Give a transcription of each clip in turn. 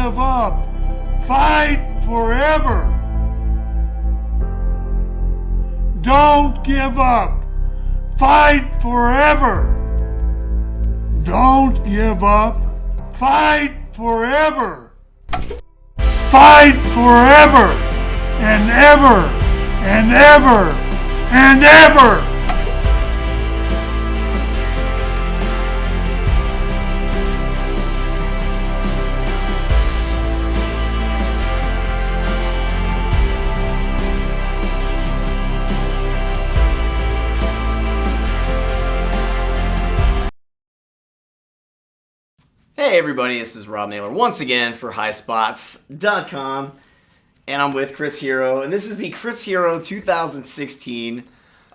give up. Fight forever. Don't give up. Fight forever. Don't give up. Fight forever. Fight forever and ever and ever and ever. Hey everybody, this is Rob Naylor once again for Highspots.com, and I'm with Chris Hero, and this is the Chris Hero 2016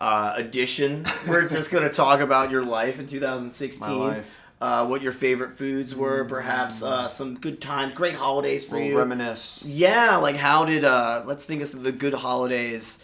edition. We're just going to talk about your life in 2016. My life. What your favorite foods were, perhaps some good times, great holidays for you. Reminisce. Yeah, like how did, let's think of the good holidays.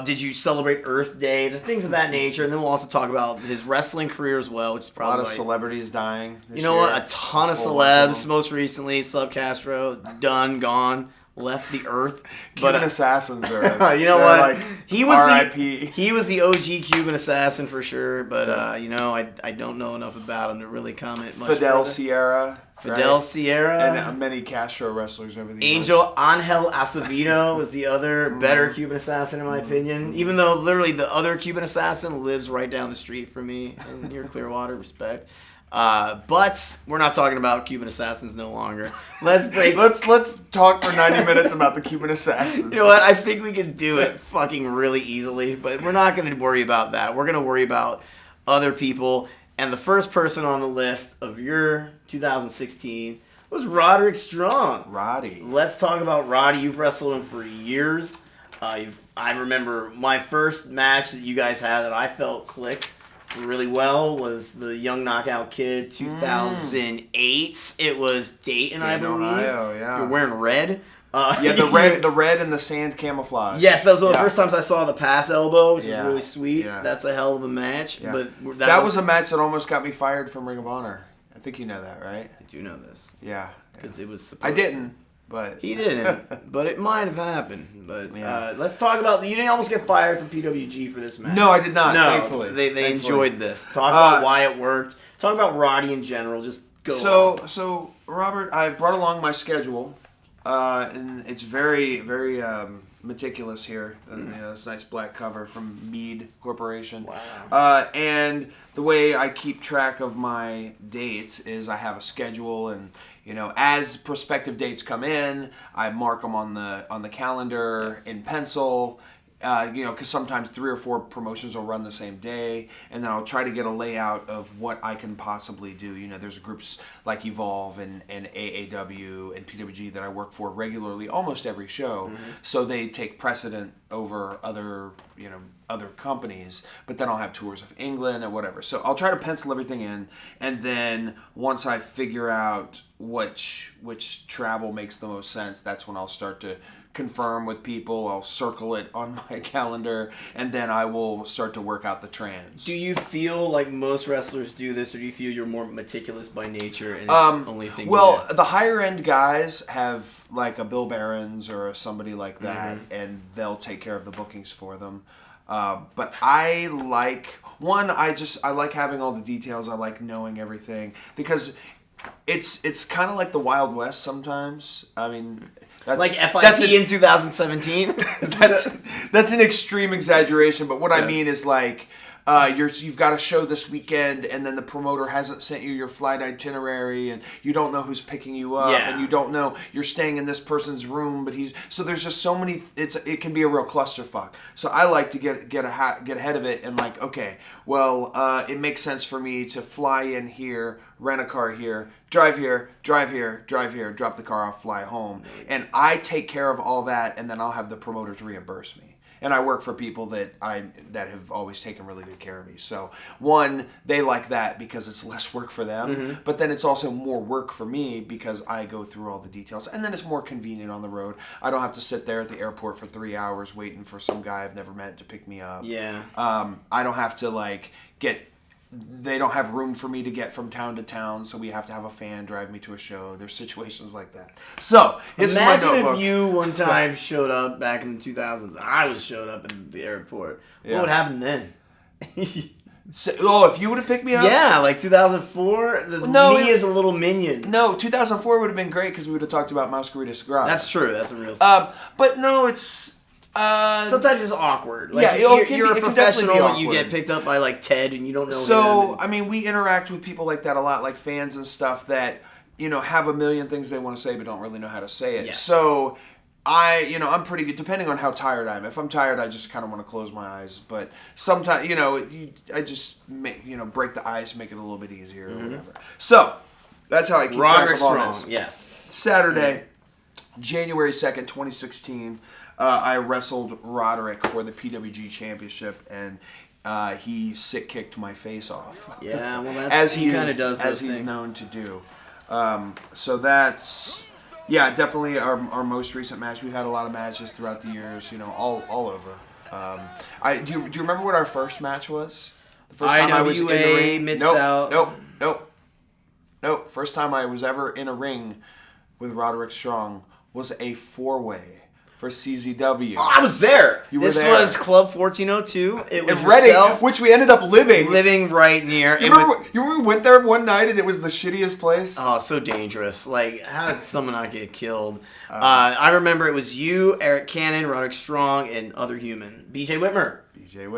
Did you celebrate Earth Day? The things of that nature. And then we'll also talk about his wrestling career as well, which is probably... A lot of celebrities dying this You know year. what? A ton of celebs. Most recently, Sub Castro, done, gone, left the earth. Cuban assassins are... You know what? Like he was R.I.P. He was the OG Cuban assassin for sure, but you know, I don't know enough about him to really comment much. Fidel further. Sierra. Fidel right? Sierra. And many Castro wrestlers and everything. Angel Acevedo was the other better Cuban assassin in my opinion. Even though literally the other Cuban assassin lives right down the street from me in near Clearwater, respect. But we're not talking about Cuban assassins no longer. Let's talk for 90 minutes about the Cuban assassins. You know what? I think we can do it fucking really easily, but we're not going to worry about that. We're going to worry about other people. And the first person on the list of your 2016 was Roderick Strong. Roddy. Let's talk about Roddy. You've wrestled him for years. I remember my first match that you guys had that I felt clicked really well was the Young Knockout Kid 2008. It was Dayton, I believe. Ohio, yeah. You're wearing red. The red and the sand camouflage. Yes, that was one of the first times I saw the pass elbow, which is really sweet. Yeah. That's a hell of a match. Yeah. But that was a match that almost got me fired from Ring of Honor. I think you know that, right? I do know this. Yeah. Because it was supposed I didn't, but... He didn't, but it might have happened. But let's talk about... You didn't almost get fired from PWG for this match. No, I did not, no, thankfully. They enjoyed this. Talk about why it worked. Talk about Roddy in general. Just go So, Robert, I've brought along my schedule. And it's very, very meticulous here. And, you know, this nice black cover from Mead Corporation. Wow. And the way I keep track of my dates is I have a schedule, and you know, as prospective dates come in, I mark them on the calendar in pencil. You know, because sometimes 3 or 4 promotions will run the same day, and then I'll try to get a layout of what I can possibly do. You know, there's groups like Evolve and AAW and PWG that I work for regularly, almost every show, so they take precedent over other companies, but then I'll have tours of England and whatever. So I'll try to pencil everything in, and then once I figure out which travel makes the most sense, that's when I'll start to confirm with people. I'll circle it on my calendar, and then I will start to work out the trans. Do you feel like most wrestlers do this, or do you feel you're more meticulous by nature and it's the only thing? Well, the higher end guys have like a Bill Barons or somebody like that, and they'll take care of the bookings for them. But I like I like having all the details. I like knowing everything because it's kind of like the Wild West sometimes. I mean. That's, like FIP in 2017? that's an extreme exaggeration, but what I mean is like you've got a show this weekend, and then the promoter hasn't sent you your flight itinerary, and you don't know who's picking you up, and you don't know you're staying in this person's room, but so there's just so many. It can be a real clusterfuck. So I like to get ahead of it and like, okay, well, it makes sense for me to fly in here, rent a car here, drive here, drop the car off, fly home, and I take care of all that, and then I'll have the promoters reimburse me. And I work for people that have always taken really good care of me. So one, they like that because it's less work for them, but then it's also more work for me because I go through all the details, and then it's more convenient on the road. I don't have to sit there at the airport for 3 hours waiting for some guy I've never met to pick me up. Yeah. I don't have to like get they don't have room for me to get from town to town, so we have to have a fan drive me to a show. There's situations like that. So, this is my notebook. Imagine if you one time showed up back in the 2000s. I showed up in the airport. What would happen then? So, if you would have picked me up? Yeah, like 2004. Me as a little minion. No, 2004 would have been great because we would have talked about Masquerade Garage. That's true. That's a real. But no, it's. Sometimes it's awkward. Like, yeah, you're a professional. You get picked up by like Ted, and you don't know. So him. I mean, we interact with people like that a lot, like fans and stuff that have a million things they want to say but don't really know how to say it. Yeah. So I'm pretty good depending on how tired I am. If I'm tired, I just kind of want to close my eyes. But sometimes I just break the ice, make it a little bit easier or whatever. So that's how I keep track of all this. Yes. Saturday, January 2nd, 2016. I wrestled Roderick for the PWG Championship, and he sick kicked my face off. Yeah, well, he kind of does as he's known to do. So that's definitely our most recent match. We've had a lot of matches throughout the years, all over. Do you remember what our first match was? The first time I was in the ring. Mid-South. Nope. First time I was ever in a ring with Roderick Strong was a 4-way. For CZW. Oh, I was there. This was Club 1402. It was in Reading, which we ended up living right near. You remember we went there one night and it was the shittiest place? Oh, so dangerous. Like, how did someone not get killed? I remember it was you, Eric Cannon, Roderick Strong, and other human. BJ Whitmer.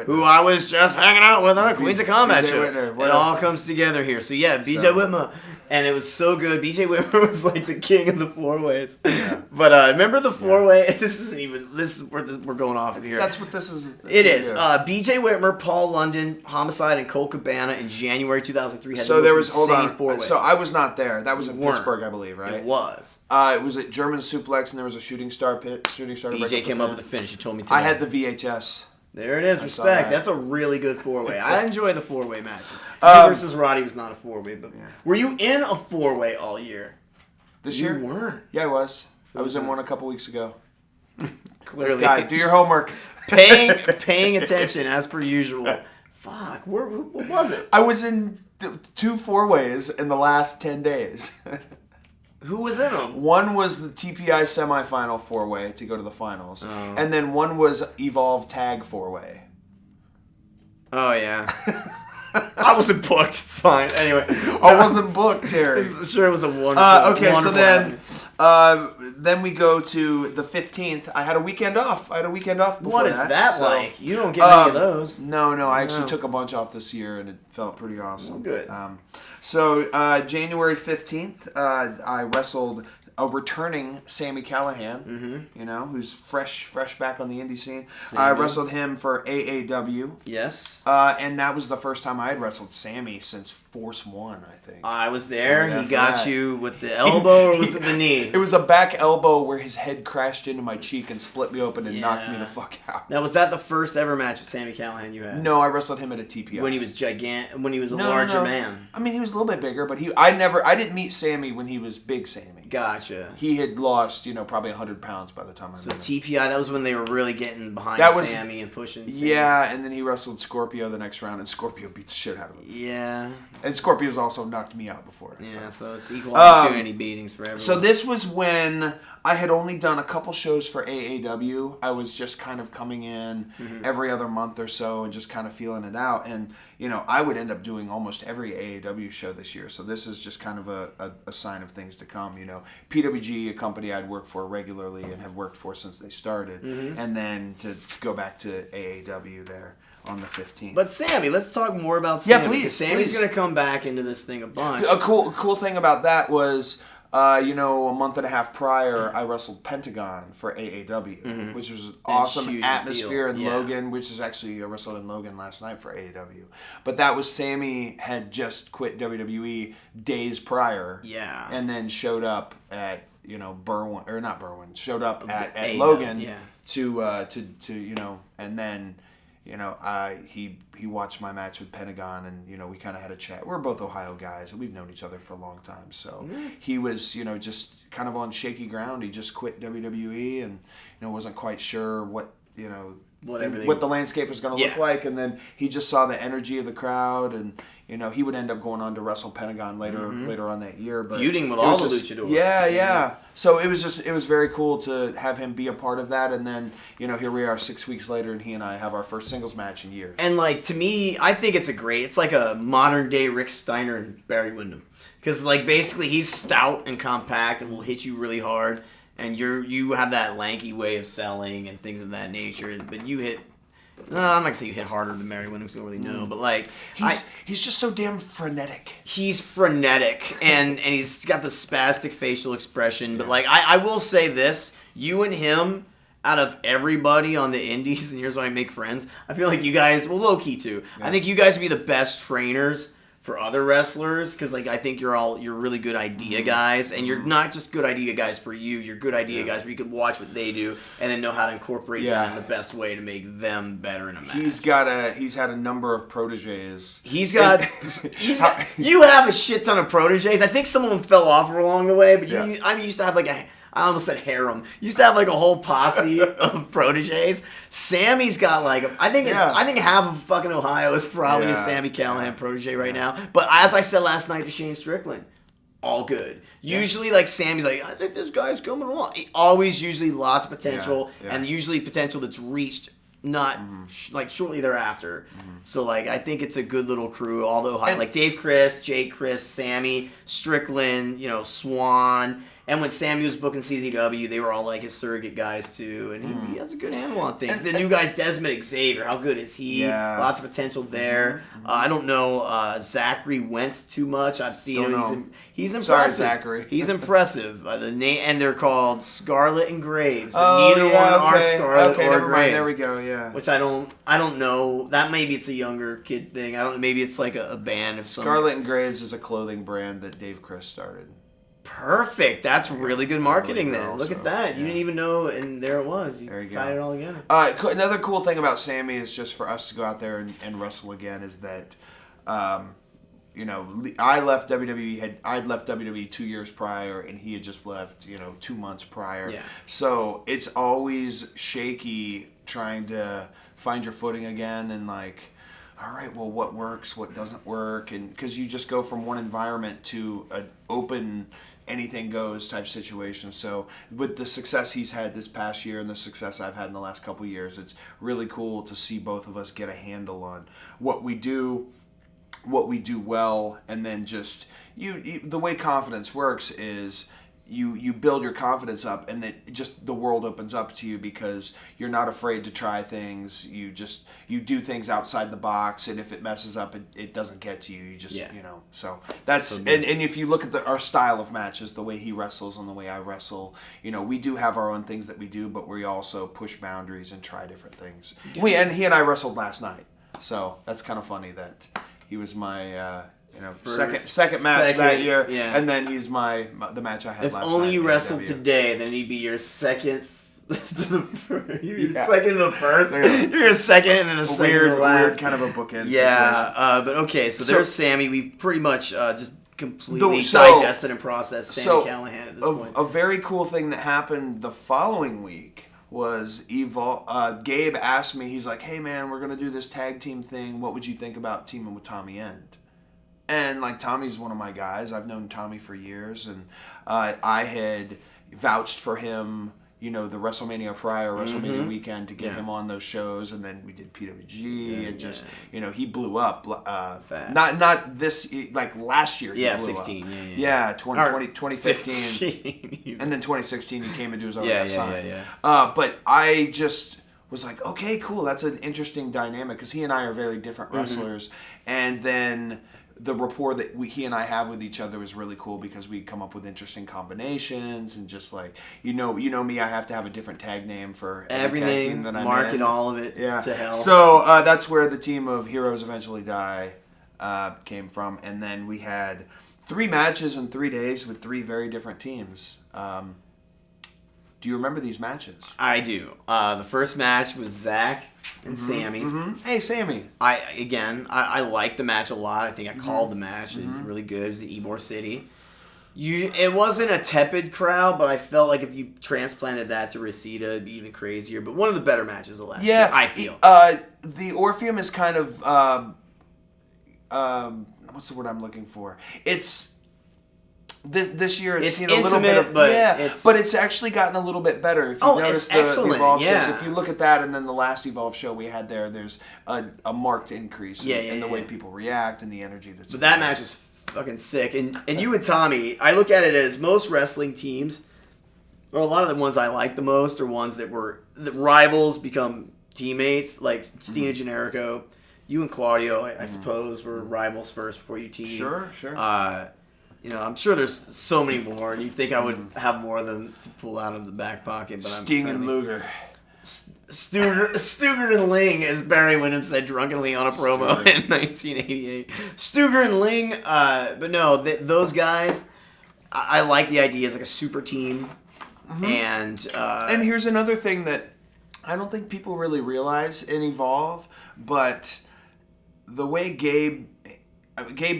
Who I was just hanging out with on a Queens of Combat show. It all comes together here. So yeah, BJ Whitmer. And it was so good. BJ Whitmer was like the king of the 4-ways. Yeah. But remember the 4-way? We're going off here. That's what this is. It is. BJ Whitmer, Paul London, Homicide, and Colt Cabana in January 2003. So there was 4-way. So I was not there. That was in Pittsburgh, I believe, right? It was. It was at German Suplex, and there was a shooting star pit. BJ came up with the finish. He told me today. I had the VHS. There it is. Respect. That's a really good 4-way. I enjoy the 4-way matches. Versus Roddy was not a 4-way, but were you in a 4-way all year? This year? You weren't. Yeah, I was. I was in one a couple weeks ago. Clearly. This guy, do your homework. Paying attention as per usual. Fuck. What was it? I was in 2 4-ways in the last 10 days. Who was in them? One was the TPI semifinal 4-way to go to the finals. Oh. And then one was Evolve Tag 4-way. Oh, yeah. I wasn't booked. It's fine. Anyway. I wasn't booked, Terry. I'm sure it was a wonderful so then we go to the 15th. I had a weekend off. Before What is that like? You don't get any of those. No. I actually took a bunch off this year, and it felt pretty awesome. Oh, good. So January 15th, I wrestled a returning Sammy Callahan, who's fresh back on the indie scene. I wrestled him for AAW. Yes. And that was the first time I had wrestled Sammy since Force 1, I think. I was there. He got you with the elbow, or was it the knee? It was a back elbow where his head crashed into my cheek and split me open and knocked me the fuck out. Now, was that the first ever match with Sammy Callahan you had? No, I wrestled him at a TPI. When he was gigantic, when he was a larger man. I mean, he was a little bit bigger, but I didn't meet Sammy when he was big Sammy. Gotcha. He had lost, probably 100 pounds by the time I met him. So TPI, that was when they were really getting behind Sammy and pushing Sammy. Yeah, and then he wrestled Scorpio the next round, and Scorpio beat the shit out of him. Yeah. And Scorpio's also knocked me out before. Yeah, so it's equal opportunity beatings for everyone. So this was when I had only done a couple shows for AAW. I was just kind of coming in every other month or so and just kind of feeling it out. And, I would end up doing almost every AAW show this year. So this is just kind of a sign of things to come, PWG, a company I'd worked for regularly and have worked for since they started. And then to go back to AAW there on the 15th. But Sammy, let's talk more about Sammy. Yeah, please. Sammy's going to come back into this thing a bunch. A cool thing about that was, a month and a half prior, I wrestled Pentagon for AAW, which was an awesome atmosphere in Logan, which is actually, I wrestled in Logan last night for AAW. But that was Sammy had just quit WWE days prior. Yeah. And then showed up at, Berwyn, or not Berwyn, showed up at Logan to and then... he watched my match with Pentagon, and we kind of had a chat. We're both Ohio guys, and we've known each other for a long time. So he was, just kind of on shaky ground. He just quit WWE, and wasn't quite sure what what the landscape was going to look like, and then he just saw the energy of the crowd, and he would end up going on to Wrestle Pentagon later on that year, but feuding with all the luchadors. Yeah. So it was very cool to have him be a part of that, and then here we are 6 weeks later, and he and I have our first singles match in years. And like, to me, I think it's like a modern day Rick Steiner and Barry Windham, because like basically he's stout and compact and will hit you really hard. And you have that lanky way of selling and things of that nature, but you hit. No, I'm not gonna say you hit harder than Barry Windham, because we don't really know, but like he's just so damn frenetic. He's frenetic, and he's got the spastic facial expression. But like I will say this: you and him, out of everybody on the indies, and here's why I make friends. I feel like you guys, well, low key too. Yeah. I think you guys would be the best trainers for other wrestlers, because like I think you're really good idea guys, and you're not just good idea guys for you. You're good idea guys where you could watch what they do and then know how to incorporate that in the best way to make them better in a match. He's had a number of proteges. You have a shit ton of proteges. I think some of them fell off along the way, but I used to have like I almost said harem. Used to have like a whole posse of proteges. Sammy's got like I think half of fucking Ohio is probably a Sammy Callahan protege right now. But as I said last night to Shane Strickland, all good. Usually like Sammy's like, I think this guy's coming along. Always usually lots of potential and usually potential that's reached not like shortly thereafter. So like I think it's a good little crew. Although like Dave Chris, Jake Chris, Sammy, Strickland, Swan. And when Sammy was booking CZW, they were all like his surrogate guys too, and he has a good handle on things. The new guy's Desmond Xavier. How good is he? Yeah. Lots of potential there. I don't know Zachary Wentz too much. I've seen him. He's impressive. Sorry, Zachary. He's impressive. The name, and they're called Scarlet and Graves, but neither one are Scarlet or Graves. Mind. There we go. Yeah. Which I don't know. That maybe it's a younger kid thing. I don't. Maybe it's like a band of some. Scarlet and Graves is a clothing brand that Dave Chris started. Perfect. That's really good marketing then. Look at that. You didn't even know, and there it was. You tied it all together. Another cool thing about Sammy is just for us to go out there and wrestle again is that, I left WWE. I'd left WWE 2 years prior, and he had just left, 2 months prior. Yeah. So it's always shaky trying to find your footing again and like, all right, well, what works, what doesn't work, and because you just go from one environment to an open, anything goes type situation. So with the success he's had this past year and the success I've had in the last couple of years, it's really cool to see both of us get a handle on what we do well, and then just the way confidence works is you build your confidence up, and the world opens up to you because you're not afraid to try things. You do things outside the box, and if it messes up, it doesn't get to you. You just So that's and if you look at our style of matches, the way he wrestles and the way I wrestle, we do have our own things that we do, but we also push boundaries and try different things. Yeah. He and I wrestled last night, so that's kind of funny that he was my. Second match that year, and then he's the match I had last night. If only you wrestled today, then he'd be your second second to the first. You're your second, and then the second to the last. Weird kind of a bookend situation. But okay, so there's Sammy. We pretty much just completely digested and processed Sammy Callahan at this point. A very cool thing that happened the following week was Gabe asked me, he's like, hey man, we're going to do this tag team thing. What would you think about teaming with Tommy End? And like Tommy's one of my guys. I've known Tommy for years, and I had vouched for him, the WrestleMania prior, WrestleMania weekend to get him on those shows, and then we did PWG, and just he blew up. Not this like last year. He blew 16. Up. Yeah. 2015, and then 2016 he came into his own. But I just was like, okay, cool. That's an interesting dynamic because he and I are very different wrestlers, and then the rapport that he and I have with each other is really cool because we come up with interesting combinations and just like you know me, I have to have a different tag name for every tag team that I'm in. Market all of it to hell. So that's where the team of Heroes Eventually Die came from, and then we had 3 matches in 3 days with 3 very different teams. Do you remember these matches? I do. The first match was Zach and Sammy. Hey, Sammy. I liked the match a lot. I think I called the match. It was really good. It was at Ybor City. It wasn't a tepid crowd, but I felt like if you transplanted that to Reseda, it'd be even crazier. But one of the better matches of last year, I feel. The Orpheum is kind of what's the word I'm looking for? It's this year it's seen a little bit of but it's actually gotten a little bit better. If you notice the Evolve shows, if you look at that and then the last Evolve show we had there's a marked increase in the way people react and the energy that's. But that match is fucking sick. And you and Tommy, I look at it as most wrestling teams, or a lot of the ones I like the most, are ones that were the rivals become teammates, like Cena Generico. You and Claudio, I suppose, were rivals first before you teamed. Sure. I'm sure there's so many more, and you'd think I would have more of them to pull out of the back pocket. But Sting and Luger. Stuger and Ling, as Barry Windham said drunkenly on a promo in 1988. Stuger and Ling, but no, those guys, I like the idea as like a super team. And here's another thing that I don't think people really realize in Evolve, but the way Gabe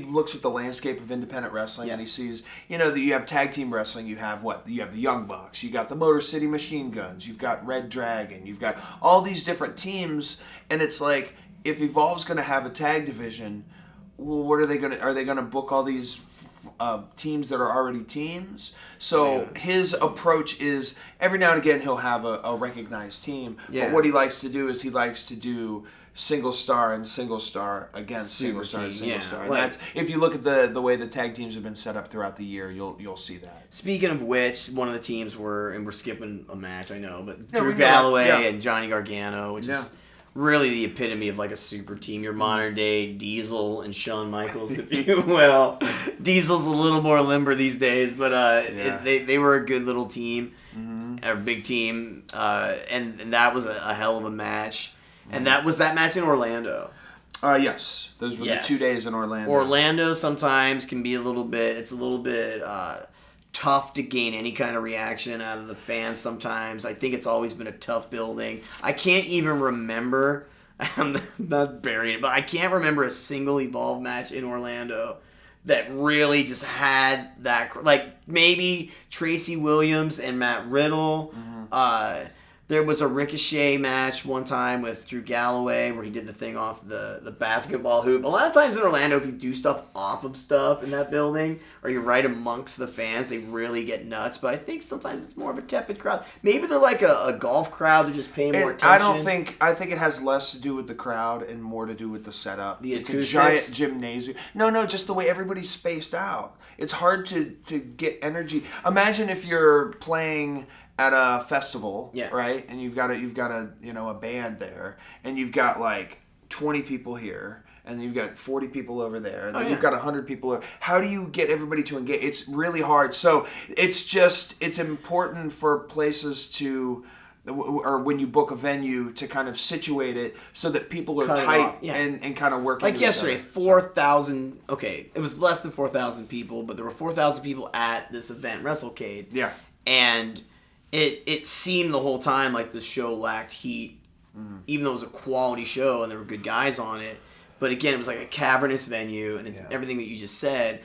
looks at the landscape of independent wrestling and he sees, that you have tag team wrestling, you have the Young Bucks, you got the Motor City Machine Guns, you've got Red Dragon, you've got all these different teams, and it's like, if Evolve's going to have a tag division, well, what are they going to book all these teams that are already teams? So his approach is, every now and again he'll have a recognized team, but what he likes to do is he likes to do single star and single star against single star and single star. And that's, if you look at the way the tag teams have been set up throughout the year, you'll see that. Speaking of which, one of the teams and we're skipping a match, I know, but Drew Galloway and Johnny Gargano, which is really the epitome of like a super team. Your modern day Diesel and Shawn Michaels, if you will. Diesel's a little more limber these days, but they were a good little team, a big team, and that was a hell of a match. And that was that match in Orlando. Yes. Those were the 2 days in Orlando. Orlando sometimes can be a little bit tough to gain any kind of reaction out of the fans sometimes. I think it's always been a tough building. I can't even remember, I'm not burying it, but I can't remember a single Evolve match in Orlando that really just had that, like maybe Tracy Williams and Matt Riddle. There was a Ricochet match one time with Drew Galloway where he did the thing off the basketball hoop. A lot of times in Orlando, if you do stuff off of stuff in that building, or you're right amongst the fans, they really get nuts. But I think sometimes it's more of a tepid crowd. Maybe they're like a golf crowd. They're just paying more attention. I think it has less to do with the crowd and more to do with the setup. It's a giant gymnasium. No, just the way everybody's spaced out. It's hard to get energy. Imagine if you're playing at a festival, right? And you've got a band there, and you've got like 20 people here, and then you've got 40 people over there, and then you've got 100 people over. How do you get everybody to engage? It's really hard. So it's important for places to, or when you book a venue, to kind of situate it so that people are tight and kind of working. Like yesterday, 4,000. Okay, it was less than 4,000 people, but there were 4,000 people at this event, WrestleCade. Yeah, and it seemed the whole time like the show lacked heat, even though it was a quality show and there were good guys on it. But again, it was like a cavernous venue, and it's everything that you just said.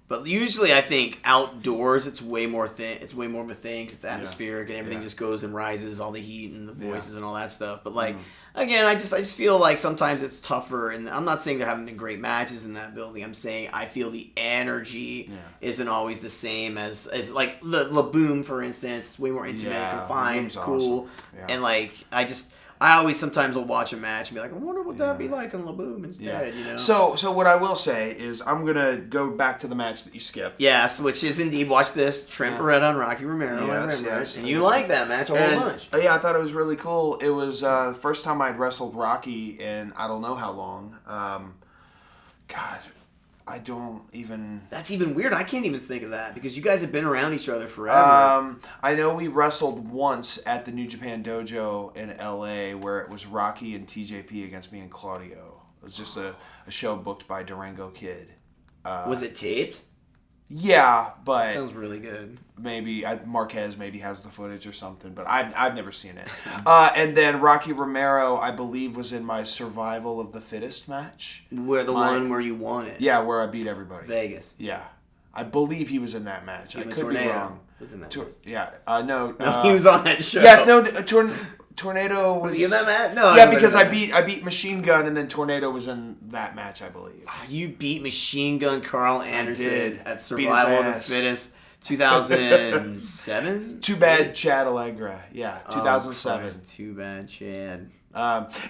But usually, I think outdoors, it's way more thin. It's way more of a thing. 'Cause it's atmospheric, and everything just goes and rises, all the heat and the voices and all that stuff. But like again, I just feel like sometimes it's tougher. And I'm not saying there haven't been great matches in that building. I'm saying I feel the energy isn't always the same as like the Boom, for instance. It's way more intimate, confined. It's cool, awesome. And like I always sometimes will watch a match and be like, I wonder what that'd be like on La Boom instead. You know? So what I will say is I'm gonna go back to the match that you skipped. Yes, which is indeed, watch this, Trent Beretta on Rocky Romero. Yes. And you like that match a whole bunch. Yeah, I thought it was really cool. It was the first time I'd wrestled Rocky in I don't know how long. God, I don't even... That's even weird. I can't even think of that because you guys have been around each other forever. I know we wrestled once at the New Japan Dojo in LA where it was Rocky and TJP against me and Claudio. It was just a show booked by Durango Kid. Was it taped? Yeah, but... Sounds really good. Maybe Marquez maybe has the footage or something, but I've never seen it. And then Rocky Romero, I believe, was in my Survival of the Fittest match. One where you won it. Yeah, where I beat everybody. Vegas. Yeah. I believe he was in that match. I could be wrong. Was in that no. He was on that show. Yeah, no, Tornado was... Was he in that match? No. Yeah, because I beat Machine Gun, and then Tornado was in that match, I believe. You beat Machine Gun Carl Anderson at Beat Survival his of the ass. Fittest, 2007? Too bad, Chad Allegra. Yeah, 2007. Too bad, Chad.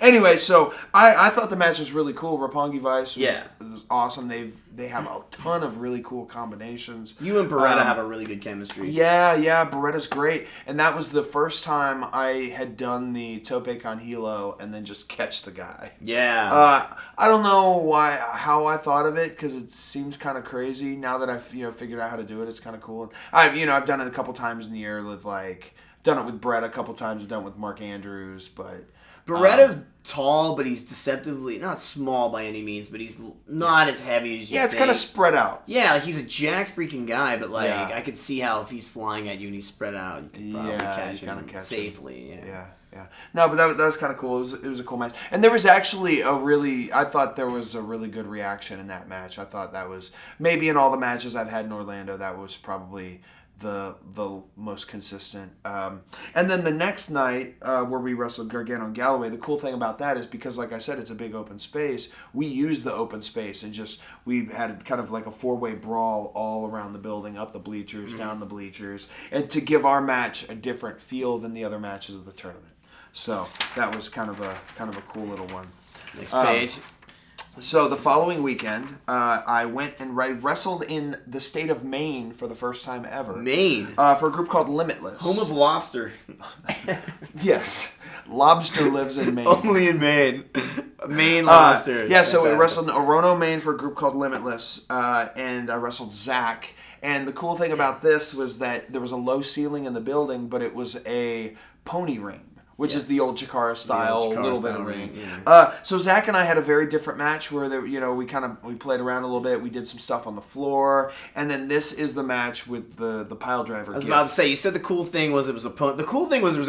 Anyway, so I thought the match was really cool. Roppongi Vice was awesome. They have a ton of really cool combinations. You and Beretta have a really good chemistry. Yeah, Beretta's great. And that was the first time I had done the tope con hilo and then just catch the guy. Yeah. I don't know how I thought of it, because it seems kind of crazy. Now that I've figured out how to do it, it's kind of cool. I've done it a couple times in the year with done it with Beretta a couple times. I've done it with Mark Andrews, but... Beretta's tall, but he's deceptively not small by any means, but he's not as heavy as you think. Yeah, it's kind of spread out. Yeah, he's a jacked freaking guy, but I could see how if he's flying at you and he's spread out, you could probably catch him safely. Yeah. No, but that was kind of cool. It was a cool match. And there was actually I thought there was a really good reaction in that match. I thought that was, maybe in all the matches I've had in Orlando, that was probably the most consistent. And then the next night, where we wrestled Gargano and Galloway, the cool thing about that is because, like I said, it's a big open space, we used the open space and we had kind of like a 4-way brawl all around the building, up the bleachers, down the bleachers, and to give our match a different feel than the other matches of the tournament. So that was kind of a cool little one. Next page. So the following weekend, I went and wrestled in the state of Maine for the first time ever. Maine? For a group called Limitless. Home of lobster. Yes. Lobster lives in Maine. Only in Maine. Maine lobster. So we wrestled in Orono, Maine for a group called Limitless, and I wrestled Zach. And the cool thing about this was that there was a low ceiling in the building, but it was a pony ring, which is the old Chikara style, little bit of ring. Yeah. So Zach and I had a very different match where we played around a little bit. We did some stuff on the floor, and then this is the match with the pile driver. I was about to say, you said the cool thing was it was a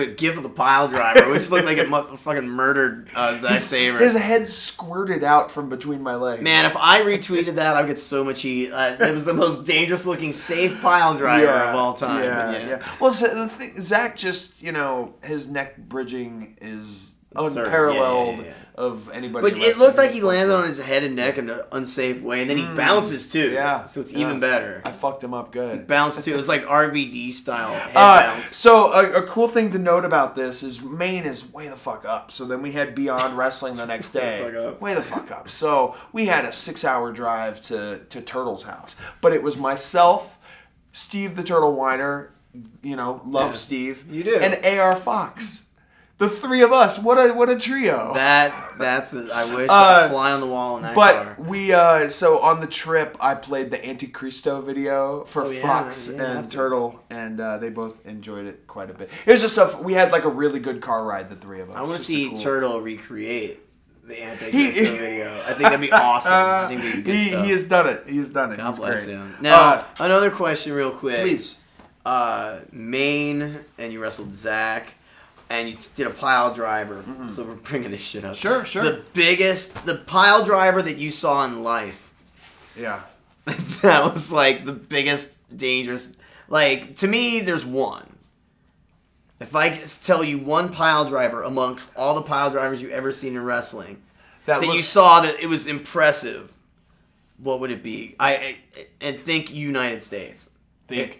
gif of the pile driver, which looked like it fucking murdered Zack Saber. His head squirted out from between my legs. Man, if I retweeted that, I'd get so much heat. It was the most dangerous looking safe pile driver of all time. Yeah. Well, the thing, Zach just his neck bridging is unparalleled of anybody. But it looked like he landed on his head and neck in an unsafe way, and then he bounces too. Yeah, so it's even better. I fucked him up good. He bounced too. It was like RVD style head bounce. So a cool thing to note about this is Maine is way the fuck up. So then we had Beyond Wrestling the next day. Way the fuck up. So we had a 6-hour drive to Turtle's house, but it was myself, Steve the Turtle Whiner, Steve. You do. And AR Fox. The three of us, what a trio! That's I wish I could fly on the wall in that car. But we so on the trip, I played the Anticristo video for Fox and Turtle, and they both enjoyed it quite a bit. It was just we had like a really good car ride, the three of us. I want to see Turtle recreate the Anticristo video. I think that'd be awesome. I think that'd be good stuff. He has done it. He has done it. God bless him. Now another question, real quick. Please. Maine, and you wrestled Zach. And you did a pile driver, so we're bringing this shit up. Sure. The pile driver that you saw in life. Yeah. That was like the biggest dangerous. Like, to me, there's one. If I just tell you one pile driver amongst all the pile drivers you've ever seen in wrestling you saw that it was impressive, what would it be? And think United States.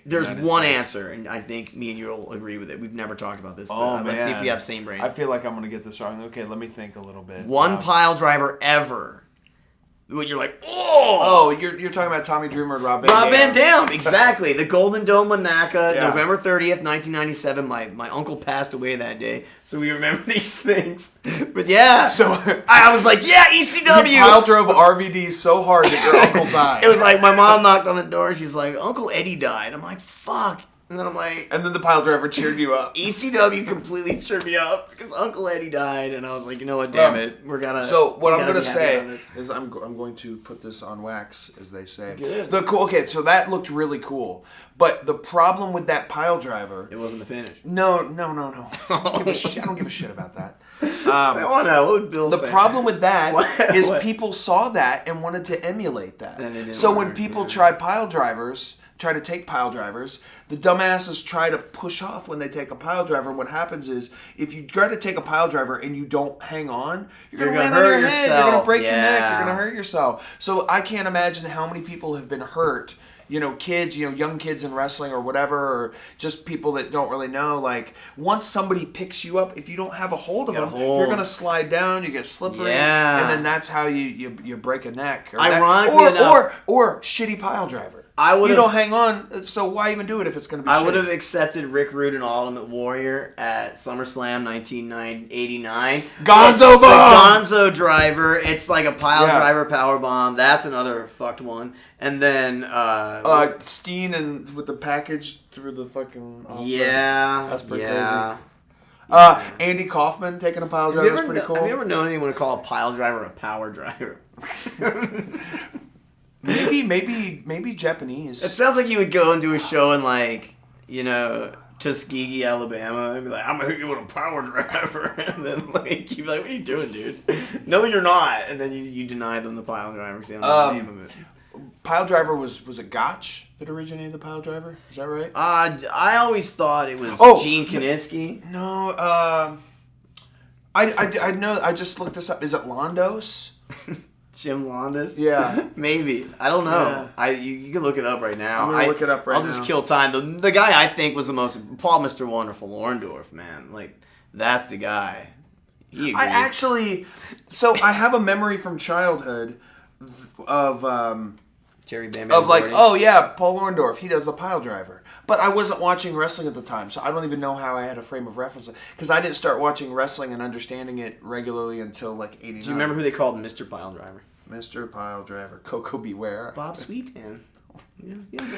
There's one answer, and I think me and you will agree with it. We've never talked about this, but let's see if we have same brain. I feel like I'm going to get this wrong. Okay, let me think a little bit. One pile driver ever. When you're like, you're talking about Tommy Dreamer and Rob Van Dam, exactly. The Golden Dome Manaka, November 30th, 1997. My uncle passed away that day, so we remember these things. But so I was like, ECW. You pile drove RVD so hard that your uncle died. It was like my mom knocked on the door. She's like, Uncle Eddie died. I'm like, fuck. And then I'm like... And then the pile driver cheered you up. ECW completely cheered me up because Uncle Eddie died. And I was like, you know what, damn it. We're gonna... So what I'm going to say is I'm going to put this on wax, as they say. Good. So that looked really cool. But the problem with that pile driver... It wasn't the finish. No. I don't give a shit about that. I want to know, what would Bill The say? problem with that is What? people saw that and wanted to emulate that. And it didn't So when work, people yeah. try to take pile drivers, the dumbasses try to push off when they take a pile driver. What happens is, if you try to take a pile driver and you don't hang on, you're going to land on hurt your head. You're going to yourself. break your neck. Yeah. You're going to hurt yourself. So I can't imagine how many people have been hurt. Kids, young kids in wrestling or whatever, or just people that don't really know. Like, once somebody picks you up, if you don't have a hold of them, you're going to slide down, you get slippery, Yeah. and then that's how you break a neck. Or Ironically enough, or shitty pile driver. You don't hang on, so why even do it if it's going to be shitty? I would have accepted Rick Rude and Ultimate Warrior at SummerSlam 1989. Gonzo The bomb! Gonzo driver, it's like a pile driver power bomb. That's another fucked one. And then Steen and with the package through the fucking... That's pretty crazy. Andy Kaufman taking a pile driver is pretty cool. Have you ever known anyone to call a pile driver a power driver? Maybe Japanese. It sounds like you would go and do a show in Tuskegee, Alabama, and be like, I'm gonna hit you with a power driver, and then you'd be like, what are you doing, dude? No, you're not. And then you deny them the pile driver because they don't know the name of it. Pile driver was it Gotch that originated the pile driver? Is that right? I always thought it was Gene Kiniski. No, I know. I just looked this up. Is it Londos? Jim Londos? Yeah. Maybe. I don't know. Yeah. You can look it up right now. I'm going to look it up right now. I'll just kill time. The guy I think was the most... Paul Mr. Wonderful Orndorff, man. That's the guy. He agrees. I have a memory from childhood of... Terry Bam Bam of like, Gordy. oh yeah, Paul Orndorff, he does the pile driver. But I wasn't watching wrestling at the time, so I don't even know how I had a frame of reference. Because I didn't start watching wrestling and understanding it regularly until 89. Do you remember who they called Mr. Pile Driver? Mr. Pile Driver, Coco Beware. Bob Sweetan. Yeah.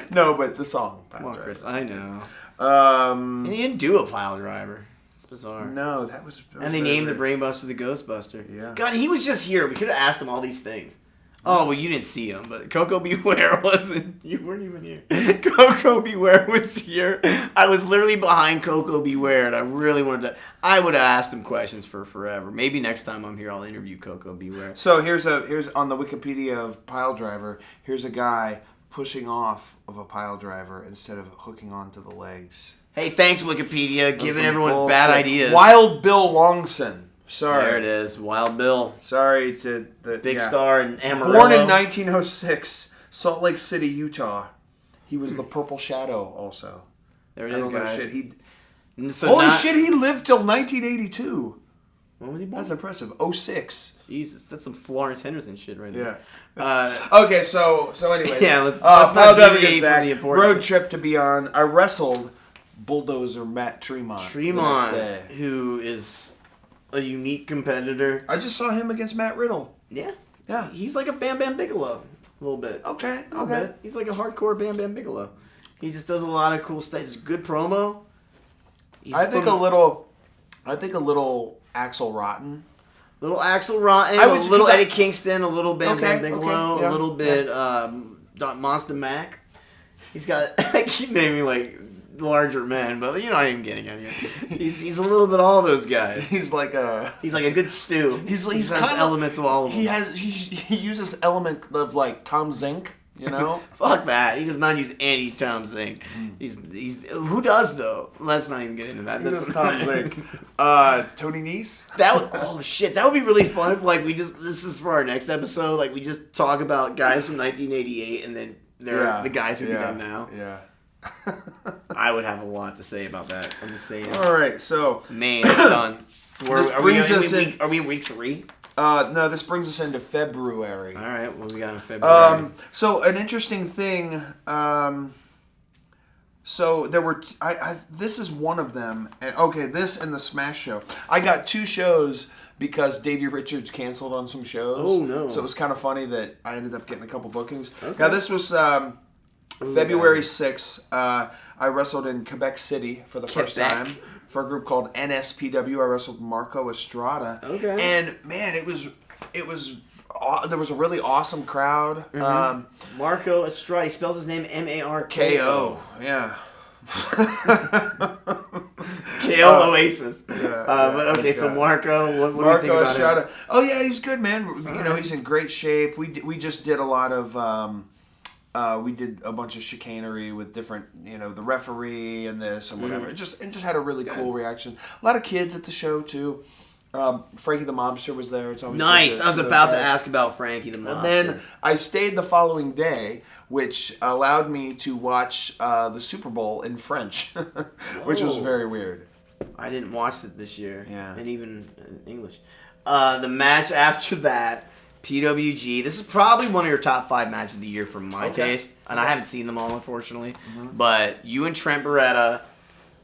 No, but the song Pile Come on, Driver. Chris. I know. And he didn't do a pile driver. It's bizarre. No, that was and they named the Brainbuster the Ghostbuster. Yeah. God, he was just here. We could have asked him all these things. Oh, well, you didn't see him, but Coco Beware wasn't. You weren't even here. Coco Beware was here. I was literally behind Coco Beware, and I really wanted to. I would have asked him questions for forever. Maybe next time I'm here, I'll interview Coco Beware. So here's on the Wikipedia of pile driver. Here's a guy pushing off of a pile driver instead of hooking onto the legs. Hey, thanks Wikipedia, That's giving some everyone bullshit. bad ideas. Wild Bill Longson. Sorry. There it is, Wild Bill. Sorry to the Big star in Amarillo. Born in 1906, Salt Lake City, Utah. He was the Purple Shadow also. There it is, guys. Shit. So Holy shit, he lived till 1982. When was he born? That's impressive. 06. Jesus, that's some Florence Henderson shit right there. Yeah. Okay, so anyway. Yeah, let's pile not driver deviate gets Zach. from the important Road trip to Beyond. I wrestled Bulldozer Matt Tremont. the next day. Who is a unique competitor. I just saw him against Matt Riddle. Yeah. Yeah. He's like a Bam Bam Bigelow. A little bit. Okay. A little bit. He's like a hardcore Bam Bam Bigelow. He just does a lot of cool stuff. He's a good promo. I think a little Axel Rotten. Little Axel Rotten, a little Eddie Kingston, a little Bam Bam Bigelow, a little bit Monster Mac. He's got, I keep naming larger men, but you're not even getting it here. He's a little bit all those guys. He's like a good stew. He's has kind of elements of all of them. He uses element of Tom Zink, you know. Fuck that. He does not use any Tom Zink. He's who does though? Let's not even get into that. Who does Tom Zink? Tony Nese. That would be really fun if this is for our next episode. We just talk about guys from 1988 and then they're the guys who do them now. Yeah. I would have a lot to say about that. I'm just saying. All right, so man, it's done. Are we in week 3? No, this brings us into February. All right, what we got in February? So an interesting thing. So there were. This is one of them. Okay, this and the Smash Show. I got 2 shows because Davey Richards canceled on some shows. Oh no! So it was kind of funny that I ended up getting a couple bookings. Okay. Now this was. February 6th, I wrestled in Quebec City for the first time for a group called NSPW. I wrestled Marco Estrada. Okay. And man, it was there was a really awesome crowd. Mm-hmm. Marco Estrada, he spells his name Marko. Yeah. Jail Oasis. Yeah, but okay, so Marco, what do you think about him? Oh yeah, he's good, man. You know, he's in great shape. We just did a lot of. We did a bunch of chicanery with different, the referee and this and whatever. It just had a really cool reaction. A lot of kids at the show too. Frankie the Mobster was there. It's always nice. I was about to ask about Frankie the Mobster. And then I stayed the following day, which allowed me to watch the Super Bowl in French, which was very weird. I didn't watch it this year. Yeah. And even English. The match after that, PWG. This is probably one of your top 5 matches of the year for my taste. And I haven't seen them all, unfortunately. But you and Trent Beretta,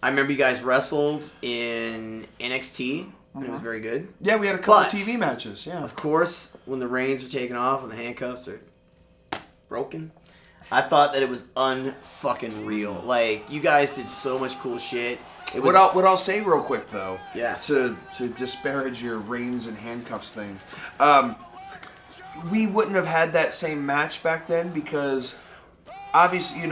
I remember you guys wrestled in NXT. And it was very good. Yeah, we had a couple TV matches, yeah. Of course, when the reins were taken off and the handcuffs are broken, I thought that it was unfucking real. Like, you guys did so much cool shit. What I'll say real quick, though, yes, to disparage your reins and handcuffs thing, we wouldn't have had that same match back then because obviously,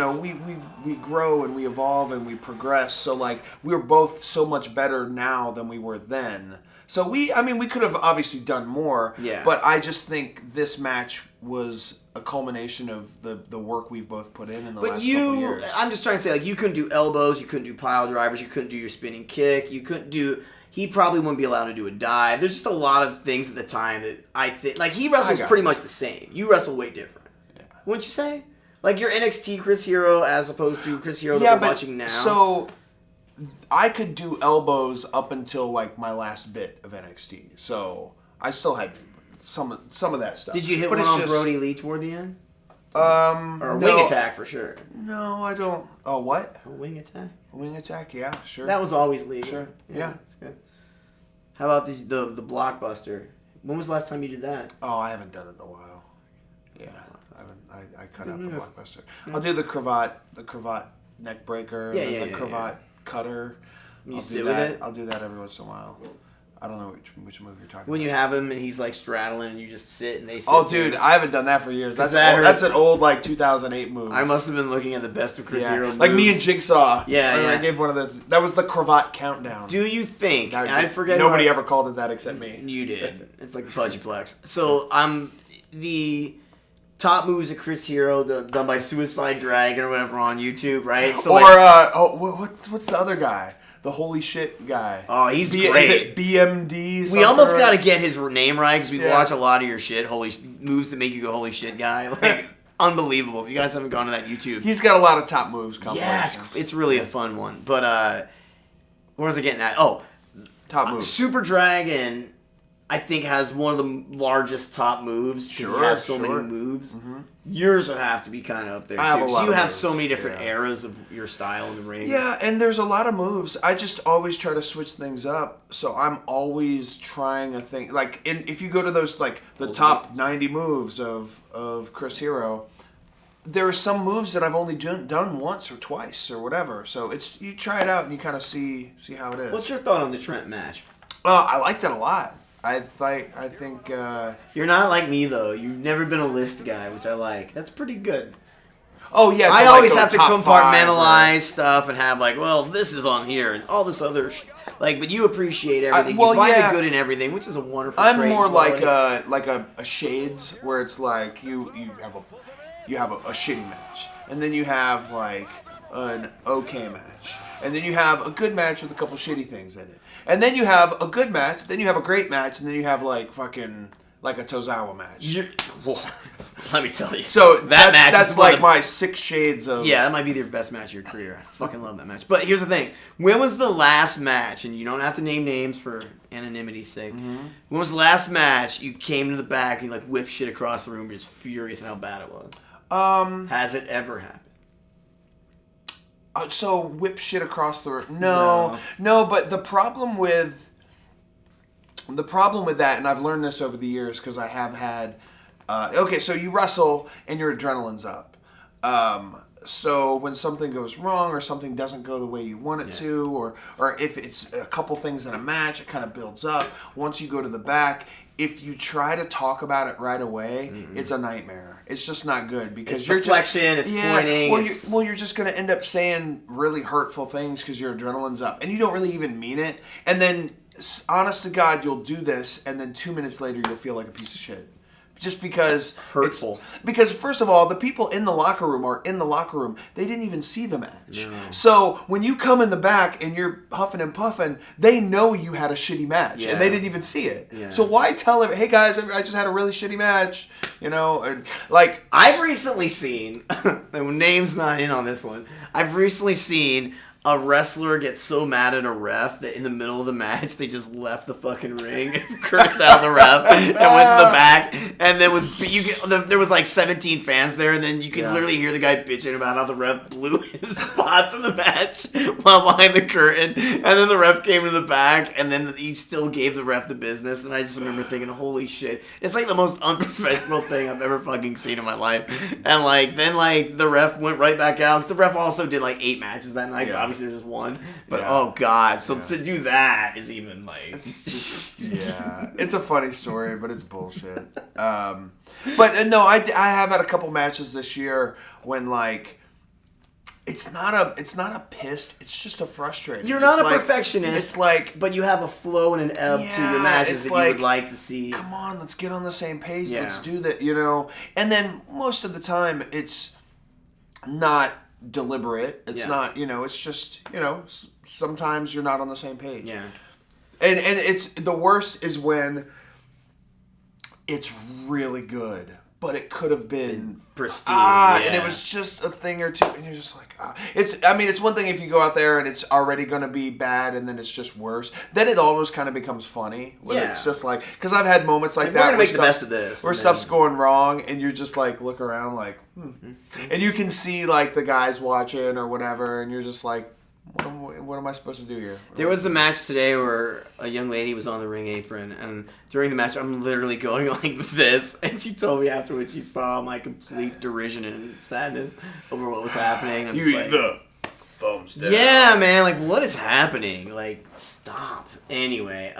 we grow and we evolve and we progress. So, like, we're both so much better now than we were then. So, we could have obviously done more. Yeah. But I just think this match was a culmination of the work we've both put in the last couple years. I'm just trying to say, like, you couldn't do elbows, you couldn't do pile drivers, you couldn't do your spinning kick, you couldn't do... He probably wouldn't be allowed to do a dive. There's just a lot of things at the time that I think... Like, he wrestles pretty much the same. You wrestle way different. Yeah. Wouldn't you say? Like, your NXT Chris Hero as opposed to Chris Hero that we're watching now. So, I could do elbows up until, like, my last bit of NXT. So, I still had some of that stuff. Did you hit one on Brody Lee toward the end? Or a wing attack, for sure. No, I don't. Oh, what? A wing attack? A wing attack, yeah, sure. That was always legal. Sure, yeah. That's good. How about the Blockbuster? When was the last time you did that? Oh, I haven't done it in a while. Yeah, I cut out the Blockbuster. I'll do the cravat neck breaker, the cravat cutter. You sit with it? I'll do that every once in a while. I don't know which move you're talking about. When you have him and he's like straddling and you just sit and they sit. Oh, dude, I haven't done that for years. That's an old like 2008 move. I must have been looking at the best of Chris Hero moves. Like me and Jigsaw. Yeah, I gave one of those. That was the cravat countdown. Do you think? I forget. Nobody ever called it that except me. You did. It's like the Pudgyplex. So the top moves of Chris Hero done by Suicide Dragon or whatever on YouTube, right? So what's the other guy? The holy shit guy. Oh, he's great. Is it BMD? We almost got to get his name right because we watch a lot of your shit. Holy moves that make you go holy shit, guy. Like unbelievable. If you guys haven't gone to that YouTube, he's got a lot of top moves. Yeah, it's really a fun one. But where was I getting at? Oh, top moves. Super Dragon, I think, has one of the largest top moves because he has so many moves. Mm-hmm. Yours would have to be kind of up there, too. So you have so many different eras of your style in the ring. Yeah, and there's a lot of moves. I just always try to switch things up, so I'm always trying a thing. Like, if you go to those, like, the top 90 moves of Chris Hero, there are some moves that I've only done once or twice or whatever. So you try it out and you kind of see how it is. What's your thought on the Trent match? I liked it a lot. I think you're not like me though. You've never been a list guy, which I like. That's pretty good. Oh yeah, I always have to compartmentalize stuff and have like, well, this is on here and all this other but you appreciate everything. You find the good in everything, which is a wonderful trait. I'm more like a Shades, where it's like you have a shitty match, and then you have like an okay match, and then you have a good match with a couple shitty things in it. And then you have a good match, then you have a great match, and then you have like fucking like a Tozawa match. Let me tell you. So that's like my 6 shades of... Yeah, that might be your best match of your career. I fucking love that match. But here's the thing. When was the last match, and you don't have to name names for anonymity's sake, when was the last match you came to the back and you like whipped shit across the room, just furious at how bad it was? Has it ever happened? So whip shit across the room. No, but the problem with that, and I've learned this over the years because I have had. So you wrestle and your adrenaline's up. So when something goes wrong or something doesn't go the way you want it to, or if it's a couple things in a match, it kind of builds up. Once you go to the back, if you try to talk about it right away, it's a nightmare. It's just not good because it's you're deflection, just pointing. Well, you're just going to end up saying really hurtful things because your adrenaline's up and you don't really even mean it. And then, honest to God, you'll do this, and then 2 minutes later you'll feel like a piece of shit. Just because hurtful. Because first of all, the people in the locker room are in the locker room. They didn't even see the match. No. So when you come in the back and you're huffing and puffing, they know you had a shitty match and they didn't even see it. Yeah. So why tell them, hey guys, I just had a really shitty match, and like I've recently seen, name's not in on this one. I've recently seen a wrestler get so mad at a ref that in the middle of the match they just left the fucking ring and cursed out the ref and went to the back, and there was like 17 fans there, and then you could literally hear the guy bitching about how the ref blew his spots in the match while behind the curtain, and then the ref came to the back, and then he still gave the ref the business, and I just remember thinking, holy shit, it's like the most unprofessional thing I've ever fucking seen in my life. And then the ref went right back out, because the ref also did like 8 matches that night. Obviously there's just one, but oh god, so to do that is even like it's a funny story, but it's bullshit. But no, I have had a couple matches this year when like it's not a pissed, it's just a frustrating. You're not a perfectionist. It's like, but you have a flow and an ebb to your matches that you would like to see. Come on, let's get on the same page. Let's do that, And then most of the time it's not deliberate. It's not, it's just, sometimes you're not on the same page. Yeah. And it's the worst is when it's really good, but it could have been pristine. And it was just a thing or two, and you're just like, it's one thing if you go out there and it's already going to be bad, and then it's just worse. Then it almost kind of becomes funny when it's just like, because I've had moments like that. We're gonna make the best of this, where stuff's going wrong, and you're just like look around like, and you can see like the guys watching or whatever, and you're just like, what am I supposed to do here? There was a match today where a young lady was on the ring apron, and during the match, I'm literally going like this, and she told me afterwards she saw my complete derision and sadness over what was happening. I'm just like, the thumbs down. Yeah, man, like what is happening? Like, stop. Anyway,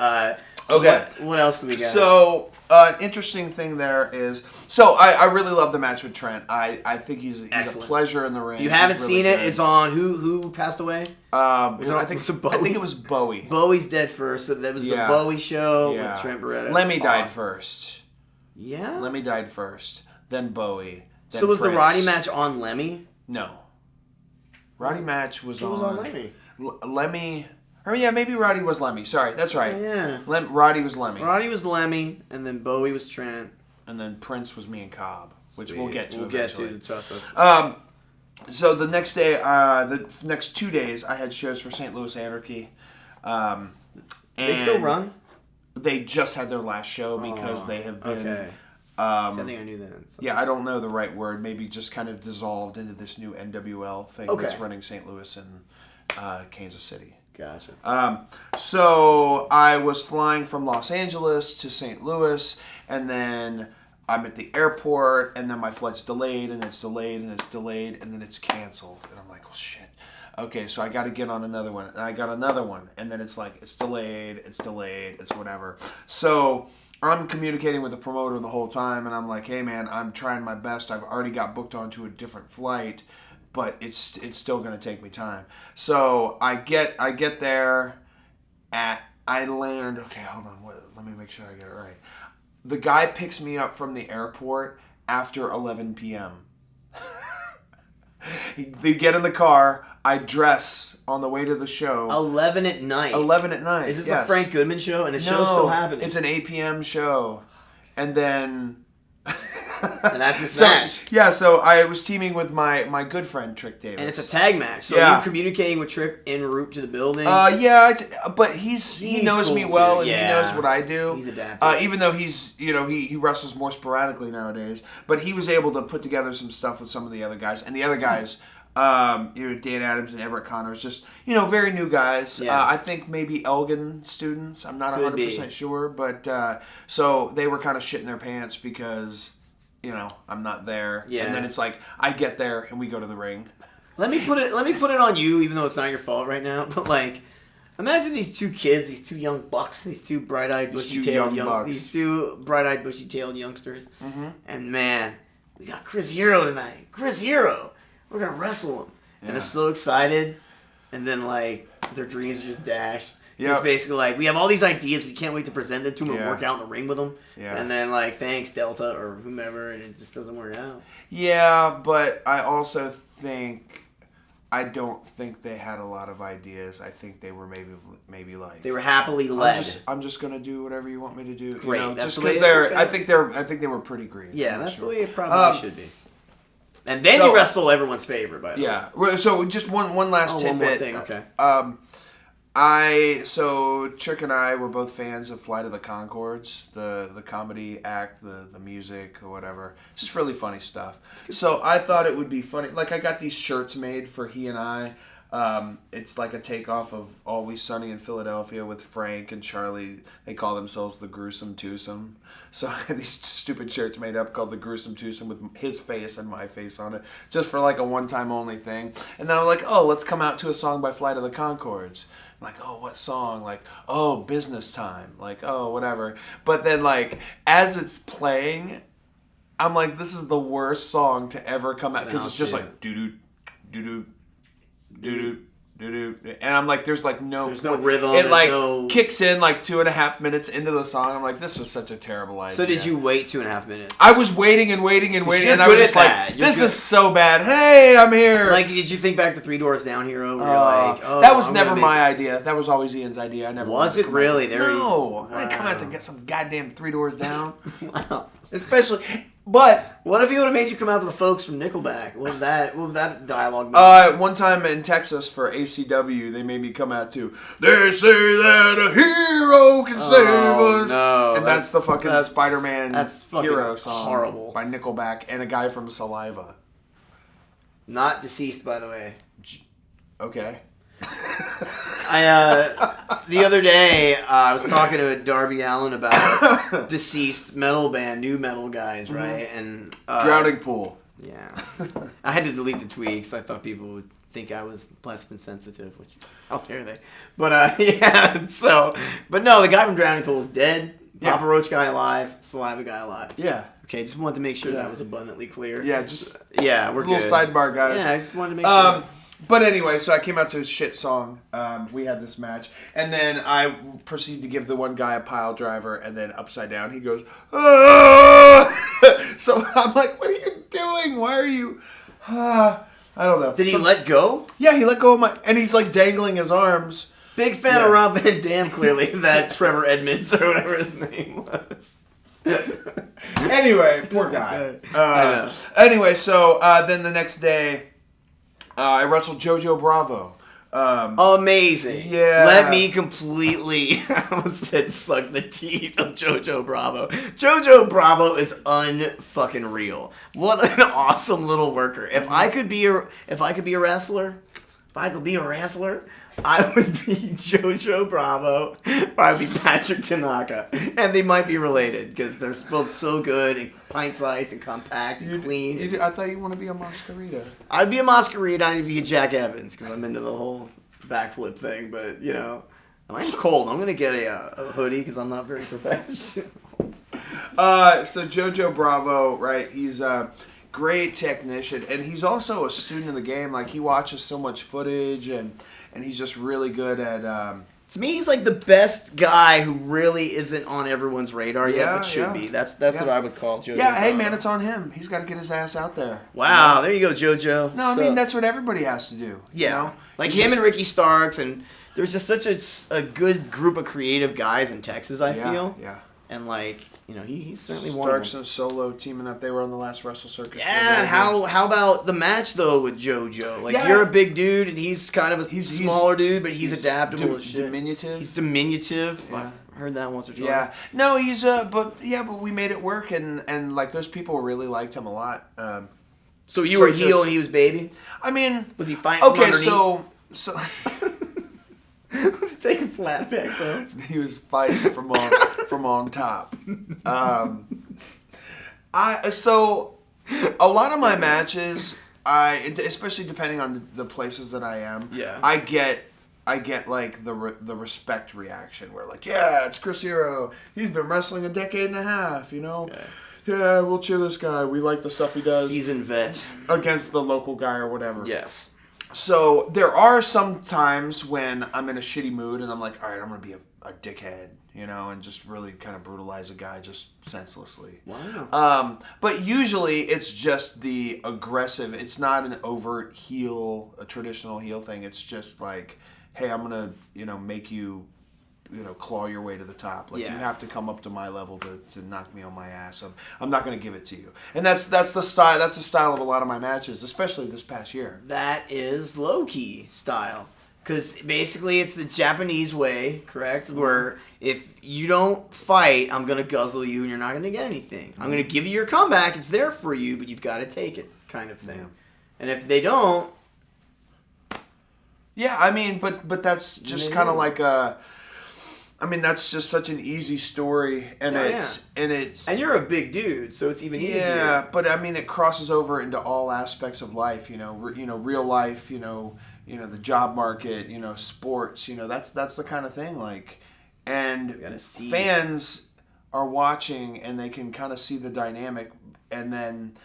okay. What else do we got? So, an interesting thing there is, I really love the match with Trent. I think he's a pleasure in the ring. If you haven't seen it, it's on. Who passed away? I think it was Bowie. Bowie's dead first, so that was the Bowie show with Trent Beretta. Lemmy died first. Yeah? Lemmy died first, then Bowie, then So was Prince. the Roddy match on Lemmy? No. Roddy match was on... Who was on Lemmy? Lemmy... Oh, yeah, maybe Roddy was Lemmy. Sorry, that's right. Yeah. Roddy was Lemmy. Roddy was Lemmy, and then Bowie was Trent. And then Prince was me and Cobb, which Sweet. we'll get to eventually. Trust us. So the next day, the next 2 days, I had shows for St. Louis Anarchy. They still run? They just had their last show because they have been... Okay. I think I knew that. So. Yeah, I don't know the right word. Maybe just kind of dissolved into this new NWL thing that's running St. Louis and Kansas City. Gotcha. So I was flying from Los Angeles to St. Louis, and then I'm at the airport, and then my flight's delayed, and it's delayed, and it's delayed, and then it's canceled. And I'm like, oh, shit. Okay, so I got to get on another one. And I got another one, and then it's like, it's delayed, it's whatever. So I'm communicating with the promoter the whole time, and I'm like, hey, man, I'm trying my best. I've already got booked onto a different flight, but it's still going to take me time. So I get there I land, okay, hold on, let me make sure I get it right. The guy picks me up from the airport after 11 p.m. They get in the car, I dress on the way to the show. 11 at night? 11 at night, Is this a Frank Goodman show, and the show's still happening? It's an 8 p.m. show. And then... And that's his match. Yeah, so I was teaming with my good friend Trick Davis. And it's a tag match. So you're communicating with Trick en route to the building? But he knows cool me well, too. and he knows what I do. He's adaptive. Even though he's, he wrestles more sporadically nowadays. But he was able to put together some stuff with some of the other guys. And the other guys, Dan Adams and Everett Connors, just, very new guys. Yeah. I think maybe Elgin students. I'm not 100% sure. But so they were kind of shitting their pants because... I'm not there. Yeah. And then it's like I get there and we go to the ring. Let me put it on you, even though it's not your fault right now. But like, imagine these two kids, these two young bucks, these two bright-eyed, bushy-tailed youngsters. Mm-hmm. And man, we got Chris Hero tonight. Chris Hero, we're gonna wrestle him, and they're so excited. And then like their dreams are just dashed. Yeah. It's basically like, we have all these ideas, we can't wait to present them to them and work out in the ring with them. Yeah. And then like, thanks Delta or whomever, and it just doesn't work out. Yeah, but I also I don't think they had a lot of ideas. I think they were maybe like, they were happily led. I'm just gonna do whatever you want me to do. Great. Just because I think they were pretty green. Yeah, that's the way it probably should be. And then you wrestle everyone's favorite, by the way. Yeah. So just one last tidbit. One more thing. Okay. So Trick and I were both fans of Flight of the Conchords, the comedy act, the music or whatever. Just really funny stuff. So I thought it would be funny. Like, I got these shirts made for he and I. It's like a takeoff of Always Sunny in Philadelphia with Frank and Charlie. They call themselves the Gruesome Twosome. So I had these stupid shirts made up called the Gruesome Twosome with his face and my face on it, just for like a one-time only thing. And then I'm like, oh, let's come out to a song by Flight of the Conchords. Like, oh, what song? Like, oh, Business Time. Like, oh, whatever. But then, like, as it's playing, I'm like, this is the worst song to ever come out. Because it's just like, doo-doo, doo-doo, doo-doo, doo-doo. And I'm like, there's no rhythm. It, like, kicks in, like, 2.5 minutes into the song. I'm like, this was such a terrible idea. So did you wait 2.5 minutes? I was waiting and waiting. And I was just like, this is so bad. Hey, I'm here. Like, did you think back to Three Doors Down Hero? Where you're like, that was never my idea. That was always Ian's idea. I never was it really? No. I come out to get some goddamn Three Doors Down. Wow. Especially... But what if he would have made you come out to the folks from Nickelback? What would that dialogue be? One time in Texas for ACW, they made me come out to "They Say That a Hero Can Save Us," and that's the fucking Spider-Man hero song, horrible, by Nickelback and a guy from Saliva. Not deceased, by the way. Okay. The other day, I was talking to Darby Allin about deceased metal band, new metal guys, right? And Drowning Pool. Yeah. I had to delete the tweets. I thought people would think I was less than sensitive, which, how dare they? But, yeah, so, but no, the guy from Drowning Pool is dead. Yeah. Papa Roach guy alive, Saliva guy alive. Yeah. Okay, just wanted to make sure that was abundantly clear. Yeah, we're good. Little sidebar, guys. Yeah, I just wanted to make sure. But anyway, so I came out to his shit song. We had this match. And then I proceeded to give the one guy a pile driver, and then upside down he goes, ah! So I'm like, what are you doing? Why are you... I don't know. Did he let go? Yeah, he let go of my... And he's like dangling his arms. Big fan of Rob Van Dam, clearly. That Trevor Edmonds or whatever his name was. Anyway, poor guy. I know. Anyway, so then the next day... I wrestled JoJo Bravo. Amazing. Yeah. Let me completely, I almost said suck the teeth of JoJo Bravo. JoJo Bravo is unfucking real. What an awesome little worker. If I could be a wrestler, I would be JoJo Bravo, or I'd be Patrick Tanaka. And they might be related, because they're both so good and pint-sized and compact and clean. I thought you want to be a Masquerita. I'd be a Masquerita, I'd be a Jack Evans, because I'm into the whole backflip thing, but, you know, I'm cold. I'm going to get a hoodie, because I'm not very professional. So JoJo Bravo, right, he's a great technician, and he's also a student of the game. Like, he watches so much footage, and he's just really good at... To me, he's like the best guy who really isn't on everyone's radar yet, but should be. That's what I would call JoJo. Yeah, hey man, it's on him. He's got to get his ass out there. Wow, there you go, JoJo. No, I mean, that's what everybody has to do. Yeah. You know? Like him and Ricky Starks, and there's just such a good group of creative guys in Texas, I feel. Yeah. And like, you know, he's certainly one. Starks and Solo teaming up. They were on the last Wrestle Circus. Yeah, and how about the match though with JoJo? Like you're a big dude and he's kind of a smaller dude, but he's adaptable as shit. Diminutive. He's diminutive. Yeah. I've heard that once or twice. Yeah. No, he's but we made it work, and like those people really liked him a lot. So you were heel and he was baby? I mean, was he fighting from underneath? so was he taking flat back though? He was fighting from on top. So a lot of my matches, especially depending on the places that I am, I get like the respect reaction where like, yeah, it's Chris Hero. He's been wrestling a decade and a half, you know. Okay. Yeah, we'll cheer this guy. We like the stuff he does. Seasoned vet. Against the local guy or whatever. Yes. So there are some times when I'm in a shitty mood and I'm like, all right, I'm going to be a dickhead, you know, and just really kind of brutalize a guy just senselessly. Wow. But usually it's just the aggressive. It's not an overt heel, a traditional heel thing. It's just like, hey, I'm going to, you know, make you, you know, claw your way to the top. Like, you have to come up to my level to knock me on my ass. I'm not going to give it to you. And that's the style. That's the style of a lot of my matches, especially this past year. That is low-key style. Because basically it's the Japanese way, correct? Where if you don't fight, I'm going to guzzle you and you're not going to get anything. I'm going to give you your comeback. It's there for you, but you've got to take it, kind of thing. Yeah. And if they don't... Yeah, I mean, but that's just kind of like a... I mean, that's just such an easy story, and and you're a big dude, so it's even easier. Yeah, but I mean, it crosses over into all aspects of life. You know, real life. You know, the job market. You know, sports. You know, that's the kind of thing. Like, and fans are watching, and they can kind of see the dynamic, and then,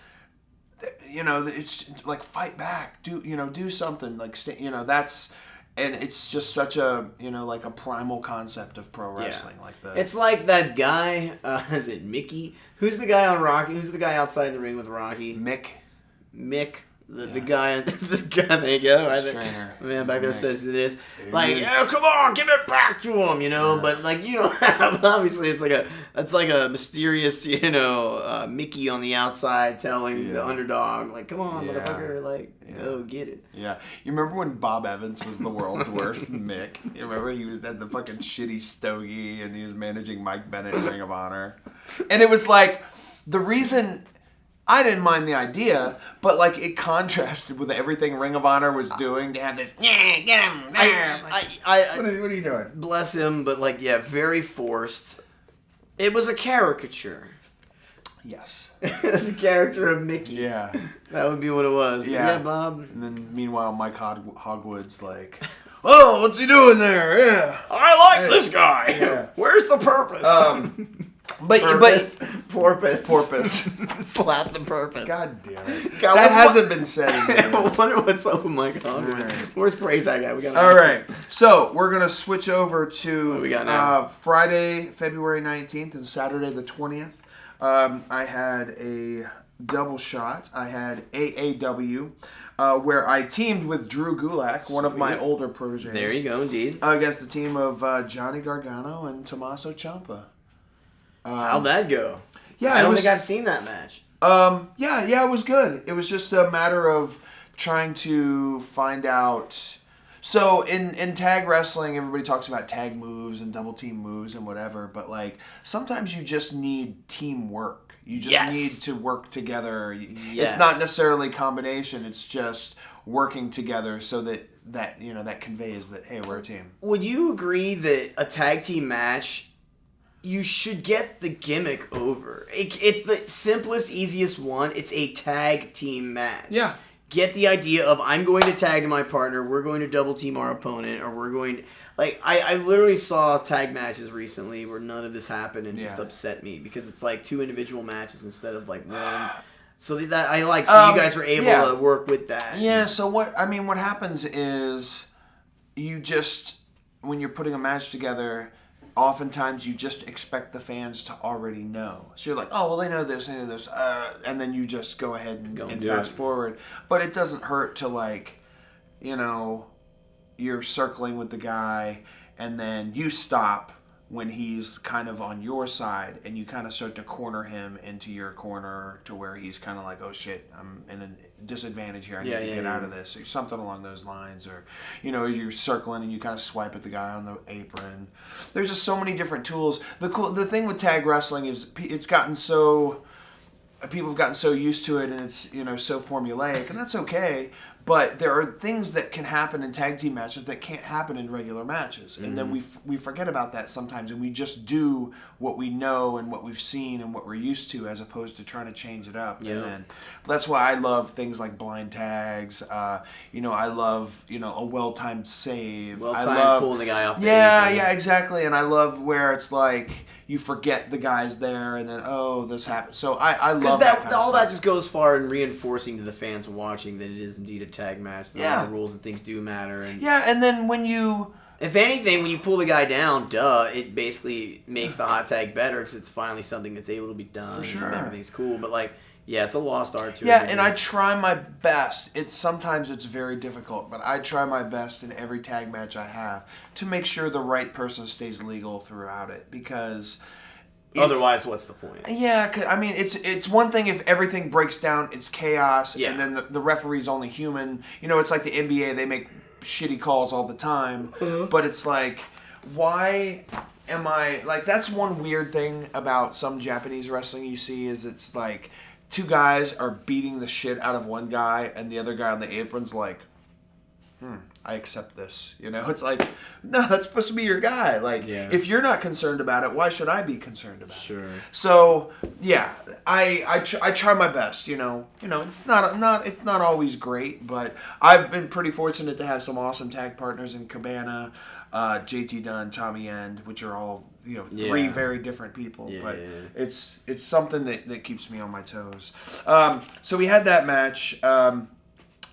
you know, it's like fight back. Do something. Like, that's. And it's just such a, you know, like a primal concept of pro wrestling. Yeah. Like it's like that guy, is it Mickey? Who's the guy on Rocky? Who's the guy outside the ring with Rocky? Mick. The guy, there you go. Right there. Man back there says it is. Like, yeah, come on, give it back to him, you know. Yeah. But like, you don't have, obviously, it's like a mysterious, you know, Mickey on the outside telling the underdog, like, come on, motherfucker, like, go get it. Yeah. You remember when Bob Evans was the world's worst Mick? You remember he had the fucking shitty stogie and he was managing Mike Bennett in Ring of Honor, and it was like the reason. I didn't mind the idea, but like it contrasted with everything Ring of Honor was doing to have this. Yeah, get him there. What are you doing? Bless him, but like very forced. It was a caricature. Yes. It was a character of Mickey. Yeah. That would be what it was. Yeah, Bob. And then meanwhile, Mike Hogwood's like, oh, what's he doing there? Yeah. I like this guy. Yeah. Where's the purpose? Porpoise. Slap the purpose. God damn it. That hasn't been said in years. I wonder what's up with Mike Hogwood. Right. Where's Praise that guy? All right. So we're going to switch over to what we got now? Friday, February 19th and Saturday the 20th. I had a double shot. I had AAW. Where I teamed with Drew Gulak, one of my older proteges. There you go, indeed. Against the team of Johnny Gargano and Tommaso Ciampa. How'd that go? Yeah, I don't think I've seen that match. Yeah, it was good. It was just a matter of trying to find out. So in tag wrestling, everybody talks about tag moves and double team moves and whatever, but like sometimes you just need teamwork. You just need to work together. It's not necessarily combination. It's just working together so that you know that conveys that hey, we're a team. Would you agree that a tag team match? You should get the gimmick over. It's the simplest, easiest one. It's a tag team match. Yeah. Get the idea of I'm going to tag to my partner, we're going to double team our opponent, or we're going to... Like, I literally saw tag matches recently where none of this happened and just upset me because it's like 2 individual matches instead of like one. So that I like. So you guys were able to work with that. Yeah, so what happens is you just... When you're putting a match together... Oftentimes, you just expect the fans to already know. So you're like, oh, well, they know this, and then you just go ahead and fast forward. But it doesn't hurt to, like, you know, you're circling with the guy, and then you stop when he's kind of on your side, and you kind of start to corner him into your corner to where he's kind of like, oh, shit, I'm in a disadvantage here. I need to get out of this, or something along those lines. Or, you know, you're circling and you kind of swipe at the guy on the apron. There's just so many different tools. The thing with tag wrestling is it's gotten so... People have gotten so used to it, and it's, you know, so formulaic, and that's okay. But there are things that can happen in tag team matches that can't happen in regular matches. And then we forget about that sometimes, and we just do what we know and what we've seen and what we're used to, as opposed to trying to change it up. Yeah. And then that's why I love things like blind tags. I love, a well-timed save. I love pulling the guy off the Yeah, apron. yeah, exactly. And I love where it's like you forget the guy's there, and then this happened. So I love that kind of all stuff. that just goes far in reinforcing to the fans watching that it is indeed a tag match. That all the rules and things do matter. And and then when you... If anything, when you pull the guy down, it basically makes the hot tag better because it's finally something that's able to be done. For sure. And everything's cool. But, it's a lost art to it. Yeah, and I try my best. Sometimes it's very difficult, but I try my best in every tag match I have to make sure the right person stays legal throughout it, because... Otherwise, what's the point? Yeah, it's one thing if everything breaks down, it's chaos, and then the referee's only human. It's like the NBA, they make shitty calls all the time, but it's like, why am I... that's one weird thing about some Japanese wrestling you see, is it's like two guys are beating the shit out of one guy, and the other guy on the apron's like, I accept this. It's like, no, that's supposed to be your guy. If you're not concerned about it, why should I be concerned about it? Sure. So, yeah, I try my best. It's not always great, but I've been pretty fortunate to have some awesome tag partners in Cabana, JT Dunn, Tommy End, which are all three very different people. But it's something that keeps me on my toes. So we had that match.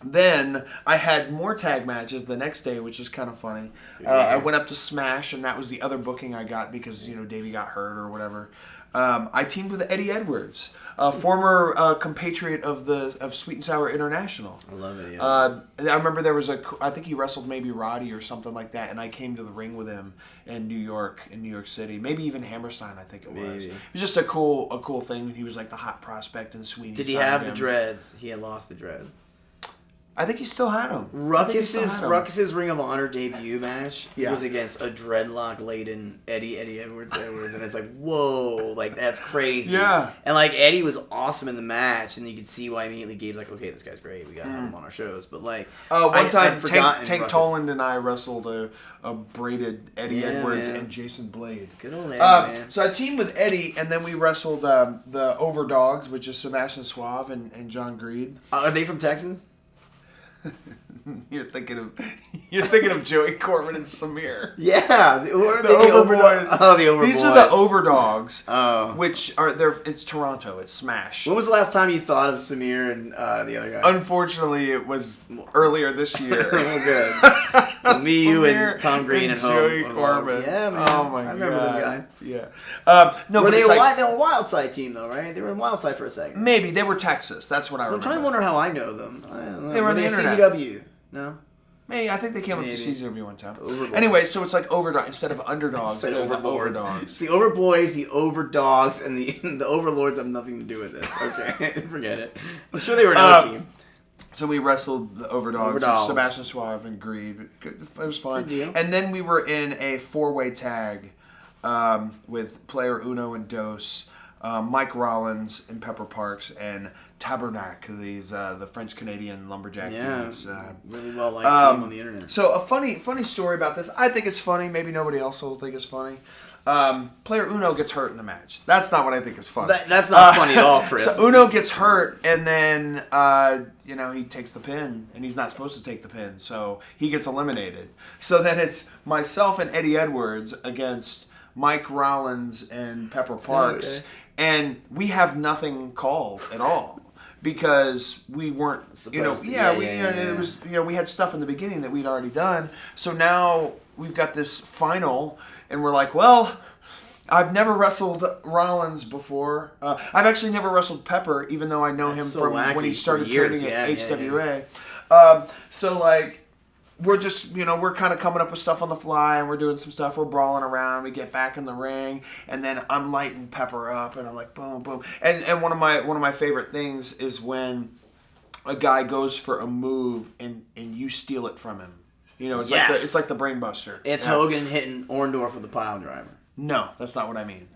Then I had more tag matches the next day, which is kind of funny. I went up to Smash, and that was the other booking I got because Davey got hurt or whatever. I teamed with Eddie Edwards, a former compatriot of Sweet and Sour International. I love it. I remember there was I think he wrestled maybe Roddy or something like that, and I came to the ring with him in New York City, maybe even Hammerstein. I think it was. It was just a cool thing. He was like the hot prospect, and Sweeney. Did he have the dreads? He had lost the dreads. I think he still had him. Ruckus's Ring of Honor debut match was against a dreadlock-laden Eddie Edwards, and it's like, whoa, that's crazy. Yeah. And Eddie was awesome in the match, and you could see why immediately Gabe's like, okay, this guy's great, we gotta have him on our shows. But one time Tank Toland and I wrestled a braided Eddie Edwards and Jason Blade. Good old Eddie, man. So I teamed with Eddie, and then we wrestled the Overdogs, which is Sebastian Suave and John Greed. Are they from Texas? You're thinking of Joey Corbin and Samir. Yeah, the Overboys. Oh, the Overboys. These are the Overdogs. Oh, which are it's Toronto. It's Smash. When was the last time you thought of Samir and the other guy? Unfortunately, it was earlier this year. Oh, good. Me, you, and Tom Green and at Joey home. Corbin. Yeah, man. Oh my god. I remember them guys. Yeah. No, they were a Wild Side team though, right? They were in Wild Side for a second. Maybe they were Texas. That's what I remember. I'm trying to wonder how I know them. I don't know. They were on the internet. CZW. No. Maybe I think they came up to CZW one time. Overlords. Anyway, so it's like Overdog instead of Underdogs. Instead of Overdogs. It's the Overboys, the Overdogs, and the Overlords have nothing to do with it. Okay, forget it. I'm sure they were another team. So we wrestled the Overdogs. Sebastian Suave and Greed. It was fun. Good deal. And then we were in a 4-way tag with Player Uno and Dos, Mike Rollins and Pepper Parks, and Tabernac, the French-Canadian lumberjack dudes. Really well-liked team on the internet. So a funny story about this. I think it's funny. Maybe nobody else will think it's funny. Player Uno gets hurt in the match. That's not what I think is funny. That's not funny at all, Chris. So Uno gets hurt, and then he takes the pin, and he's not supposed to take the pin, so he gets eliminated. So then it's myself and Eddie Edwards against Mike Rollins and Pepper Parks, and we have nothing called at all. Because we weren't, it was, we had stuff in the beginning that we'd already done. So now we've got this final, and we're like, well, I've never wrestled Rollins before. I've actually never wrestled Pepper, even though I know him from when he started training at HWA. So like, we're just, we're kind of coming up with stuff on the fly, and we're doing some stuff. We're brawling around. We get back in the ring, and then I'm lighting Pepper up, and I'm like, boom, boom. And one of my favorite things is when a guy goes for a move and you steal it from him. It's like the brain buster. It's Hogan hitting Orndorff with the pile driver. No, that's not what I mean.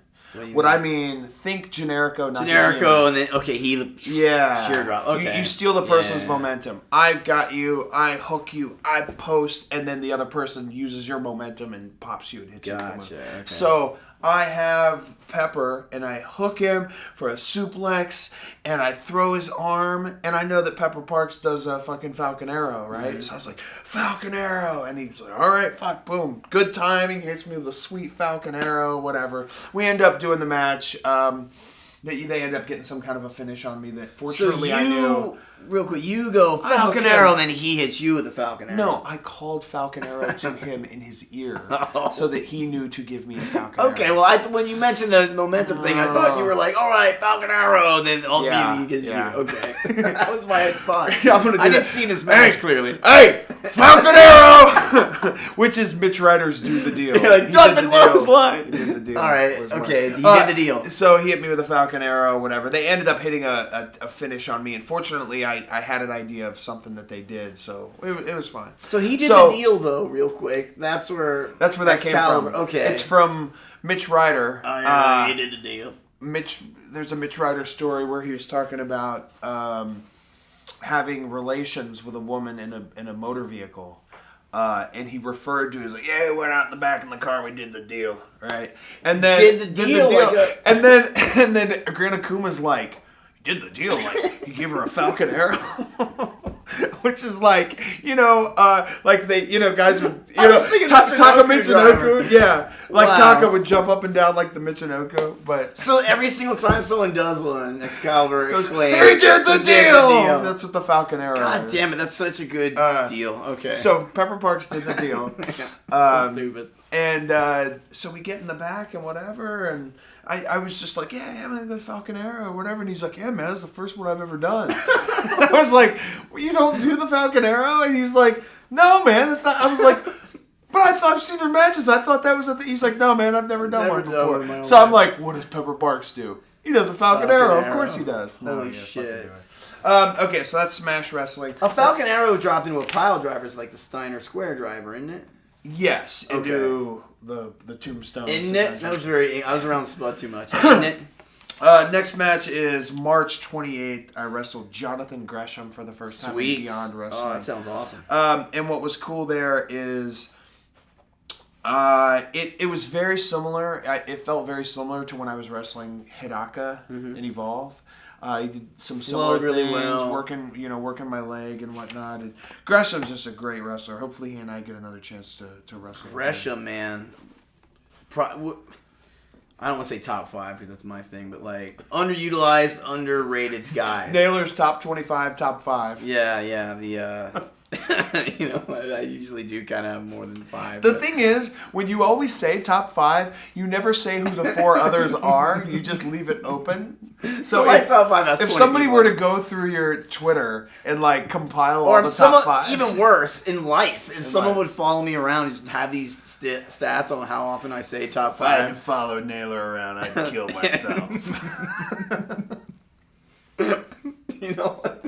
What I mean, think Generico, not Generico, and then sheer drop. Okay, you steal the person's momentum. I've got you. I hook you. I post, and then the other person uses your momentum and pops you and hits you. Gotcha. Okay. So I have Pepper, and I hook him for a suplex, and I throw his arm, and I know that Pepper Parks does a fucking Falcon Arrow, right? Mm-hmm. So I was like, Falcon Arrow, and he's like, all right, fuck, boom. Good timing, hits me with a sweet Falcon Arrow, whatever. We end up doing the match. They end up getting some kind of a finish on me that fortunately I knew. Real quick, you go Falcon Arrow, and then he hits you with the Falcon Arrow. No, I called Falcon Arrow to him in his ear so that he knew to give me a Falcon Arrow. Okay, well, when you mentioned the momentum thing, I thought you were like, all right, Falcon Arrow, then he gets you. Okay. That was my thought. I didn't see this match clearly. Hey, Falcon Arrow! Which is Mitch Ryder's Do the Deal. You're like, duck the clothesline! He did the deal. All right, okay, he did the deal. So he hit me with a Falcon Arrow, whatever. They ended up hitting a finish on me, and fortunately, I had an idea of something that they did, so it was fine. So he did the deal, though, real quick. That's where that came from. Okay. It's from Mitch Ryder. Oh, yeah, he did the deal. There's a Mitch Ryder story where he was talking about having relations with a woman in a motor vehicle. And he referred to it as like, yeah, we went out in the back in the car, we did the deal, right? And then did the deal. And then Grant Akuma's like, you did the deal, like you give her a Falcon Arrow, which is like, like they, guys would, Taka Michinoku, Taka would jump up and down like the Michinoku, but so every single time someone does one, Excalibur exclaims, "He did the deal!" That's what the Falcon Arrow is. God damn it, that's such a good deal. Okay, so Pepper Parks did the deal. So stupid. And so we get in the back and whatever, and I was just like, yeah, I'm gonna go Falcon Arrow or whatever, and he's like, yeah, man, that's the first one I've ever done. I was like, well, you don't do the Falcon Arrow? And he's like, no, man, it's not. I was like, but I've seen your matches. I thought that was a thing. He's like, no, man, I've never done one before. So I'm like, what does Pepper Parks do? He does a Falcon Arrow. Of course he does. Holy shit. Okay, so that's Smash Wrestling. A Falcon Arrow dropped into a pile driver is like the Steiner Square driver, isn't it? Yes, into the Tombstone. Isn't it? That was I was around Spud too much. Isn't it? Next match is March 28th. I wrestled Jonathan Gresham for the first time in Beyond Wrestling. Oh, that sounds awesome. And what was cool there is it was very similar. It felt very similar to when I was wrestling Hidaka in Evolve. He did some similar things, working my leg and whatnot. And Gresham's just a great wrestler. Hopefully he and I get another chance to wrestle. Gresham, man. I don't want to say top 5 because that's my thing, but like underutilized, underrated guy. Naylor's top 25, top 5. Yeah. I usually do kind of have more than 5. The thing is, when you always say top 5, you never say who the 4 others are. You just leave it open. So my top 5 has if somebody were to go through your Twitter and like compile all the top 5s, even worse in life, if someone would follow me around and just have these stats on how often I say top 5, if I had followed Naylor around, I'd kill myself. You know what?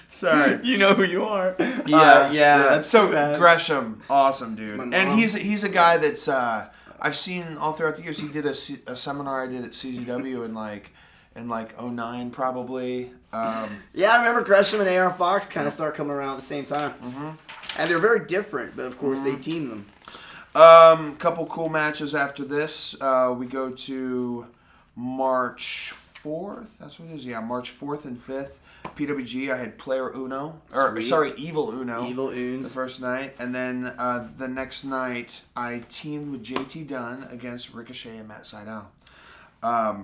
Sorry. You know who you are. Yeah. That's so bad. Gresham, awesome dude. And he's a guy that's I've seen all throughout the years. He did a seminar I did at CZW in like 09 probably. Yeah, I remember Gresham and AR Fox kind of start coming around at the same time. Mm-hmm. And they're very different, but of course they team them. Couple cool matches after this. We go to March 4th. That's what it is. Yeah, March 4th and 5th. PWG, I had Player Uno. Evil Uno. Evil Uno. The first night. And then the next night, I teamed with JT Dunn against Ricochet and Matt Sydal.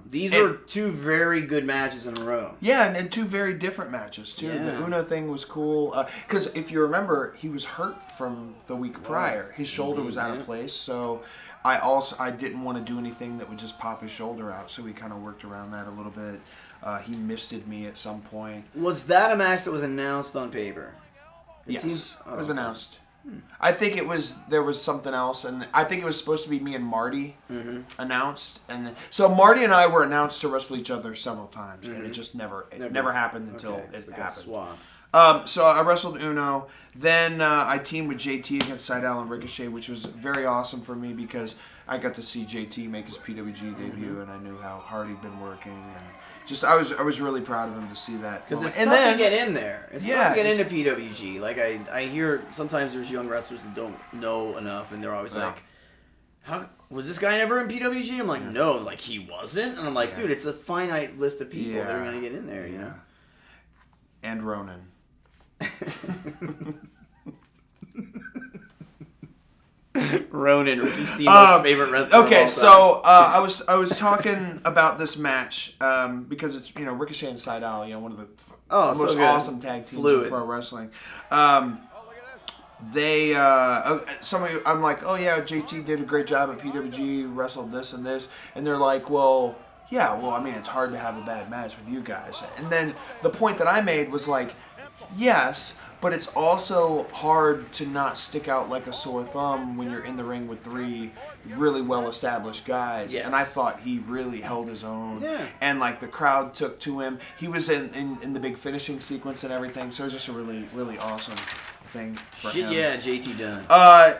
These were 2 very good matches in a row. Yeah, and 2 very different matches, too. Yeah. The Uno thing was cool. Because if you remember, he was hurt from the week prior. His shoulder was out of place, so I didn't want to do anything that would just pop his shoulder out, so we kind of worked around that a little bit. He misted me at some point. Was that a match that was announced on paper? Yes, it was announced. I think there was something else, and I think it was supposed to be me and Marty announced, and so Marty and I were announced to wrestle each other several times, and it just never happened until it happened. So I wrestled Uno, then I teamed with JT against Sydal and Ricochet, which was very awesome for me because I got to see JT make his PWG debut, and I knew how hard he'd been working, and just I was really proud of him to see that. Because it's and tough then, to get in there. It's tough to get into PWG. Like I hear sometimes there's young wrestlers that don't know enough, and they're always like, "How was this guy never in PWG?" I'm like, "No, like he wasn't." And I'm like, "Dude, it's a finite list of people that are gonna get in there, you know." And Ronan. Ronan, Ricky Steamboat's favorite wrestler. Okay, so I was talking about this match because it's Ricochet and Seidel, one of the most awesome tag teams in pro wrestling. They I'm like, oh yeah, JT did a great job at PWG, wrestled this and this, and they're like, well, I mean, it's hard to have a bad match with you guys. And then the point that I made was like, yes, but it's also hard to not stick out like a sore thumb when you're in the ring with three really well-established guys. Yes. And I thought he really held his own. Yeah. And like the crowd took to him. He was in the big finishing sequence and everything. So it was just a really, really awesome thing for him. Yeah, JT done.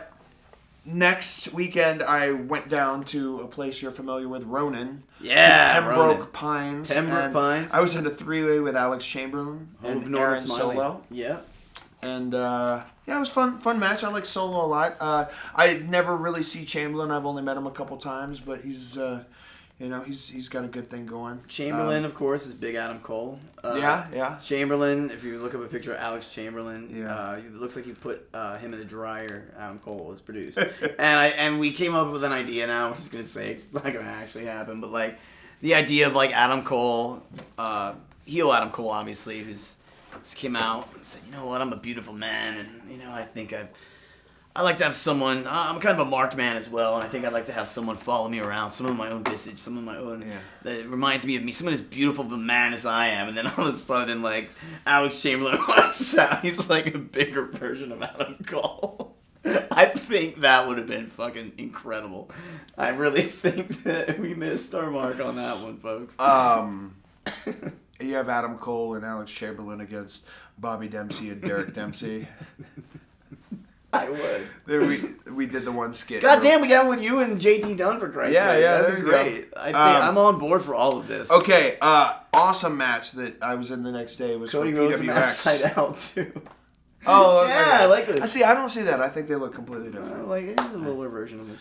Next weekend, I went down to a place you're familiar with, Ronan. Yeah, to Pembroke Pines. Pembroke Pines. I was in a three-way with Alex Chamberlain and Aaron Solo. Yeah. And it was fun match. I like Solo a lot. I never really see Chamberlain. I've only met him a couple times, but he's got a good thing going. Chamberlain, of course, is Big Adam Cole. Yeah. Chamberlain, if you look up a picture of Alex Chamberlain, it looks like you put him in the dryer. Adam Cole was produced, and we came up with an idea. Now I was gonna say it's not gonna actually happen, but like the idea of like Adam Cole, heel Adam Cole, obviously, who's came out and said, you know what, I'm a beautiful man, and I think I like to have someone. I'm kind of a marked man as well, and I think I'd like to have someone follow me around, someone of my own visage, someone of my own that reminds me of me, someone as beautiful of a man as I am. And then all of a sudden, like Alex Chamberlain walks out, he's like a bigger version of Adam Cole. I think that would have been fucking incredible. I really think that we missed our mark on that one, folks. You have Adam Cole and Alex Chamberlain against Bobby Dempsey and Derek Dempsey. I would. We did the one skit. God damn, we got one with you and JT Dunn, for Christ's sake. That'd be great. I think I'm on board for all of this. Okay, awesome match that I was in the next day was Cody Rhodes and Outside Out too. Oh, yeah, okay. I like this. I don't see that. I think they look completely different. It's a littler version of it.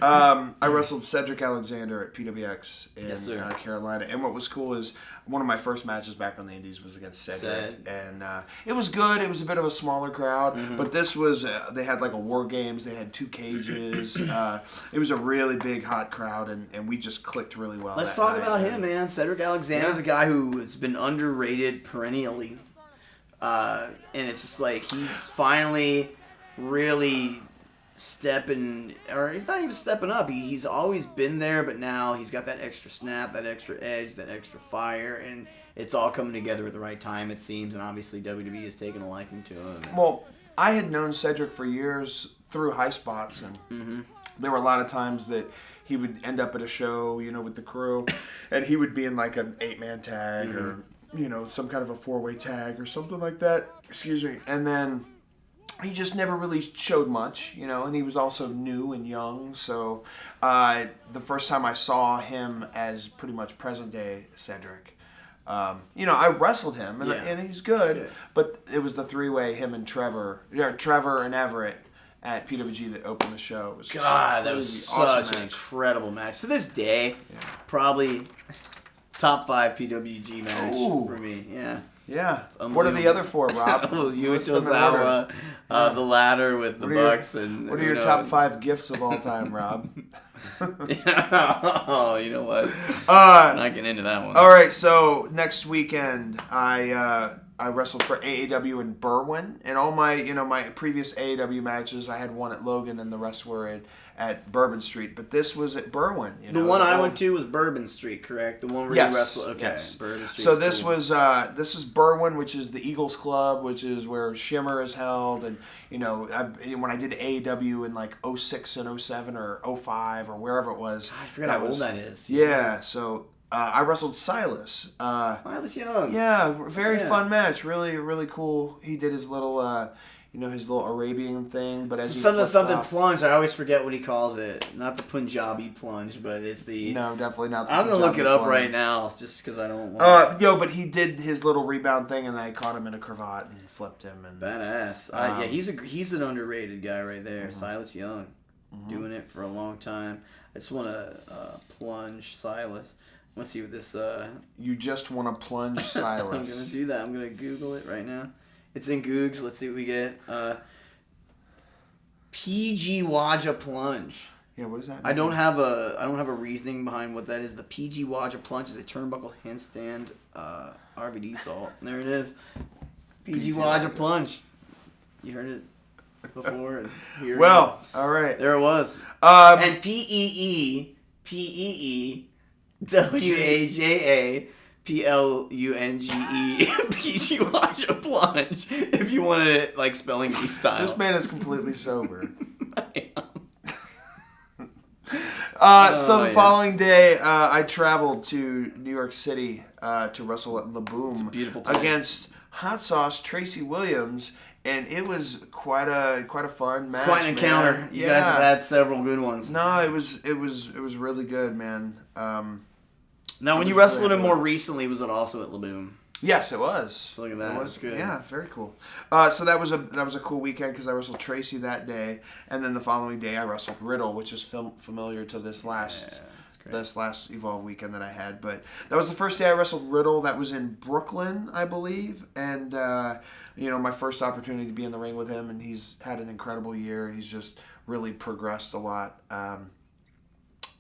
I wrestled Cedric Alexander at PWX in Carolina, and what was cool is one of my first matches back on the Indies was against Cedric, and it was good. It was a bit of a smaller crowd, but this was they had like a War Games. They had 2 cages. It was a really big, hot crowd, and we just clicked really well. Let's talk about him, man. Cedric Alexander's a guy who has been underrated perennially, and it's just like he's finally really he's not even stepping up. He's always been there, but now he's got that extra snap, that extra edge, that extra fire, and it's all coming together at the right time, it seems, and obviously WWE has taken a liking to him. Well, I had known Cedric for years through Highspots, and there were a lot of times that he would end up at a show, with the crew, and he would be in like an 8-man tag or, some kind of a 4-way tag or something like that. Excuse me. And then he just never really showed much, and he was also new and young. So the first time I saw him as pretty much present-day Cedric, I wrestled him, and he's good. But it was the 3-way, him and Trevor and Everett at PWG that opened the show. It was that was such an incredible match. To this day, probably top 5 PWG match for me. Yeah. Yeah. What are the other 4, Rob? Yuichi the ladder with the Bucks. And what are your top 5 gifts of all time, Rob? Oh, you know what? I'm not getting into that one. All right, so next weekend I wrestled for AAW in Berwyn, and all my my previous AAW matches I had one at Logan and the rest were at Bourbon Street, but this was at Berwyn. The one I went to was Bourbon Street, correct? The one where you wrestled. Okay, yes. Bourbon Street. So this was this is Berwyn, which is the Eagles Club, which is where Shimmer is held, and when I did AAW in like 06 and 07 or 05 or wherever it was. I forgot how old that is. Yeah, so. I wrestled Silas. Silas Young. Yeah, very fun match. Really, really cool. He did his little, his little Arabian thing. But as something plunge. I always forget what he calls it. Not the Punjabi plunge, but it's the... No, definitely not the I'm going to look it up plunge. right now just because I don't want but he did his little rebound thing, and I caught him in a cravat and flipped him. And badass. He's an underrated guy right there. Silas Young. Doing it for a long time. I just want to plunge Silas. Let's see what this... You just want to plunge Silas. I'm going to do that. I'm going to Google it right now. It's in Googs. Let's see what we get. PG Waja plunge. Yeah, what does that mean? I don't have a reasoning behind what that is. The PG Waja plunge is a turnbuckle handstand RVD salt. There it is. PG Waja plunge. You heard it before. And here all right. there it was. And PEE WAJA PLUNGE PG Waja plunge. If you wanted it like spelling bee style. This man is completely sober. So the following day, I traveled to New York City to wrestle at La Boom against Hot Sauce Tracy Williams, and it was quite a fun match. Quite an encounter. You guys have had several good ones. No, it was really good, man. Now, when you wrestled him more recently, was it also at La Boom? Yes, it was. So look at that. It was good. Yeah, very cool. So that was a cool weekend because I wrestled Tracy that day, and then the following day I wrestled Riddle, which is familiar to this last Evolve weekend that I had. But that was the first day I wrestled Riddle. That was in Brooklyn, I believe, and my first opportunity to be in the ring with him, and he's had an incredible year. He's just really progressed a lot.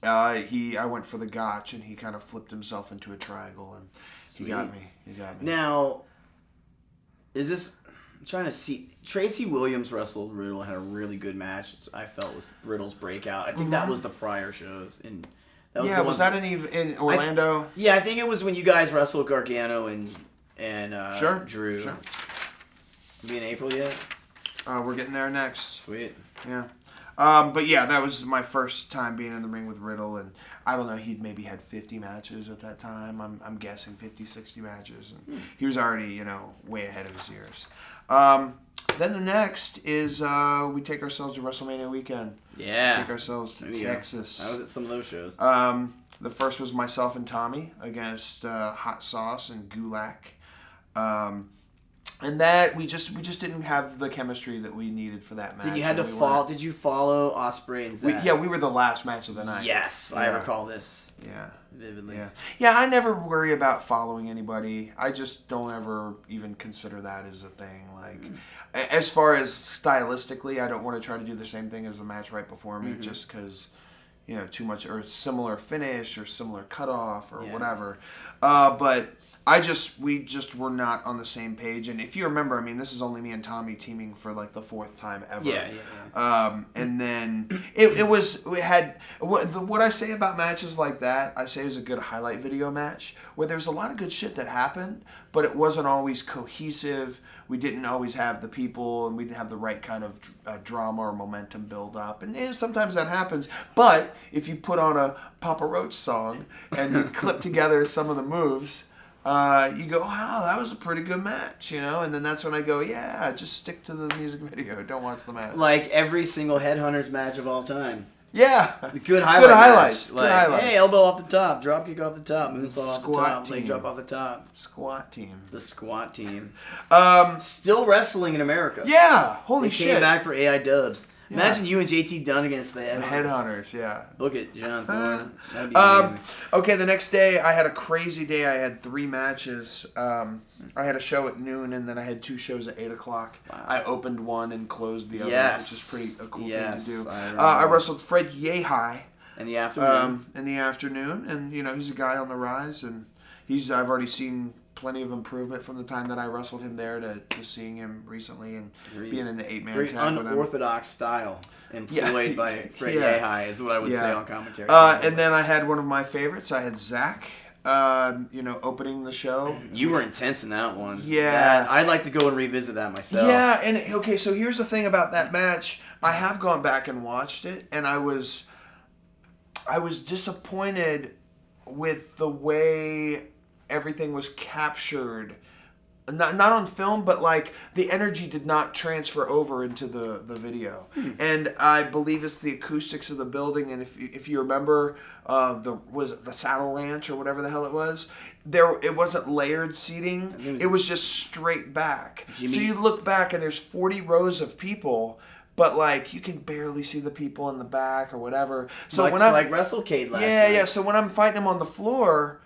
I went for the gotch, and he kind of flipped himself into a triangle, and He got me. Now, is this... I'm trying to see... Tracy Williams wrestled Riddle and had a really good match. I felt was Riddle's breakout. I think that was the prior shows. Was that in Orlando? I think it was when you guys wrestled Gargano and Drew. Sure. Be in April yet? We're getting there next. Sweet. Yeah. But yeah, that was my first time being in the ring with Riddle, and I don't know, he'd maybe had 50 matches at that time. I'm guessing 50, 60 matches. And he was already, way ahead of his years. Then the next is we take ourselves to WrestleMania weekend. Yeah. Take ourselves to Texas. I was at some of those shows. The first was myself and Tommy against Hot Sauce and Gulak. And that we just didn't have the chemistry that we needed for that match. Did you follow Ospreay and Zack? We were the last match of the night. Yes, I recall this. Yeah. Vividly. Yeah, I never worry about following anybody. I just don't ever even consider that as a thing. As far as stylistically, I don't want to try to do the same thing as the match right before me just because, too much or similar finish or similar cutoff or whatever. But we just were not on the same page. And if you remember, this is only me and Tommy teaming for the fourth time ever. Yeah. And then what I say about matches like that, I say it was a good highlight video match where there's a lot of good shit that happened, but it wasn't always cohesive. We didn't always have the people, and we didn't have the right kind of drama or momentum build up. And sometimes that happens. But if you put on a Papa Roach song and you clip together some of the moves, you go, wow, that was a pretty good match, And then that's when I go, yeah, just stick to the music video. Don't watch the match. Like every single Headhunters match of all time. Yeah. Good highlights. Good highlights. Hey, elbow off the top, drop kick off the top, moonsault off the top, leg drop off the top. Squat team. The squat team. Still wrestling in America. Yeah. Holy they shit. Came back for AI dubs. Yeah. Imagine you and JT Dunn against the Headhunters. The Headhunters, yeah. Book it, John Thorne. That'd be amazing. Okay, the next day, I had a crazy day. I had 3 matches. I had a show at noon, and then I had 2 shows at 8 o'clock. Wow. I opened one and closed the other, which is pretty a cool thing to do. I wrestled Fred Yehai. In the afternoon. And, he's a guy on the rise, and I've already seen plenty of improvement from the time that I wrestled him there to seeing him recently and being in the 8-man tag with him. Very unorthodox style employed by Fred Yehai is what I would say on commentary. And then I had one of my favorites. I had Zach, opening the show. You were intense in that one. Yeah. I'd like to go and revisit that myself. Yeah, and okay, so here's the thing about that match. I have gone back and watched it, and I was disappointed with the way everything was captured not on film, but like the energy did not transfer over into the video. And I believe it's the acoustics of the building. And if you remember, was it the Saddle Ranch or whatever the hell it was, it wasn't layered seating. It was just straight back. So you look back and there's 40 rows of people. But like you can barely see the people in the back or whatever. So when like WrestleCade last night. Yeah. So when I'm fighting him on the floor,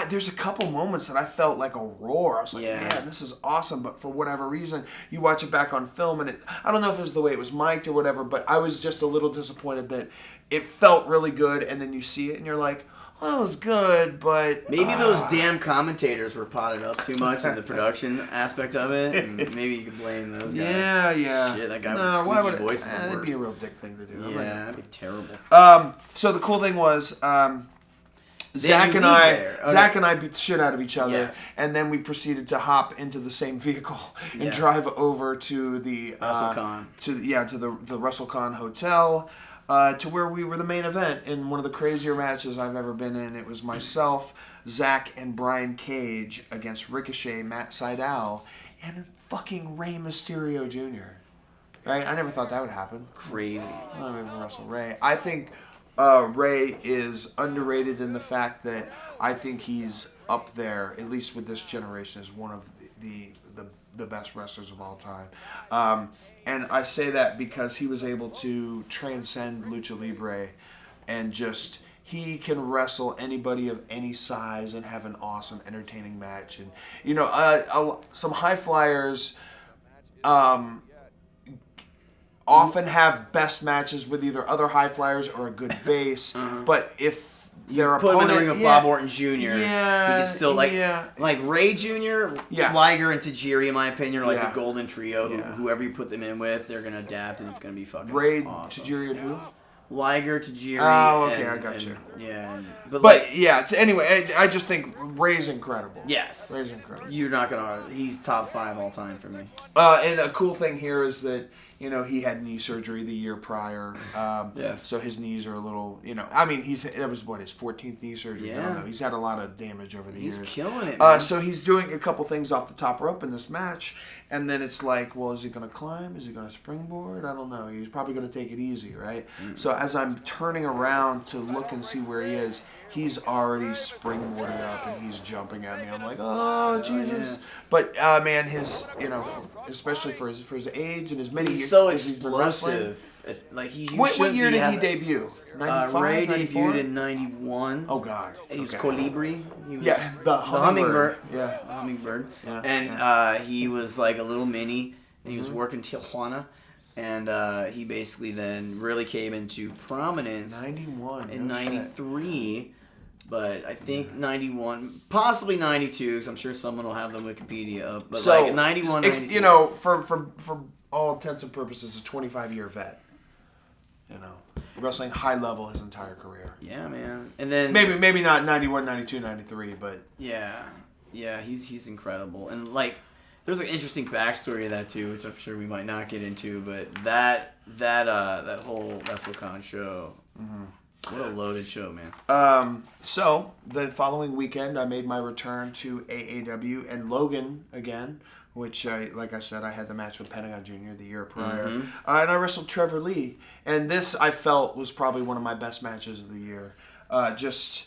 there's a couple moments that I felt like a roar. I was like, man, this is awesome. But for whatever reason, you watch it back on film, and I don't know if it was the way it was mic'd or whatever, but I was just a little disappointed that it felt really good, and then you see it, and you're like, well, it was good, but... Maybe those damn commentators were potted up too much in the production aspect of it, and maybe you can blame those guys. Yeah. Shit, that guy with the squeaky voice is the worst. That'd be a real dick thing to do. Yeah, that'd be terrible. So the cool thing was... Zach and I beat the shit out of each other, and then we proceeded to hop into the same vehicle and drive over to the WrestleCon. to the WrestleCon hotel, to where we were the main event in one of the crazier matches I've ever been in. It was myself, Zach, and Brian Cage against Ricochet, Matt Sydal, and fucking Rey Mysterio Jr. Right? I never thought that would happen. Crazy. I don't even wrestle Rey. I think Rey is underrated in the fact that I think he's up there, at least with this generation, as one of the best wrestlers of all time. And I say that because he was able to transcend Lucha Libre and just... He can wrestle anybody of any size and have an awesome, entertaining match. And, some high flyers... often have best matches with either other high flyers or a good base, but if their put opponent... him in the ring with Bob Orton Jr., he yeah, can still, like Ray Jr., Liger, and Tajiri, in my opinion, are like the golden trio. Whoever you put them in with, they're going to adapt, and it's going to be fucking awesome. Tajiri, and who? Liger, Tajiri. Oh, okay, I got you. Yeah. Anyway, I just think Ray's incredible. Yes. Ray's incredible. You're not going to... He's top 5 all time for me. And a cool thing here is that, he had knee surgery the year prior. So his knees are a little, I mean, that was his 14th knee surgery. Yeah. I don't know. He's had a lot of damage over the years. He's killing it, man. So he's doing a couple things off the top rope in this match. And then it's like, well, is he going to climb? Is he going to springboard? I don't know. He's probably going to take it easy, right? So as I'm turning around to look and see where he is, he's already springboarded up and he's jumping at me. I'm like, oh, Jesus. But, man, his, especially for his age and his many years. He's so explosive. What year did he debut? 95, Ray 94? debuted in 91. Oh, God. He was Colibri. He was the hummingbird. Yeah. The hummingbird. Yeah. And he was like a little mini, and he was working Tijuana. And he basically then really came into prominence 91 in 93. But I think 91, possibly 92, because I'm sure someone will have the Wikipedia up. But so, 91, 92. For all intents and purposes, a 25-year vet. Wrestling high level his entire career. Yeah, man. And then maybe not 91, 92, 93, but yeah, he's incredible. And there's an interesting backstory to that too, which I'm sure we might not get into. But that whole WrestleCon show. What a loaded show, man. So, the following weekend, I made my return to AAW and Logan again, which, like I said, I had the match with Pentagon Jr. the year prior. And I wrestled Trevor Lee. And this, I felt, was probably one of my best matches of the year. It's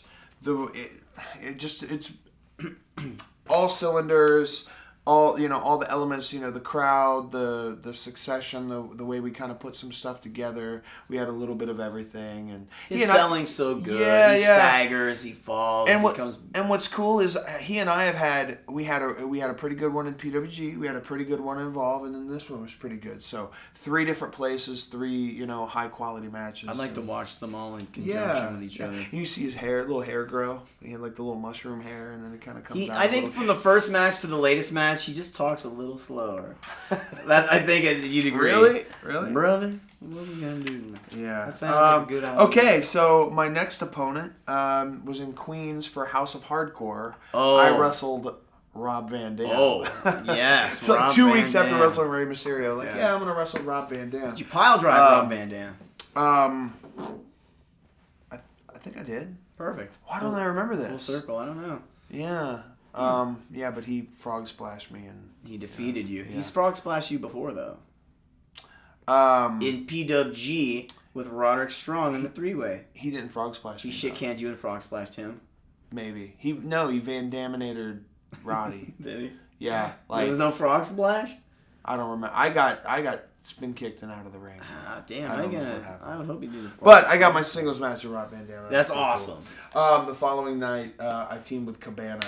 all cylinders, all the elements, the crowd, the succession, the way we kind of put some stuff together. We had a little bit of everything, and his selling's so good. He staggers, he falls, and what's cool is he and I had a pretty good one in PWG. We had a pretty good one in Evolve, and then this one was pretty good. So 3 different places, 3 high quality matches. I'd like to watch them all in conjunction with each other. You see his little hair grow. He had like the little mushroom hair, and then it kind of comes out. I think from the first match to the latest match, he just talks a little slower. I think you'd agree. Really? Brother, what are we going to do? Yeah. That sounds like a good idea. Okay, so my next opponent was in Queens for House of Hardcore. Oh. I wrestled Rob Van Dam. Oh, yes. So Rob 2 Van weeks after Dam. wrestling Rey Mysterio, I'm going to wrestle Rob Van Dam. Did you pile drive Rob Van Dam? I think I did. Perfect. Why don't I remember this? Full circle, I don't know. Yeah. Yeah, but he frog splashed me and he defeated you. Yeah. He's frog splashed you before though. In PWG with Roderick Strong in the 3-way. He didn't frog splash me. He shit canned you and frog splashed him. Maybe he Van Daminated Roddy. Did he? Yeah, like there was no frog splash. I don't remember. I got spin kicked and out of the ring. Ah, damn! I would hope you did. But I got my singles match with Rob Van Dam. That's awesome. Cool. The following night, I teamed with Cabana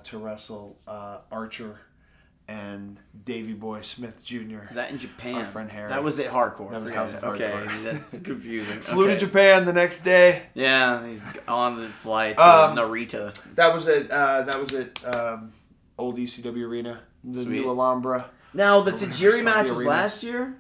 to wrestle Archer and Davey Boy Smith Jr. Is that in Japan? Our friend Harry. That was at Hardcore. That was House of Hardcore. Okay, that's confusing. Flew to Japan the next day. Yeah, he's on the flight to Narita. That was at old ECW Arena, the Sweet. new Alhambra. Now the Tajiri match was Arena. last year.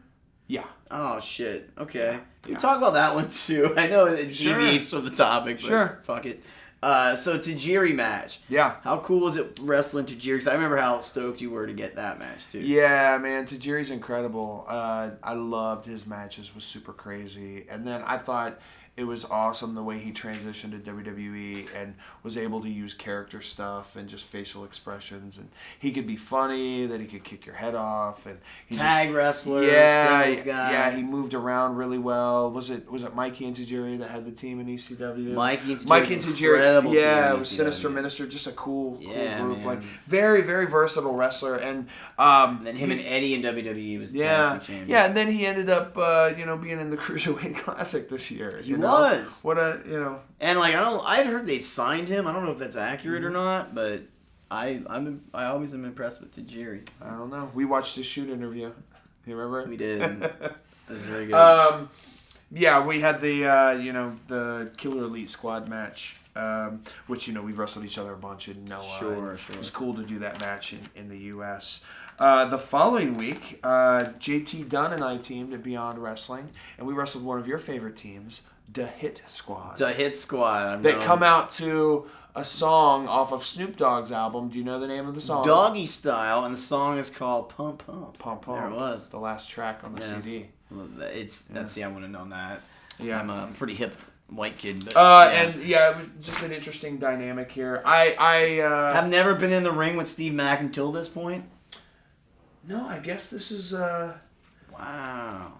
Yeah. Oh shit. Okay. We Yeah. talk about that one too. I know it Sure. deviates from the topic, but Sure. fuck it. So Tajiri match. Yeah. How cool was it wrestling Tajiri? Because I remember how stoked you were to get that match too. Yeah, man, Tajiri's incredible. I loved his matches, was super crazy. And then I thought it was awesome the way he transitioned to WWE and was able to use character stuff and just facial expressions. And he could be funny, that he could kick your head off. And he Tag wrestler, yeah, singles guy. yeah, he moved around really well. Was it Mikey and Tajiri that had the team in ECW? Mikey and Tajiri, yeah, team it in was ECW. Sinister Minister, just a cool group. Man. Like very, very versatile wrestler. And And then him and Eddie in WWE was tag team champion. yeah, and then he ended up, being in the Cruiserweight Classic this year. He was. What a, And like I'd heard they signed him. I don't know if that's accurate or not, but I always am impressed with Tajiri. I don't know. We watched his shoot interview. You remember? We did. It was very good. Yeah, we had the Killer Elite Squad match, which we wrestled each other a bunch in Noah. Sure. It was cool to do that match in the U.S. The following week, JT Dunn and I teamed at Beyond Wrestling, and we wrestled one of your favorite teams, The Hit Squad. The Hit Squad. They come out to a song off of Snoop Dogg's album. Do you know the name of the song? Doggy Style, and the song is called Pump Pump. Pump Pump. There it was. The last track on the CD. I wouldn't have known that. Yeah. I'm a pretty hip white kid. But, And it was just an interesting dynamic here. I have never been in the ring with Steve Mack until this point. No, I guess this is Wow.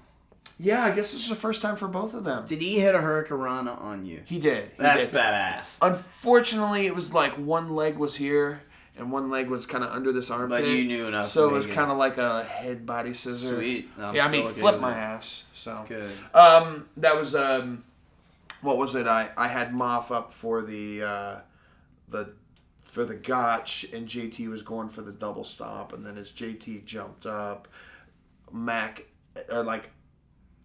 Yeah, I guess this is the first time for both of them. Did he hit a Hurricanrana on you? He did. That's badass. Unfortunately, it was like one leg was here and one leg was kind of under this armpit. But you knew enough. So it was kind of like a head body scissor. Sweet. Flip my ass. So that's good. That was what was it? I had Moff up for the gotch, and JT was going for the double stomp, and then as JT jumped up,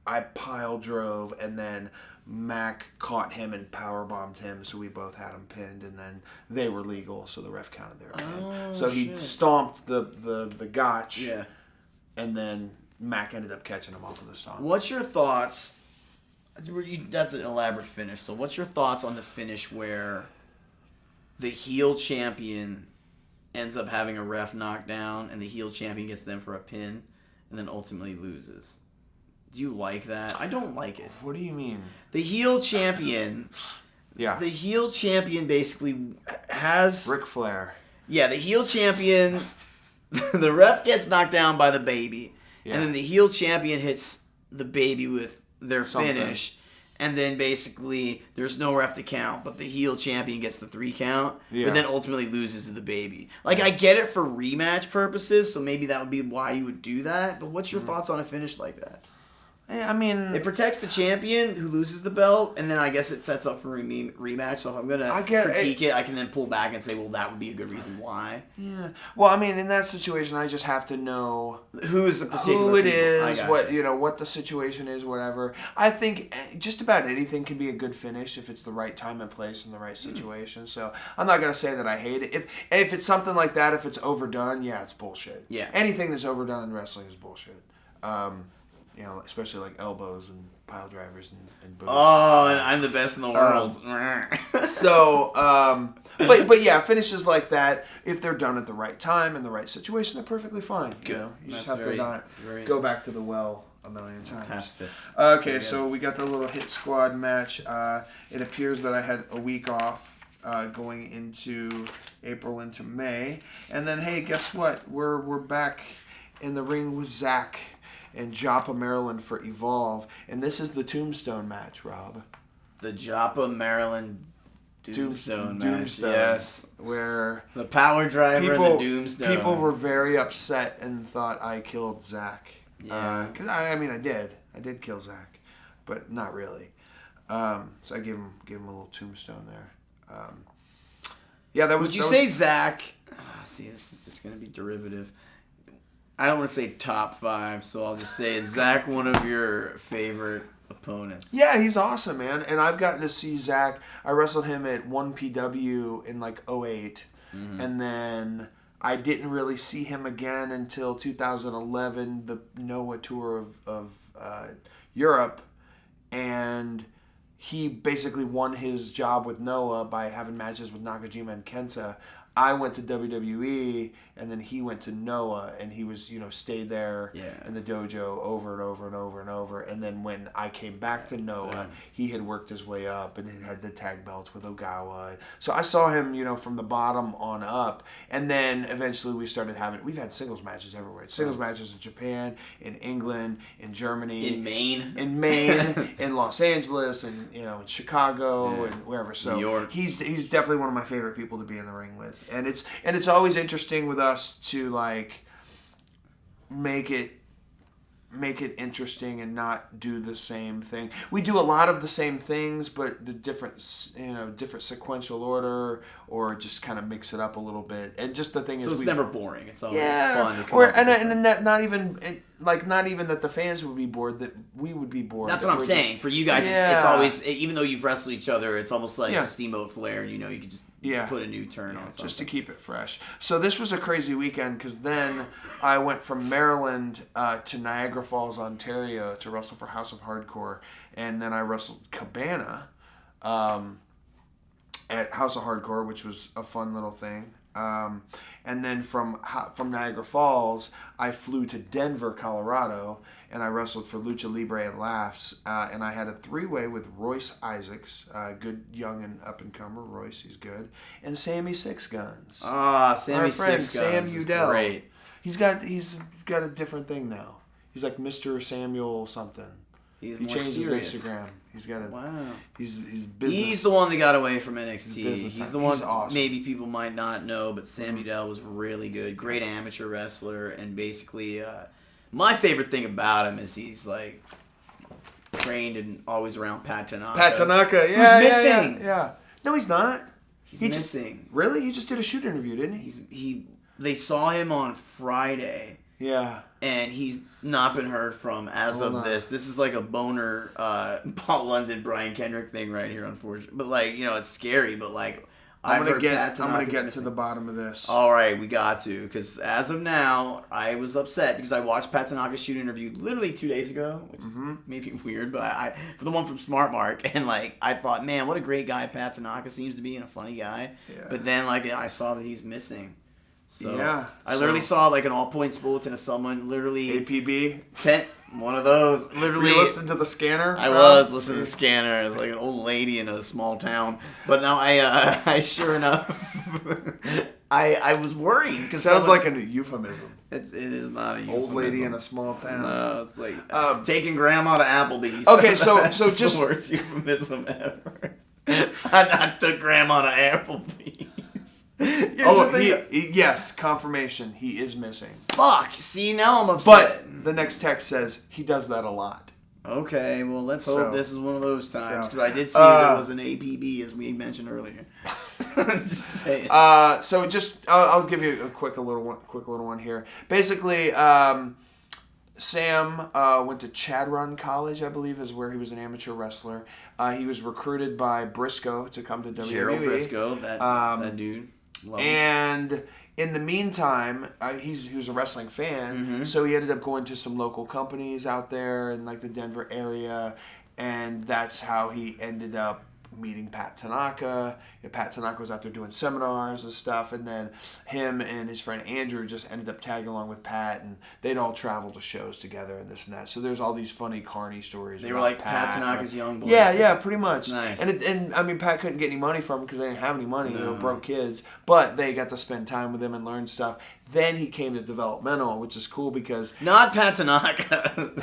I pile drove, and then Mac caught him and powerbombed him, so we both had him pinned, and then they were legal, so the ref counted their pin. So he stomped the gotch, Yeah. and then Mac ended up catching him off of the stomp. What's your thoughts? That's an elaborate finish. So what's your thoughts on the finish where the heel champion ends up having a ref knockdown, and the heel champion gets them for a pin, and then ultimately loses? Do you like that? I don't like it. What do you mean? The heel champion. Yeah. The heel champion basically has. Ric Flair. Yeah, the heel champion. The ref gets knocked down by the baby, and then the heel champion hits the baby with their finish, and then basically there's no ref to count, but the heel champion gets the 3 count, but then ultimately loses to the baby. Like, I get it for rematch purposes, so maybe that would be why you would do that, but what's your thoughts on a finish like that? I mean, It protects the champion who loses the belt, and then I guess it sets up for a rematch. So if I'm gonna critique it, I can then pull back and say, well, that would be a good reason why. Yeah. Well, I mean, in that situation, I just have to know who's the particular who it people. is, what the situation is, whatever. I think just about anything can be a good finish if it's the right time and place and the right situation. So I'm not gonna say that I hate it. If it's something like that, if it's overdone, it's bullshit. Yeah. Anything that's overdone in wrestling is bullshit. Especially like elbows and pile drivers and boots. Oh, and I'm the best in the world. But yeah, finishes like that, if they're done at the right time in the right situation, they're perfectly fine. You just have to not go back to the well a million times. Okay, so we got the little Hit Squad match. It appears that I had a week off going into April into May. And then, hey, guess what? We're back in the ring with Zack in Joppa, Maryland for Evolve. And this is the Tombstone match, Rob. The Joppa, Maryland Tombstone match. Yes. Where the power driver and the Doomstone. People were very upset and thought I killed Zack. Yeah. Because I did. I did kill Zack, but not really. So I gave him a little tombstone there. Yeah, that was. Would you say Zack? See, this is just gonna be derivative. I don't want to say top 5, so I'll just say, is Zack one of your favorite opponents? Yeah, he's awesome, man. And I've gotten to see Zack. I wrestled him at 1PW in like 2008, and then I didn't really see him again until 2011, the Noah tour of Europe, and he basically won his job with Noah by having matches with Nakajima and Kenta. I went to WWE, and then he went to Noah, and he was, stayed there in the dojo over and over and over and over. And then when I came back to Noah, he had worked his way up and had the tag belts with Ogawa. So I saw him, from the bottom on up. And then eventually we've had singles matches everywhere. Singles matches in Japan, in England, in Germany. In Maine. In Los Angeles, and, in Chicago, and wherever. So New York. He's definitely one of my favorite people to be in the ring with. And it's always interesting with us to like make it interesting and not do the same thing. We do a lot of the same things, but the different sequential order, or just kind of mix it up a little bit. And just the thing is, it's never boring. It's always fun. Not even that the fans would be bored, that we would be bored. That's what I'm saying. For you guys, it's always, even though you've wrestled each other, it's almost like Steamboat Flair, and you could just put a new turn on something. Just to keep it fresh. So this was a crazy weekend, because then I went from Maryland to Niagara Falls, Ontario to wrestle for House of Hardcore, and then I wrestled Cabana at House of Hardcore, which was a fun little thing. And then from Niagara Falls, I flew to Denver, Colorado, and I wrestled for Lucha Libre and Laughs. And I had a 3-way with Royce Isaacs, good young and up-and-comer. Royce, he's good. And Sammy Six Guns. Sammy Our friend Six Sam Guns Udell. Great. He's got a different thing now. He's like Mr. Samuel something. He changed his Instagram. He's got a. Wow. He's business. He's the one that got away from NXT. He's the one. He's awesome. Maybe people might not know, but Sam Udell was really good. Great amateur wrestler, and basically, my favorite thing about him is he's like trained and always around Pat Tanaka. Pat Tanaka, who's missing. Yeah. No, he's not. He's missing. Really? He just did a shoot interview, didn't he? They saw him on Friday. Yeah. And he's not been heard from as of this. This is like a boner Paul London, Brian Kendrick thing right here, unfortunately. But it's scary. But I'm gonna get to the bottom of this. All right, we got to, because as of now, I was upset because I watched Pat Tanaka's shoot interview literally 2 days ago, which is maybe weird, but I for the one from Smart Mark, and I thought, man, what a great guy Pat Tanaka seems to be, and a funny guy. Yeah. But then I saw that he's missing. So I literally saw an all points bulletin of someone literally APB one of those literally. You listened to the scanner? I was listening to the scanner. It was like an old lady in a small town. But now I sure enough I was worried because sounds like a euphemism. It is not a euphemism. Old lady in a small town. No, it's like taking grandma to Applebee's. Okay, so That's just the worst euphemism ever. I took grandma to Applebee's. Yes, confirmation. He is missing. Fuck. See, now I'm upset. But the next text says he does that a lot. Okay, well, let's hope this is one of those times, because I did see there was an APB, as we mentioned earlier. Just saying. So I'll give you a quick little one here. Basically, Sam went to Chad Run College, I believe, is where he was an amateur wrestler. He was recruited by Briscoe to come to WWE. Gerald Briscoe, that dude. Love and him. In the meantime, he was a wrestling fan, so he ended up going to some local companies out there in the Denver area, and that's how he ended up meeting Pat Tanaka. Pat Tanaka was out there doing seminars and stuff, and then him and his friend Andrew just ended up tagging along with Pat, and they'd all travel to shows together and this and that. So there's all these funny carny stories. They were like Pat Tanaka's young boy. Yeah, pretty much. That's nice. And I mean, Pat couldn't get any money from him because they didn't have any money. They were broke kids, but they got to spend time with him and learn stuff. Then he came to developmental, which is cool because not Pat Tanaka.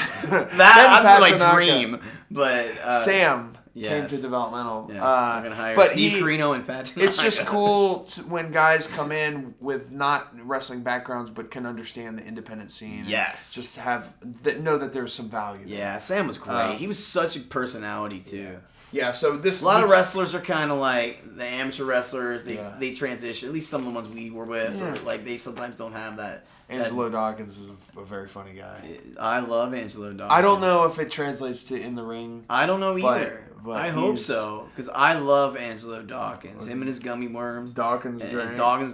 That's my dream. But Sam came to developmental. Yes, we're gonna hire Steve Carino and Pat Tanaka. It's just cool when guys come in with not wrestling backgrounds but can understand the independent scene. Yes, just know that there's some value there. Yeah, Sam was great. He was such a personality too. Yeah, so a lot of wrestlers are kind of like the amateur wrestlers. They transition. At least some of the ones we were with, or like they sometimes don't have that. Angelo Dawkins is a very funny guy. I love Angelo Dawkins. I don't know if it translates to in the ring. I don't know either. But I hope so, because I love Angelo Dawkins. Him and his gummy worms. His Dawkins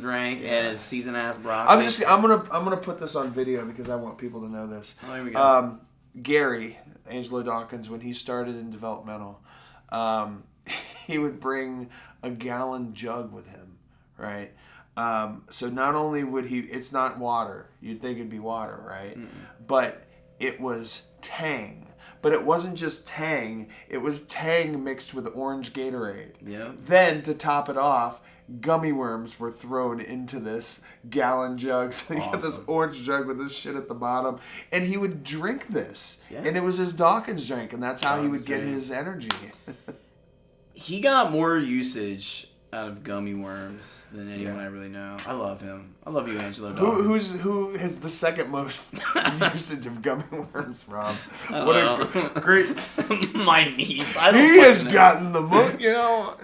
drink and his seasoned ass broccoli. I'm gonna put this on video because I want people to know this. Oh, here we go. Gary, Angelo Dawkins, when he started in developmental, he would bring a gallon jug with him, right? So not only would it's not water. You'd think it'd be water, right? But it was Tang. But it wasn't just Tang. It was Tang mixed with orange Gatorade. Yeah. Then, to top it off, gummy worms were thrown into this gallon jug. So you got this orange jug with this shit at the bottom. And he would drink this. Yeah. And it was his Dawkins drink. And that's how he would get his energy. He got more usage out of gummy worms than anyone I really know. I love him. I love you, Angelo Dawkins. Who has the second most usage of gummy worms, Rob? What a great... My niece. He has gotten the most,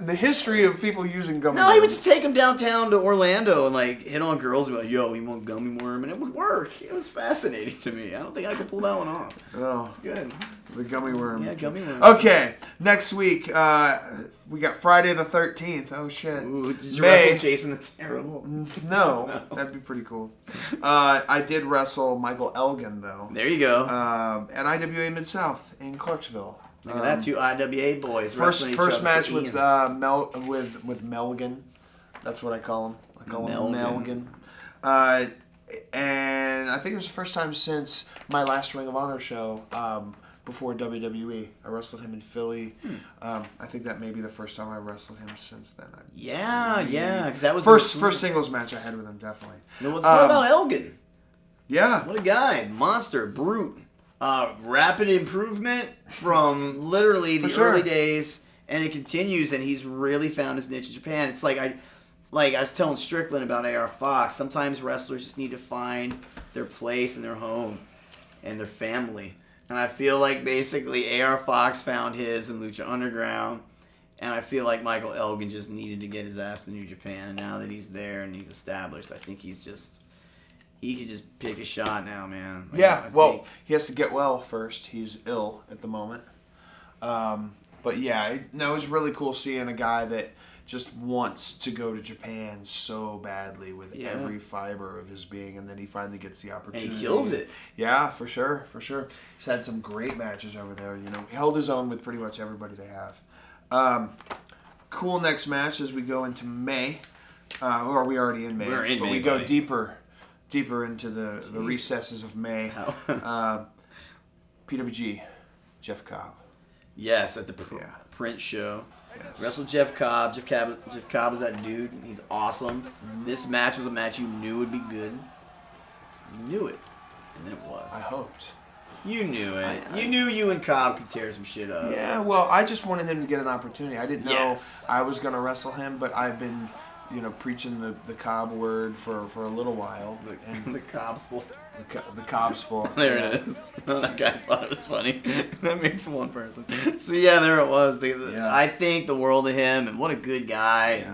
the history of people using gummy worms. No, he would just take them downtown to Orlando and like hit on girls and be like, yo, you want gummy worm? And it would work. It was fascinating to me. I don't think I could pull that one off. Oh, it's good. The gummy worm. Yeah, gummy worm. Okay, next week, we got Friday the 13th. Oh, shit. Ooh, did you wrestle Jason the Terrible? No, that'd be pretty cool. I did wrestle Michael Elgin, though. There you go. At IWA Mid-South in Clarksville. Look at that, two IWA boys. First match with Melgin. That's what I call him. I call him Melgin. And I think it was the first time since my last Ring of Honor show before WWE. I wrestled him in Philly. I think that may be the first time I wrestled him since then. Yeah, because that was first singles match I had with him, definitely. What's about Elgin? Yeah. What a guy. Monster, brute. Rapid improvement from literally the early days, and it continues, and he's really found his niche in Japan. It's like I was telling Strickland about AR Fox, sometimes wrestlers just need to find their place and their home and their family. And I feel like basically AR Fox found his in Lucha Underground, and I feel like Michael Elgin just needed to get his ass to New Japan, and now that he's there and he's established, I think he could just pick a shot now, man. He has to get well first. He's ill at the moment. But yeah, it was really cool seeing a guy that just wants to go to Japan so badly with every fiber of his being, and then he finally gets the opportunity. And he kills it. Yeah, for sure. He's had some great matches over there. He held his own with pretty much everybody they have. Cool next match as we go into May. Or are we already in May? We're in May, we go deeper into the recesses of May. PWG, Jeff Cobb. Yes, at the print show. Yes. Wrestled Jeff Cobb. Jeff Cobb is that dude. He's awesome. Mm-hmm. This match was a match you knew would be good. You knew it. And then it was. I hoped. You knew it. You knew you and Cobb could tear some shit up. Yeah, well, I just wanted him to get an opportunity. I didn't know I was going to wrestle him, but I've been, preaching the Cobb word for a little while. The Cobb sport. The Cobb sport. There it is. That guy thought it was funny. That makes one person. So yeah, there it was. I think the world of him, and what a good guy.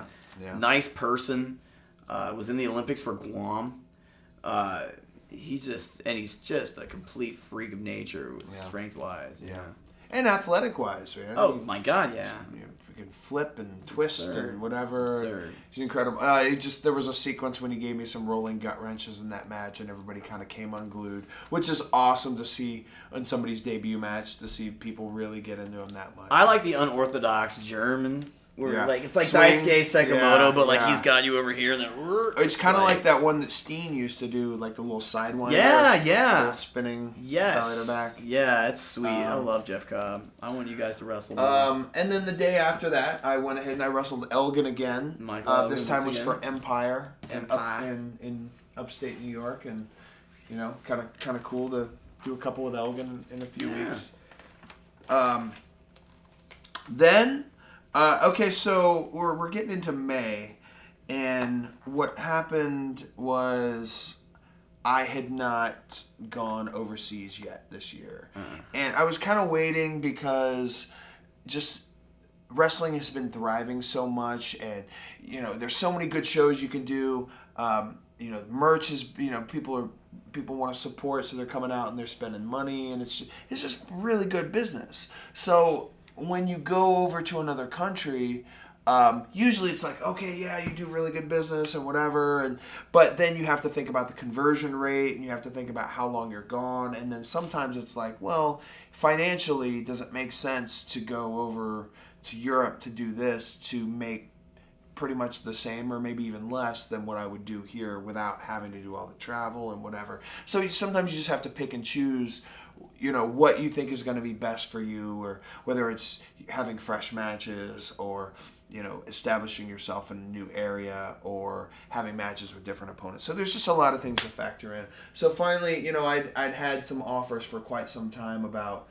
Yeah. Nice person. Was in the Olympics for Guam. He's just a complete freak of nature, strength wise. Yeah. And athletic-wise, man. Oh, my God, yeah. Freaking flip and twist and whatever. It's absurd. He's incredible. There was a sequence when he gave me some rolling gut wrenches in that match, and everybody kind of came unglued, which is awesome to see in somebody's debut match, to see people really get into him that much. I like the unorthodox German. Where it's like Swing. Daisuke Sekimoto, but like he's got you over here and then it's kind of like that one that Steen used to do, like the little sidewinder. Yeah. Little spinning belly to back. Yeah, it's sweet. I love Jeff Cobb. I want you guys to wrestle. And then the day after that, I went ahead and I wrestled Elgin again. This time was for Empire. Up in upstate New York, and kind of cool to do a couple with Elgin in a few weeks. Then. Okay, so we're getting into May, and what happened was I had not gone overseas yet this year. And I was kind of waiting because just wrestling has been thriving so much, and there's so many good shows you can do. Merch is people want to support, so they're coming out and they're spending money, and it's just really good business. So when you go over to another country, usually it's like, okay, yeah, you do really good business and whatever, but then you have to think about the conversion rate, and you have to think about how long you're gone, and then sometimes it's like, well, financially, does it make sense to go over to Europe to do this to make pretty much the same or maybe even less than what I would do here without having to do all the travel and whatever. So sometimes you just have to pick and choose what you think is going to be best for you, or whether it's having fresh matches, or establishing yourself in a new area, or having matches with different opponents. So there's just a lot of things to factor in. So finally, I'd had some offers for quite some time about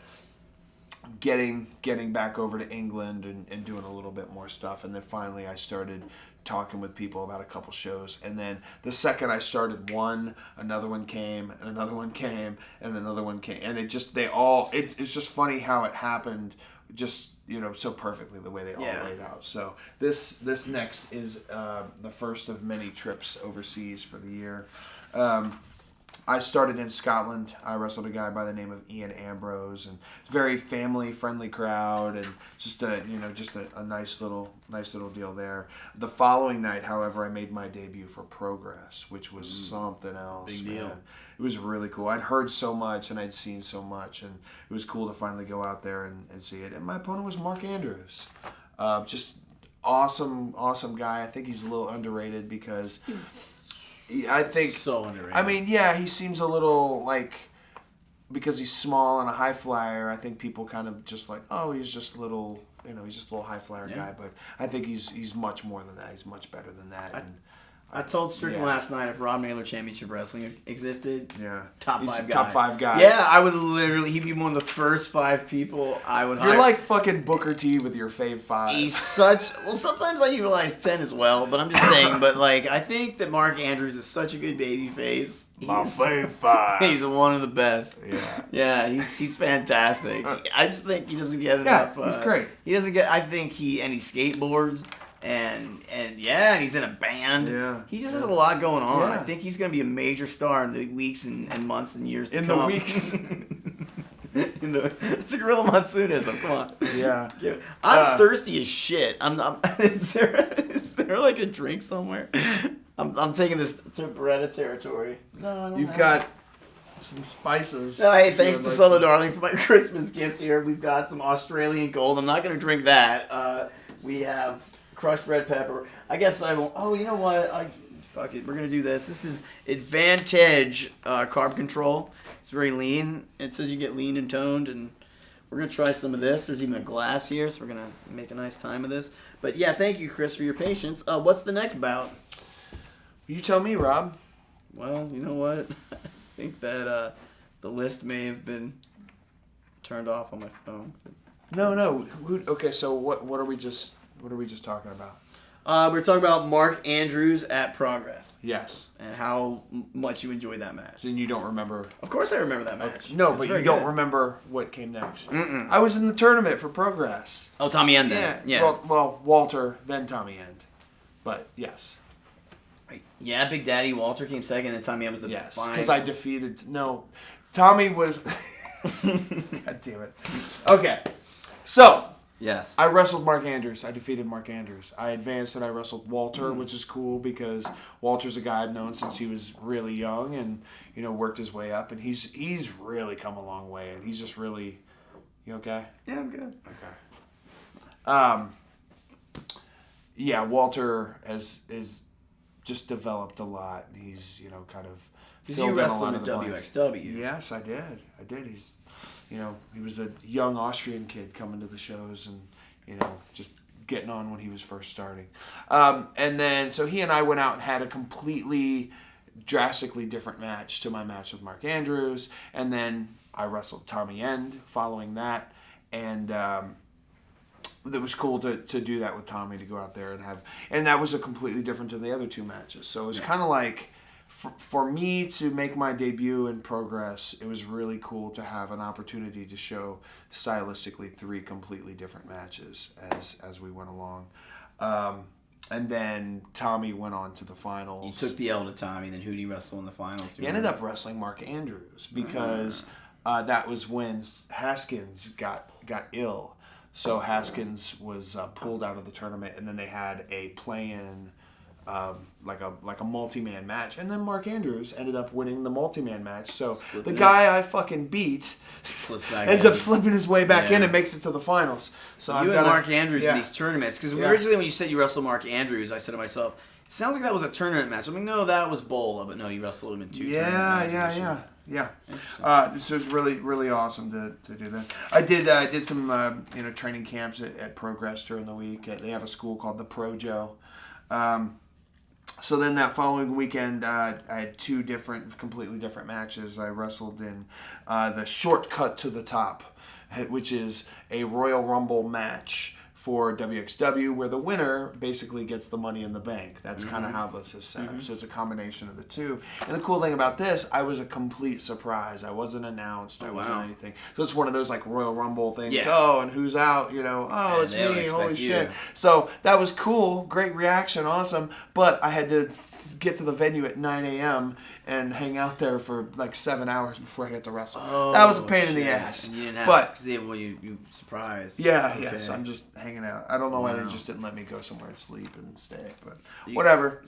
getting back over to England and doing a little bit more stuff, and then finally I started talking with people about a couple shows, and then the second I started one, another one came, and another one came, and another one came, and it's just funny how it happened, just so perfectly the way they all laid out. So this next is the first of many trips overseas for the year. I started in Scotland. I wrestled a guy by the name of Ian Ambrose, and it's a very family-friendly crowd, and just a nice little deal there. The following night, however, I made my debut for Progress, which was something else. Big deal. Man. It was really cool. I'd heard so much and I'd seen so much, and it was cool to finally go out there and see it. And my opponent was Mark Andrews. Just awesome guy. I think he's a little underrated because I think so underrated. I mean, yeah, he seems a little because he's small and a high flyer. I think people kind of just like, oh, he's just a little, he's just a little high flyer guy. But I think he's much more than that. He's much better than that. I told Strickland last night if Rob Naylor Championship Wrestling existed, top he's 5 guy. Top 5 guy. Yeah, I would he'd be one of the first 5 people I would hire. You're like fucking Booker T with your fave 5. He's sometimes I utilize 10 as well, but I'm just saying, but I think that Mark Andrews is such a good baby face. My fave 5. He's one of the best. Yeah. Yeah, he's fantastic. I just think he doesn't get enough. Yeah, he's great. He doesn't get, I think he skateboards. And he's in a band. Yeah. He just has a lot going on. Yeah. I think he's going to be a major star in the weeks and months and years to come. In the weeks. It's a Gorilla Monsoonism. Come on. Yeah. I'm thirsty as shit. Is there like a drink somewhere? I'm taking this to Beretta territory. No, I don't. You've got some spices. No, hey, thanks to Solo Darling for my Christmas gift here. We've got some Australian Gold. I'm not going to drink that. We have crushed red pepper. I guess I won't. Oh, you know what? Fuck it. We're going to do this. This is Advantage Carb Control. It's very lean. It says you get lean and toned, and we're going to try some of this. There's even a glass here, so we're going to make a nice time of this. But yeah, thank you, Chris, for your patience. What's the next bout? You tell me, Rob. Well, you know what? I think that the list may have been turned off on my phone. No. Okay, so what are we just talking about? We're talking about Mark Andrews at Progress. Yes. And how much you enjoyed that match. And you don't remember? Of course I remember that match. Okay. No, but you don't remember what came next. I was in the tournament for Progress. Oh, Tommy End then. Yeah. Well, Walter, then Tommy End. But, yes. Yeah, Big Daddy Walter came second, and Tommy End was the Yes, fine. because I defeated... No, Tommy was... God damn it. Okay. So, Yes. I wrestled Mark Andrews. I defeated Mark Andrews. I advanced and I wrestled Walter, which is cool because Walter's a guy I've known since he was really young and, worked his way up. And he's really come a long way. And he's just really... You okay? Yeah, I'm good. Okay. Yeah, Walter has just developed a lot. He's, kind of... You wrestled in WXW. Yes, I did. He's... he was a young Austrian kid coming to the shows and, just getting on when he was first starting. And then, so he and I went out and had a completely, drastically different match to my match with Mark Andrews. And then I wrestled Tommy End following that. And it was cool to do that with Tommy, to go out there and that was a completely different than the other two matches. So it was kind of like... For me to make my debut in Progress, it was really cool to have an opportunity to show stylistically 3 completely different matches as we went along. And then Tommy went on to the finals. You took the L to Tommy, then who did he wrestle in the finals? He ended up wrestling Mark Andrews because that was when Haskins got ill. So Haskins was pulled out of the tournament, and then they had a play-in... like a multi-man match, and then Mark Andrews ended up winning the multi-man match. So the guy I fucking beat ends up slipping his way back in and makes it to the finals. So and Mark Andrews in these tournaments, because originally when you said you wrestled Mark Andrews, I said to myself, it sounds like that was a tournament match. I mean, no, that was Bola, but no, you wrestled him in 2 tournament matches. Yeah. So it was really, really awesome to do that. I did some training camps at Progress during the week. They have a school called the Projo. So then that following weekend, I had 2 completely different matches. I wrestled in the Shortcut to the Top, which is a Royal Rumble match for WXW, where the winner basically gets the Money in the Bank. That's kind of how this is set up. So it's a combination of the 2. And the cool thing about this, I was a complete surprise. I wasn't announced. I wasn't anything. So it's one of those like Royal Rumble things. Yeah. Oh, and who's out? Oh, it's me. Holy shit. So that was cool. Great reaction. Awesome. But I had to get to the venue at 9 a.m. and hang out there for like 7 hours before I got to wrestle. Oh, that was a pain in the ass. And you didn't have to, you surprised. Yeah, okay. So I'm just hanging out. I don't know why they just didn't let me go somewhere and sleep and stay, but whatever.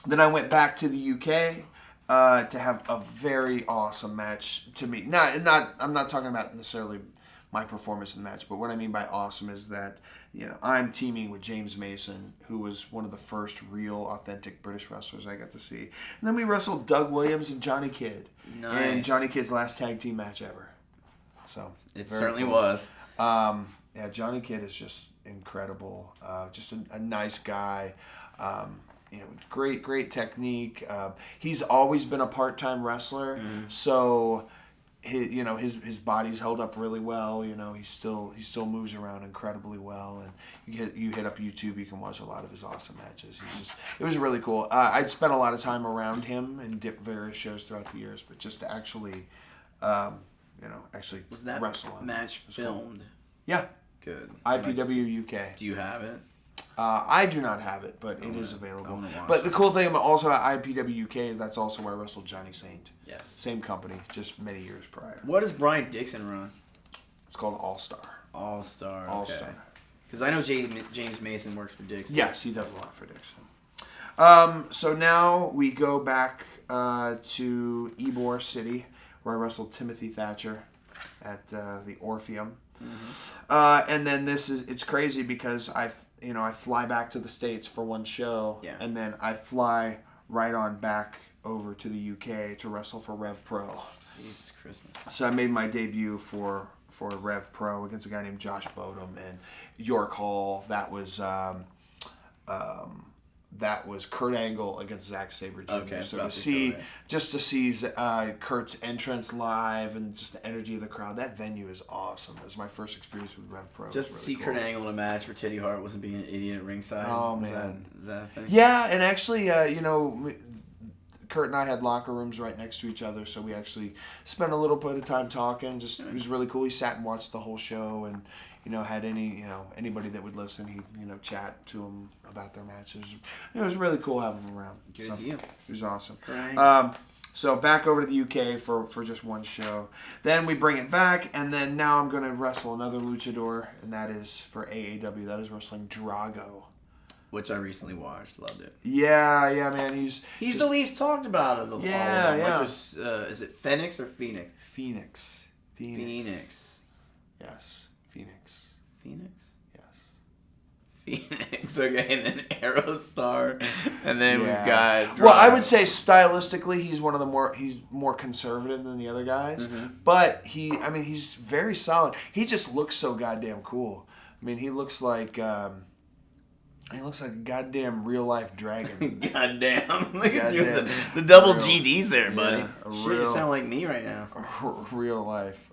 Then I went back to the UK to have a very awesome match to me. I'm not talking about necessarily my performance in the match, but what I mean by awesome is that I'm teaming with James Mason, who was one of the first real authentic British wrestlers I got to see. And then we wrestled Doug Williams and Johnny Kidd. Nice. And Johnny Kidd's last tag team match ever. So it certainly was. Yeah, Johnny Kidd is just incredible. Just a nice guy. Great technique. He's always been a part-time wrestler, so his body's held up really well. He still moves around incredibly well, and you hit up YouTube, you can watch a lot of his awesome matches. It was really cool. I'd spent a lot of time around him in various shows throughout the years, but just to actually was that wrestle him. Match filmed? Cool. Yeah. Good. IPW UK. Do you have it? I do not have it, but it is available. But the cool thing about IPW UK is that's also where I wrestled Johnny Saint. Yes. Same company, just many years prior. What does Brian Dixon run? It's called All Star. All Star. Okay. Because I know James Mason works for Dixon. Yes, he does a lot for Dixon. So now we go back to Ybor City, where I wrestled Timothy Thatcher at the Orpheum. And then it's crazy because I fly back to the States for one show, and then I fly right on back over to the UK to wrestle for Rev Pro. Jesus Christmas. So I made my debut for Rev Pro against a guy named Josh Bodum and York Hall. That was Kurt Angle against Zack Saber Jr. Okay, so to see Kurt's entrance live and just the energy of the crowd, that venue is awesome. It was my first experience with Rev Pro. Just to see Kurt Angle in a match where Teddy Hart wasn't being an idiot at ringside. Oh, man. Is that a thing? Yeah, and actually, Kurt and I had locker rooms right next to each other, so we actually spent a little bit of time talking. It was really cool. He sat and watched the whole show, and had anybody that would listen, he'd chat to them about their matches. It was really cool having him around. Good deal. It was awesome. Right. So back over to the UK for just one show. Then we bring it back, and then now I'm going to wrestle another luchador, and that is for AAW. That is wrestling Drago. Which I recently watched. Loved it. Yeah, man. He's the least talked about of the all of them. Yeah. Like just, is it Phoenix or Phoenix? Phoenix. Yes. Phoenix. Phoenix? Yes. Phoenix. Okay, and then Aerostar. And then we've got Drago. Well, I would say stylistically he's he's more conservative than the other guys. But he's very solid. He just looks so goddamn cool. I mean, he looks like a goddamn real life dragon. Goddamn. Look at you with the double GDs there, buddy. Yeah, Shit, you sound like me right now. Real life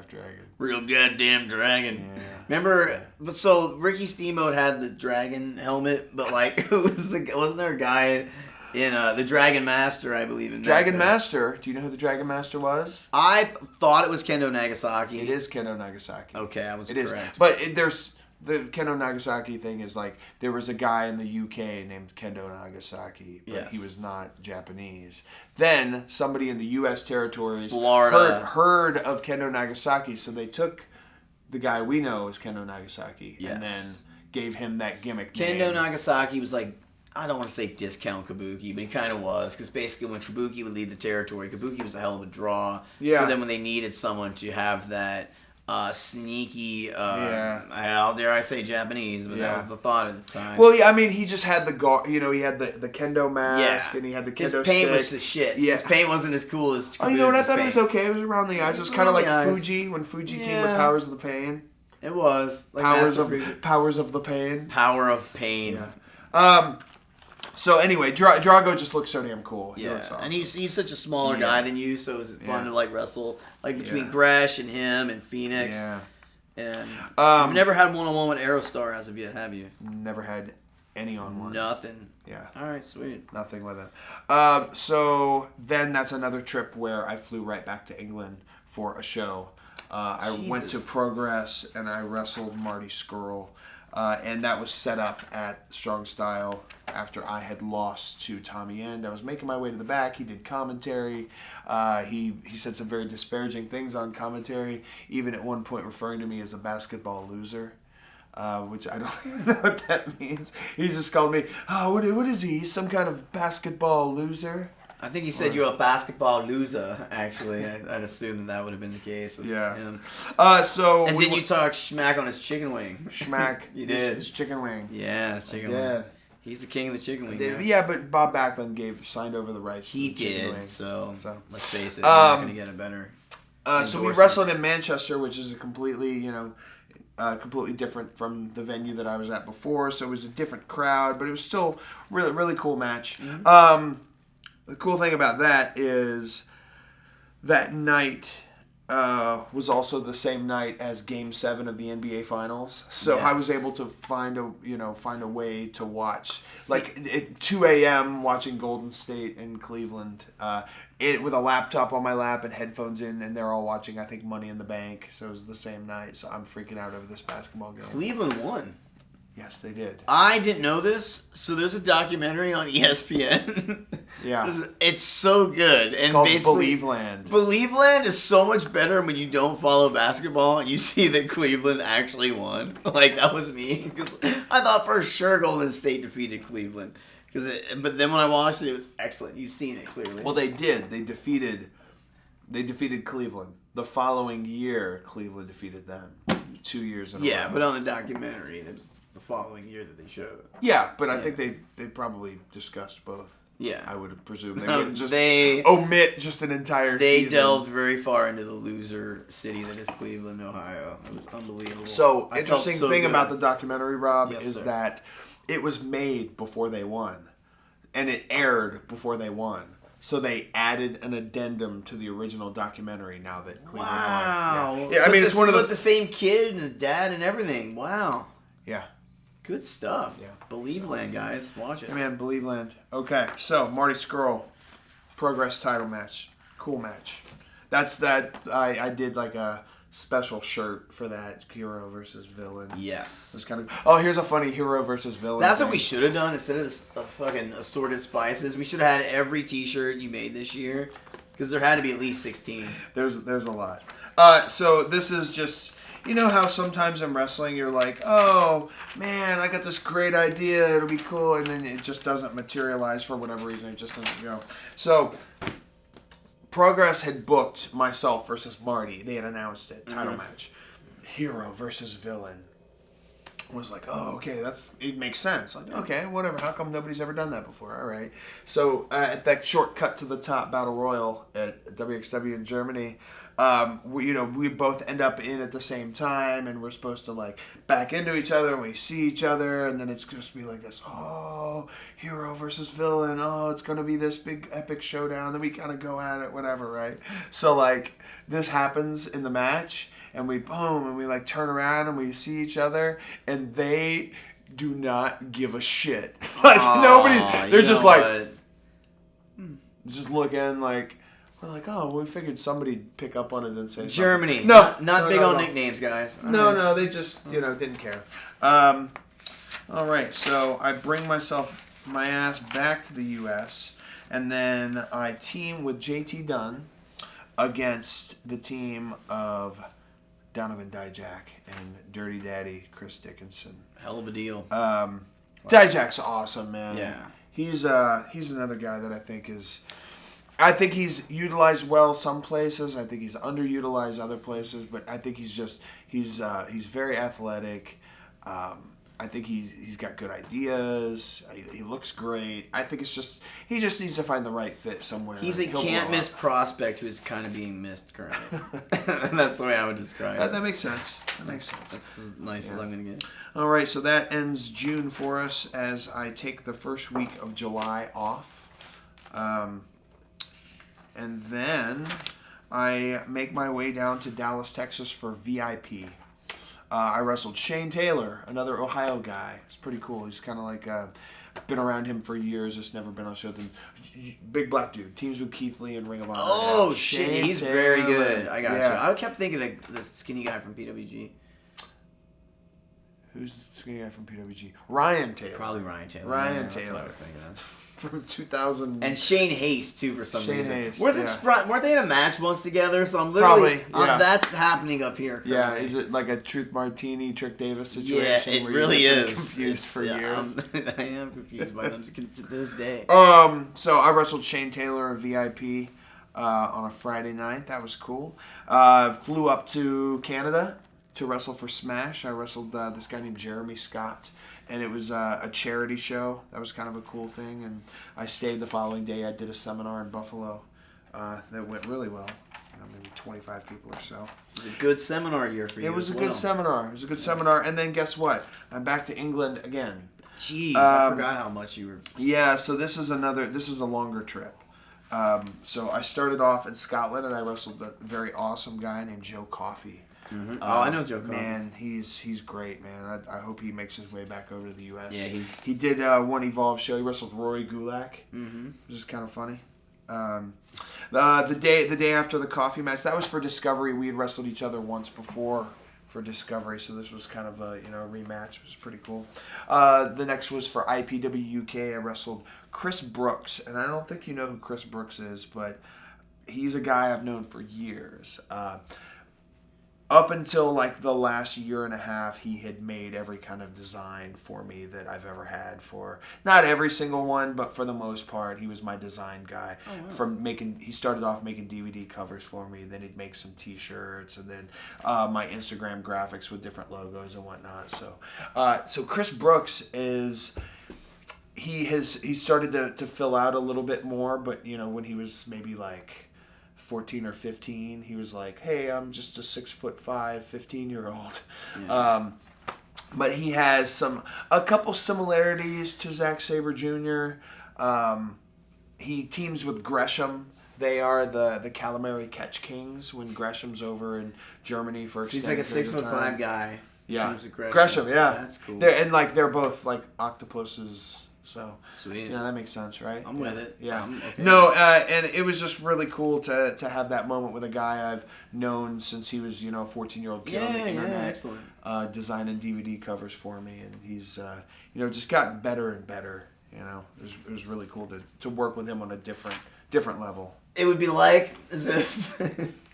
dragon. Real goddamn dragon. Yeah. Remember, so Ricky Steamboat had the dragon helmet, but like, wasn't there a guy in the Dragon Master, I believe, in Dragon Master? Do you know who the Dragon Master was? I thought it was Kendo Nagasaki. It is Kendo Nagasaki. Okay, I was correct. It is. But there's... The Kendo Nagasaki thing is like, there was a guy in the UK named Kendo Nagasaki, but he was not Japanese. Then somebody in the U.S. territories Florida heard of Kendo Nagasaki, so they took the guy we know as Kendo Nagasaki and then gave him that gimmick name. Kendo Nagasaki was like, I don't want to say discount Kabuki, but he kind of was, because basically when Kabuki would leave the territory, Kabuki was a hell of a draw. Yeah. So then when they needed someone to have that sneaky, how dare I say Japanese, but that was the thought at the time. Well, yeah, I mean, he just had the he had the kendo mask, and he had the kendo His paint stick. was the shit. Yeah. His paint wasn't as cool as Oh, you know what? I thought paint. it was okay. It was around the eyes. It was kind of like eyes. Fuji, when Fuji teamed with Powers of the Pain. It was. Like Powers of the Pain. Power of Pain. Yeah. So anyway, Drago just looks so damn cool. He Yeah, looks awesome. and he's such a smaller guy than you, so it's fun to like wrestle like between Gresh and him and Phoenix. Yeah. And you've never had one-on-one with Aerostar as of yet, have you? Never had any on one. Nothing. Yeah. All right, sweet. Nothing with him. So then that's another trip where I flew right back to England for a show. I went to Progress and I wrestled Marty Scurll. And that was set up at Strong Style after I had lost to Tommy End. I was making my way to the back. He did commentary. He said some very disparaging things on commentary, even at one point referring to me as a basketball loser, which I don't even know what that means. He just called me, what is he? He's some kind of basketball loser? I think he said you're a basketball loser, actually. I'd assume that would have been the case with him. And did you talk schmack on his chicken wing? Schmack. You did. His chicken wing. Yeah, his chicken wing. He's the king of the chicken wing. Yeah, but Bob Backlund signed over the rights. He did, so let's face it, he's not going to get a better so we wrestled in Manchester, which is a completely, completely different from the venue that I was at before. So it was a different crowd, but it was still really, really cool match. Mm-hmm. The cool thing about that is that night was also the same night as Game 7 of the NBA Finals. So I was able to find a way to watch, like at 2 a.m. watching Golden State in Cleveland, with a laptop on my lap and headphones in, and they're all watching, I think, Money in the Bank. So it was the same night. So I'm freaking out over this basketball game. Cleveland won. Yes, they did. I didn't know this, so there's a documentary on ESPN. Yeah. It's so good. And called basically, Believe Land. Believe Land is so much better when you don't follow basketball and you see that Cleveland actually won. Like, that was me. Because I thought for sure Golden State defeated Cleveland. But then when I watched it, it was excellent. You've seen it clearly. Well, they did. They defeated Cleveland. The following year, Cleveland defeated them. 2 years in a row. Yeah, but on the documentary, it was the following year that they showed. Yeah, but I think they probably discussed both. Yeah. I would presume. They wouldn't just they omit just an entire season. They delved very far into the loser city that is Cleveland, Ohio. It was unbelievable. So, interesting thing about the documentary, Rob, is sir. that it was made before they won. And it aired before they won. So they added an addendum to the original documentary now that Cleveland won. Wow. Yeah, I mean, it's one of the same kid and the dad and everything. Wow. Yeah. Good stuff. Yeah. Believe Land, guys. Watch it. Hey, man, Believe Land. Okay, so Marty Scurll, Progress title match. Cool match. That's that. I did like a special shirt for that hero versus villain. Yes. It's kind of. Oh, here's a funny hero versus villain. That's thing. what we should have done instead of fucking assorted spices. We should have had every T-shirt you made this year, because there had to be at least 16. There's a lot. So this is just. You know how sometimes in wrestling you're like, oh, man, I got this great idea, it'll be cool, and then it just doesn't materialize for whatever reason, it just doesn't go. So, Progress had booked myself versus Marty. They had announced it, title match. Hero versus villain. I was like, oh, okay, it makes sense. Like, okay, whatever, how come nobody's ever done that before? All right. So, at that short cut to the top Battle Royal at WXW in Germany, we both end up in at the same time, and we're supposed to like back into each other, and we see each other, and then it's supposed to be like this, oh, hero versus villain, oh, it's gonna be this big epic showdown, then we kind of go at it, whatever, right? So like this happens in the match, and we boom, and we like turn around and we see each other, and they do not give a shit. Like nobody, they're just like just looking like. We're like, oh, we figured somebody'd pick up on it and say Germany. Something. Not big on nicknames, guys. No, they just, didn't care. All right, so I bring my ass back to the U.S., and then I team with JT Dunn against the team of Donovan Dijak and Dirty Daddy Chris Dickinson. Hell of a deal. Dijak's awesome, man. Yeah. He's another guy that I think he's utilized well some places. I think he's underutilized other places, but I think he's very athletic. I think he's got good ideas. He looks great. I think he just needs to find the right fit somewhere. He's a can't miss prospect who is kind of being missed currently. That's the way I would describe it. That makes sense. That's as nice as I'm going to get. All right, so that ends June for us as I take the first week of July off. And then I make my way down to Dallas, Texas for VIP. I wrestled Shane Taylor, another Ohio guy. It's pretty cool. He's kind of like, been around him for years, just never been on show. Big black dude. Teams with Keith Lee and Ring of Honor. Oh, shit. He's Taylor. very good. I got you. I kept thinking of this skinny guy from PWG. Who's the skinny guy from PWG? Ryan Taylor. Probably Ryan Taylor. Ryan That's Taylor. what I was thinking of. From 2000. And Shane Hayes, too, for some reason. Hayes, weren't they in a match once together? So I'm literally... Probably, yeah. That's happening up here. Currently. Yeah, is it like a Truth Martini, Trick Davis situation? Yeah, it where really you've been is. confused for years. I am confused by them to this day. So I wrestled Shane Taylor in VIP on a Friday night. That was cool. Flew up to Canada to wrestle for Smash. I wrestled this guy named Jeremy Scott, and it was a charity show. That was kind of a cool thing, and I stayed the following day. I did a seminar in Buffalo that went really well. Maybe 25 people or so. It was a good seminar year for you. It was a good seminar. It was a good seminar, and then guess what? I'm back to England again. Jeez, I forgot how much you were... Yeah, so this is a longer trip. So I started off in Scotland, and I wrestled a very awesome guy named Joe Coffey. Mm-hmm. I know Joe Coffey. Man, he's great, man. I hope he makes his way back over to the U.S. Yeah, he did one Evolve show. He wrestled Rory Gulak, which is kind of funny. The day after the Coffee match, that was for Discovery. We had wrestled each other once before for Discovery, so this was kind of a rematch. It was pretty cool. The next was for IPW UK. I wrestled Chris Brooks, and I don't think you know who Chris Brooks is, but he's a guy I've known for years. Up until like the last year and a half, he had made every kind of design for me that I've ever had for, not every single one, but for the most part, he was my design guy. Oh, wow. He started off making DVD covers for me, then he'd make some t-shirts, and then my Instagram graphics with different logos and whatnot. So Chris Brooks he started to fill out a little bit more, but when he was maybe like 14 or 15, he was like, hey, I'm just a 6'5", 15-year-old. Yeah. But he has a couple similarities to Zack Saber Jr. He teams with Gresham. They are the Calamari Catch Kings when Gresham's over in Germany for he's like a 6'5" guy. Yeah, teams with Gresham. Yeah, that's cool. They're both like octopuses So Sweet. that makes sense, right? I'm with it. Yeah. Okay. No, and it was just really cool to have that moment with a guy I've known since he was a 14-year-old kid on the internet. Excellent. Designing DVD covers for me, and he's just gotten better and better. It was really cool to work with him on a different level. It would be like as if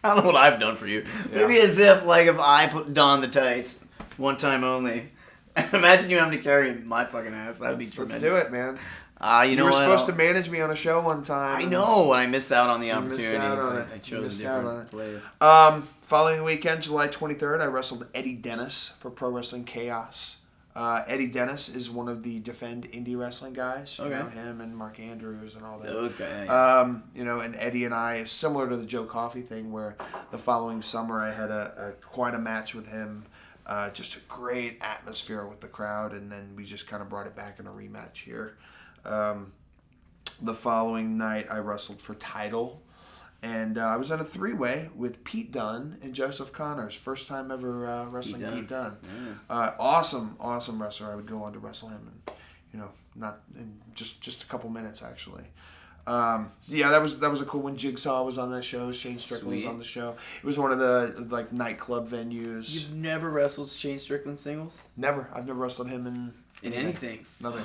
I don't know what I've done for you. Maybe as if if I donned the tights one time only. Imagine you having to carry my fucking ass. That would be tremendous. Let's do it, man. You were supposed to manage me on a show one time. I know, and I missed out on the opportunity. I chose a different place. Following weekend, July 23rd, I wrestled Eddie Dennis for Pro Wrestling Chaos. Eddie Dennis is one of the Defend Indie Wrestling guys. Okay. Him and Mark Andrews and all that. Those guys. And Eddie and I, similar to the Joe Coffey thing, where the following summer I had quite a match with him. Just a great atmosphere with the crowd, and then we just kind of brought it back in a rematch here. The following night, I wrestled for title, and I was on a 3-way with Pete Dunne and Joseph Connors. First time ever wrestling Pete Dunne. Yeah. Awesome wrestler. I would go on to wrestle him, and not in just a couple minutes actually. That was a cool one. Jigsaw was on that show. Shane Strickland was on the show. It was one of the nightclub venues. You've never wrestled Shane Strickland singles? Never. I've never wrestled him in anything. Nothing.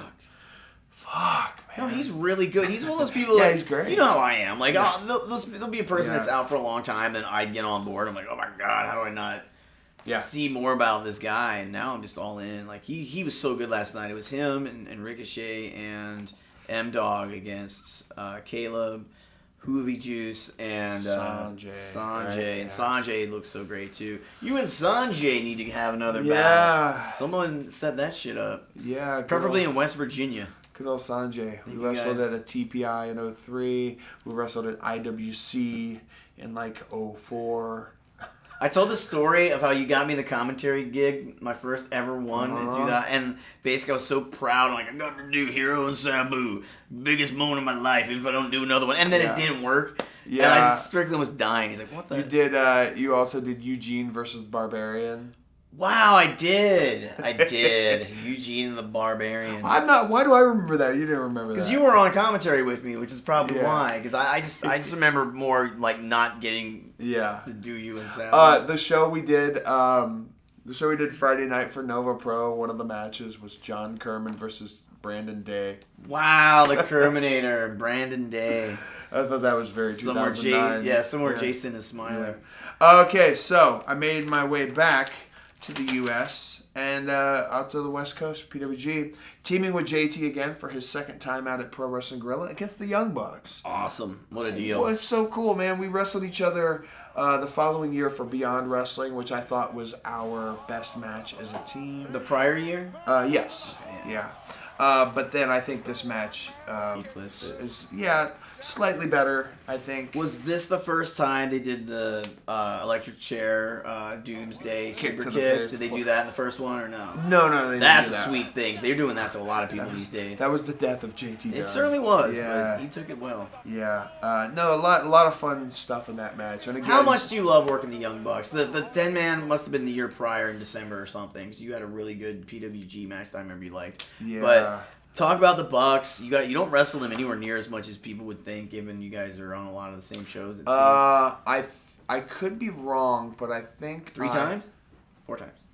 Fuck, man. No, he's really good. He's one of those people. Yeah, he's great. You know how I am. There'll be a person that's out for a long time, and I get on board. I'm like, oh my god, how do I not see more about this guy? And now I'm just all in. Like he was so good last night. It was him and Ricochet and M-Dog against Caleb, Hoovy Juice, and Sanjay. Right, And Sanjay looks so great too. You and Sanjay need to have another battle. Someone set that shit up. Yeah. Preferably in West Virginia. Good old Sanjay. We wrestled at a TPI in 03. We wrestled at IWC in 04. I told the story of how you got me the commentary gig, my first ever one, and do that. And basically, I was so proud. I'm like, I got to do Hero and Sabu, biggest moment of my life. If I don't do another one, and then it didn't work. Yeah, and Strickland was dying. He's like, what the? You did. You also did Eugene versus Barbarian. Wow, I did. Eugene and the Barbarian. I'm not. Why do I remember that? You didn't remember that. Because you were on commentary with me, which is probably why. Because I just remember more not getting to do you and Sam. The show we did. Friday night for Nova Pro. One of the matches was John Kerman versus Brandon Day. Wow, the Kerminator, Brandon Day. I thought that was very 2009. Somewhere Jason is smiling. Yeah. Okay, so I made my way back to the U.S. and out to the West Coast, PWG, teaming with JT again for his second time out at Pro Wrestling Guerrilla against the Young Bucks. Awesome. What a deal. Well, it's so cool, man. We wrestled each other the following year for Beyond Wrestling, which I thought was our best match as a team. The prior year? Yes. Okay, yeah. But then I think this match is slightly better, I think. Was this the first time they did the electric chair Doomsday super kick? Did they do that in the first one or no? No, they That's didn't do a sweet thing. They're doing that to a lot of people these days. That was the death of JT. It certainly was, but he took it well. Yeah. No, a lot of fun stuff in that match. And again, how much do you love working the Young Bucks? The 10-man must have been the year prior in December or something, because you had a really good PWG match that I remember you liked. Yeah. But talk about the Bucks. You don't wrestle them anywhere near as much as people would think, given you guys are on a lot of the same shows. I could be wrong, but I think 3 times, 4 times,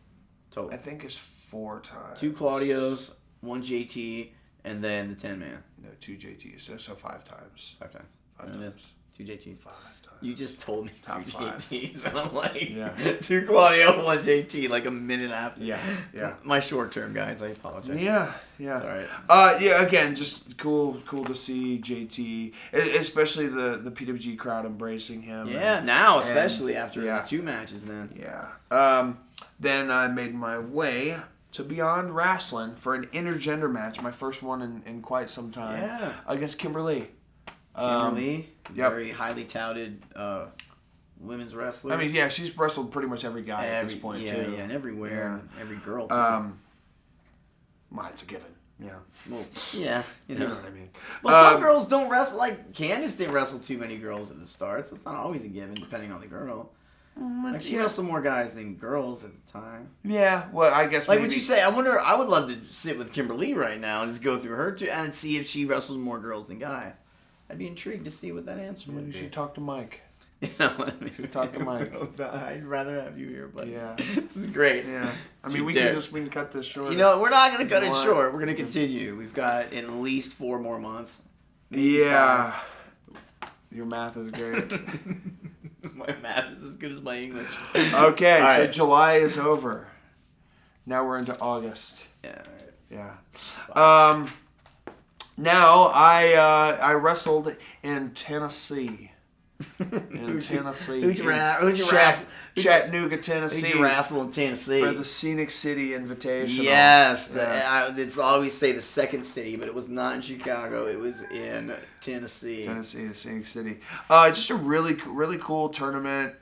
total. I think it's 4 times. 2 Claudios, 1 JT, and then the 10-man. No, 2 JTs. So 5 times. 5 times. 5 times. 2 JTs. 5 times. You just told me Top 2 5. JTs, and I'm like, 2 Claudio, 1 JT, like a minute after. Yeah. My short term, guys. I apologize. Yeah. It's all right. Again, just cool to see JT, especially the PWG crowd embracing him. Yeah, now especially after 2 matches. Then. Yeah. Then I made my way to Beyond Wrestling for an intergender match, my first one in quite some time. Yeah. Against Kimberly. Very highly touted women's wrestler. I mean, she's wrestled pretty much every guy at this point, too. Yeah, and everywhere. Yeah. Every girl, too. Well, it's a given. Yeah. Well, yeah, you know what I mean. Well, some girls don't wrestle. Like, Candice didn't wrestle too many girls at the start, so it's not always a given, depending on the girl. Like she wrestled more guys than girls at the time. Yeah, well, I guess like maybe. Would you say? I wonder. I would love to sit with Kimberly right now and just go through her and see if she wrestles more girls than guys. I'd be intrigued to see what that answer would be. You should talk to Mike. You know what I mean? Should talk to Mike. I'd rather have you here, but yeah, this is great. Yeah, I mean we can cut this short. You know, we're not gonna cut it short. We're gonna continue. We've got at least 4 more months. Yeah, 5. Your math is great. My math is as good as my English. Okay, right. so July is over. Now we're into August. Yeah. Yeah. Now I wrestled in Tennessee. Chattanooga, Tennessee. Who'd you wrestle in Tennessee? For the Scenic City Invitational. Yes. It's always say the second city, but it was not in Chicago. It was in Tennessee. Tennessee, the Scenic City. Just a really cool tournament.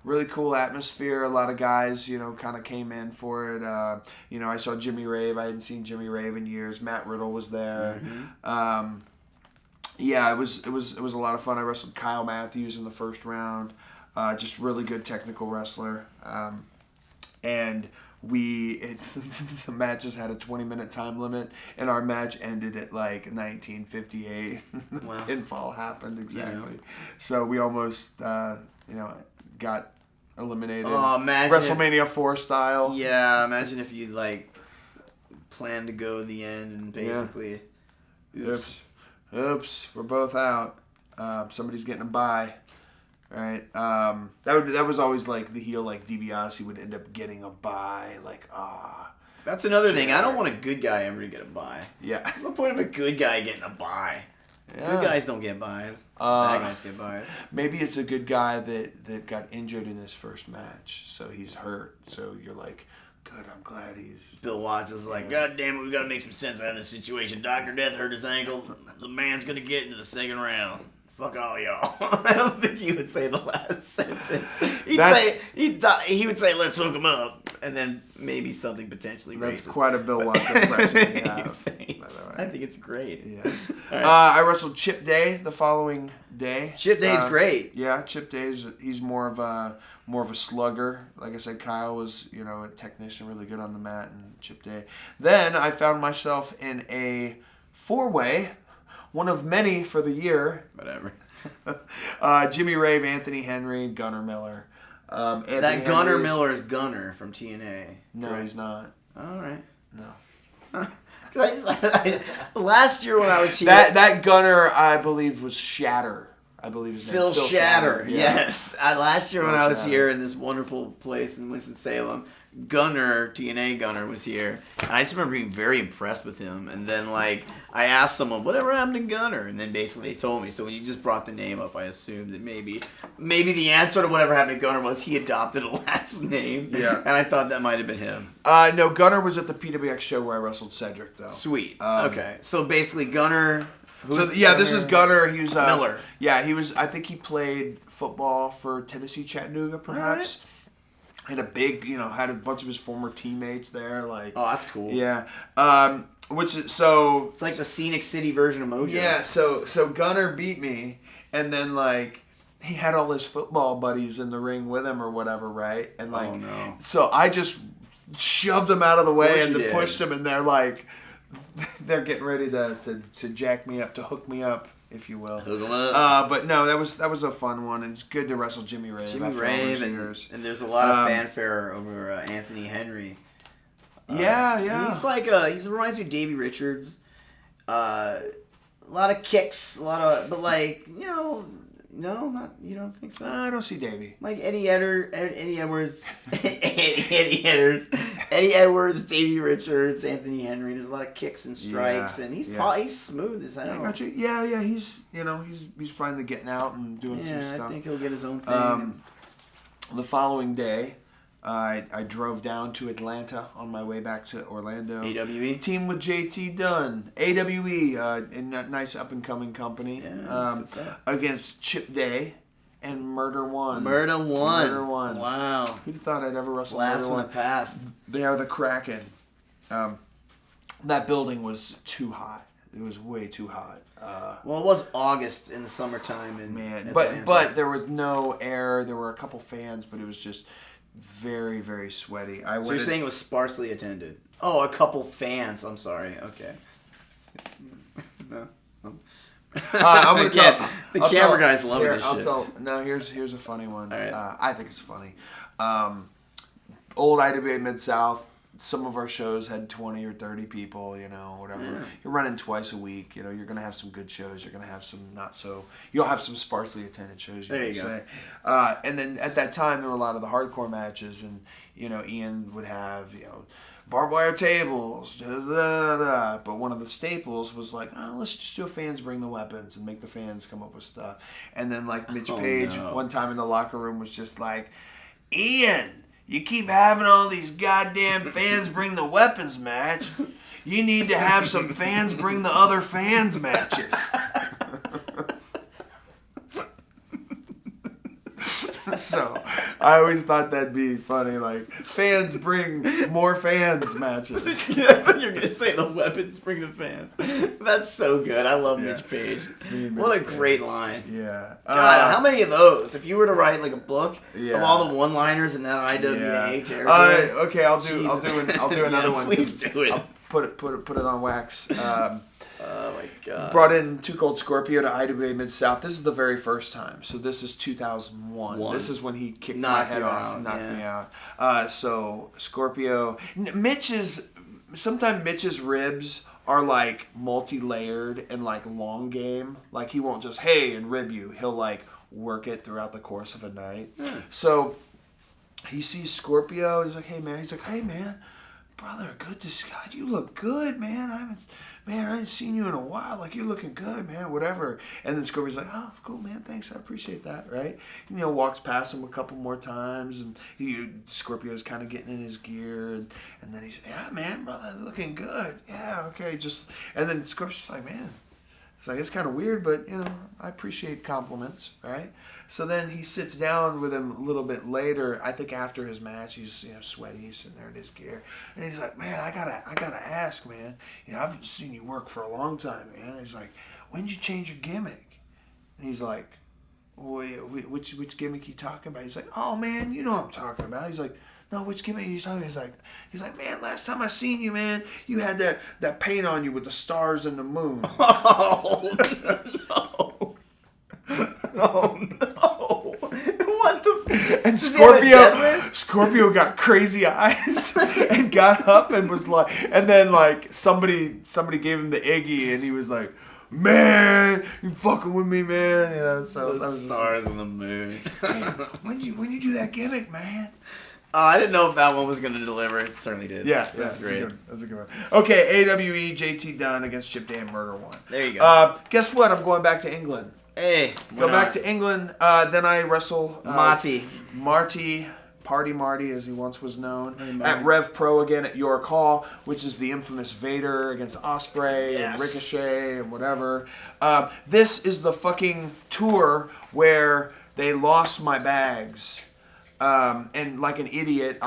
Really cool atmosphere. A lot of guys, kind of came in for it. I saw Jimmy Rave. I hadn't seen Jimmy Rave in years. Matt Riddle was there. Mm-hmm. Yeah, it was a lot of fun. I wrestled Kyle Matthews in the first round. Just really good technical wrestler. And the matches had a 20-minute time limit, and our match ended at like 1958. Wow. Pinfall happened exactly. Yeah. So we almost got eliminated. Oh, WrestleMania 4 style. Yeah, imagine if you planned to go to the end and basically oops, we're both out. Somebody's getting a bye. Right? That was always the heel DiBiase would end up getting a bye. That's another thing. I don't want a good guy ever to get a bye. Yeah. What's the point of a good guy getting a bye? Yeah. Good guys don't get buys. Bad guys get buys. Maybe it's a good guy that got injured in his first match, so he's hurt. So you're like, good, I'm glad he's... Bill Watts is like, God damn it, we got to make some sense out of this situation. Dr. Death hurt his ankle. The man's going to get into the second round. Fuck all y'all. I don't think he would say the last sentence. He would say, let's hook him up, and then maybe something potentially That's racist. Quite a Bill Watts impression you have. I think it's great. Yeah. Right. I wrestled Chip Day the following day. Chip Day's great. Yeah, Chip Day's he's more of a slugger. Like I said, Kyle was a technician, really good on the mat, and Chip Day. Then I found myself in a 4-way. One of many for the year. Whatever. Jimmy Rave, Anthony Henry, Gunnar Miller. That Gunnar Miller is Gunnar from TNA. No, correct? He's not. All right. No. Last year when I was here... That Gunnar, I believe, was Shatter. I believe his name Phil is Shatter. Yeah. Yes. Last year when I was here in this wonderful place in Winston-Salem, TNA Gunnar was here. And I just remember being very impressed with him. And then, I asked someone, whatever happened to Gunnar? And then basically they told me. So when you just brought the name up, I assumed that maybe the answer to whatever happened to Gunnar was he adopted a last name. Yeah. And I thought that might have been him. No, Gunnar was at the PWX show where I wrestled Cedric, though. Sweet. Okay. So basically Gunnar... This is Gunnar. He was Miller. Yeah, he was. I think he played football for Tennessee Chattanooga, perhaps. Right. Had a big, had a bunch of his former teammates there. Oh, that's cool. Yeah. Which is so. It's like the Scenic City version of Mojo. Yeah. So Gunnar beat me, and then he had all his football buddies in the ring with him or whatever, right? And oh no. So I just shoved him out of the way and pushed him, and they're getting ready to jack me up, to hook me up, if you will. Hook 'em up. But no, that was a fun one, and it's good to wrestle Jimmy Rave. And there's a lot of fanfare over Anthony Henry. Yeah. He's he reminds me of Davey Richards. A lot of kicks, no, you don't think so? I don't see Davey. Eddie Edwards, Davey Richards, Anthony Henry. There's a lot of kicks and strikes, and he's smooth as hell. I got you. Yeah. He's he's finally getting out and doing some stuff. I think he'll get his own thing. The following day, I drove down to Atlanta on my way back to Orlando. AWE? Team with JT Dunn. AWE, a nice up-and-coming company. Yeah, against Chip Day and Murder One. Murder One. Wow. Who'd have thought I'd ever wrestle Last Murder one One? passed. They are the Kraken. That building was too hot. It was way too hot. Well, it was August in the summertime in Atlanta. But there was no air. There were a couple fans, but it was just very, very sweaty. So you're saying it was sparsely attended? Oh, a couple fans. I'm sorry. Okay. No. I'm gonna Again, the camera guy's loving this shit. Here's a funny one. All right. I think it's funny. Old IWA Mid-South, some of our shows had 20 or 30 people, you know, whatever. Yeah. You're running twice a week, you know, you're going to have some good shows. You're going to have some not so... You'll have some sparsely attended shows, there you go. say. And then at that time, there were a lot of the hardcore matches, and, you know, Ian would have, you know, barbed wire tables, but one of the staples was like, oh, let's just do a fans bring the weapons and make the fans come up with stuff. And then, like, Mitch Page, one time in the locker room was just like, Ian... You keep having all these goddamn fans bring the weapons match. You need to have some fans bring the other fans matches. So, I always thought that'd be funny. Like, fans bring more fans matches. You're going to say the weapons bring the fans. That's so good. I love Mitch Page. What a great line. Yeah. God, how many of those? If you were to write like a book Yeah. of all the one-liners in that IWA territory. Okay, I'll do another one. Please do it. I'll put it on wax. Oh my God. Brought in Too Cold Scorpio to IWA Mid-South. This is the very first time. So this is 2001. This is when he kicked my head off, knocked me out. So Scorpio, sometimes Mitch's ribs are like multi-layered and like long game. Like he won't just and rib you. He'll like work it throughout the course of a night. So he sees Scorpio. He's like, hey man, brother, good to see you. You look good, man. I haven't seen you in a while. Like, you're looking good, man, whatever. And then Scorpio's like, oh, cool, man, thanks. I appreciate that, right? You know, walks past him a couple more times, and Scorpio's kind of getting in his gear, and then he's, yeah, man, brother, looking good. Yeah, okay, and then Scorpio's like, man, it's kind of weird, but, you know, I appreciate compliments, right? So then he sits down with him a little bit later. I think after his match, he's sweaty, he's sitting there in his gear, and he's like, "Man, I gotta ask, man. You know, I've seen you work for a long time, man." And he's like, "When did you change your gimmick?" And he's like, "Which gimmick you talking about?" He's like, "Oh man, you know what I'm talking about." He's like, "No, which gimmick are you talking about?" He's like, "Man, last time I seen you, man, you had that paint on you with the stars and the moon." Oh no! Oh no! What the? And Scorpio got crazy eyes and got up and was like, and then like somebody gave him the Iggy and he was like, "Man, you fucking with me, man." You know, so the stars and the moon. When you do that gimmick, man? I didn't know if that one was going to deliver. It certainly did. Yeah, that's great. That's a good one. Okay, AWE JT Dunn against Chip Day and Murder One. There you go. Guess what? I'm going back to England. Hey, go back to England. Then I wrestle Marty, Party Marty, as he once was known, at Rev Pro again at York Hall, which is the infamous Vader against Ospreay and Ricochet and whatever. This is the fucking tour where they lost my bags, and like an idiot,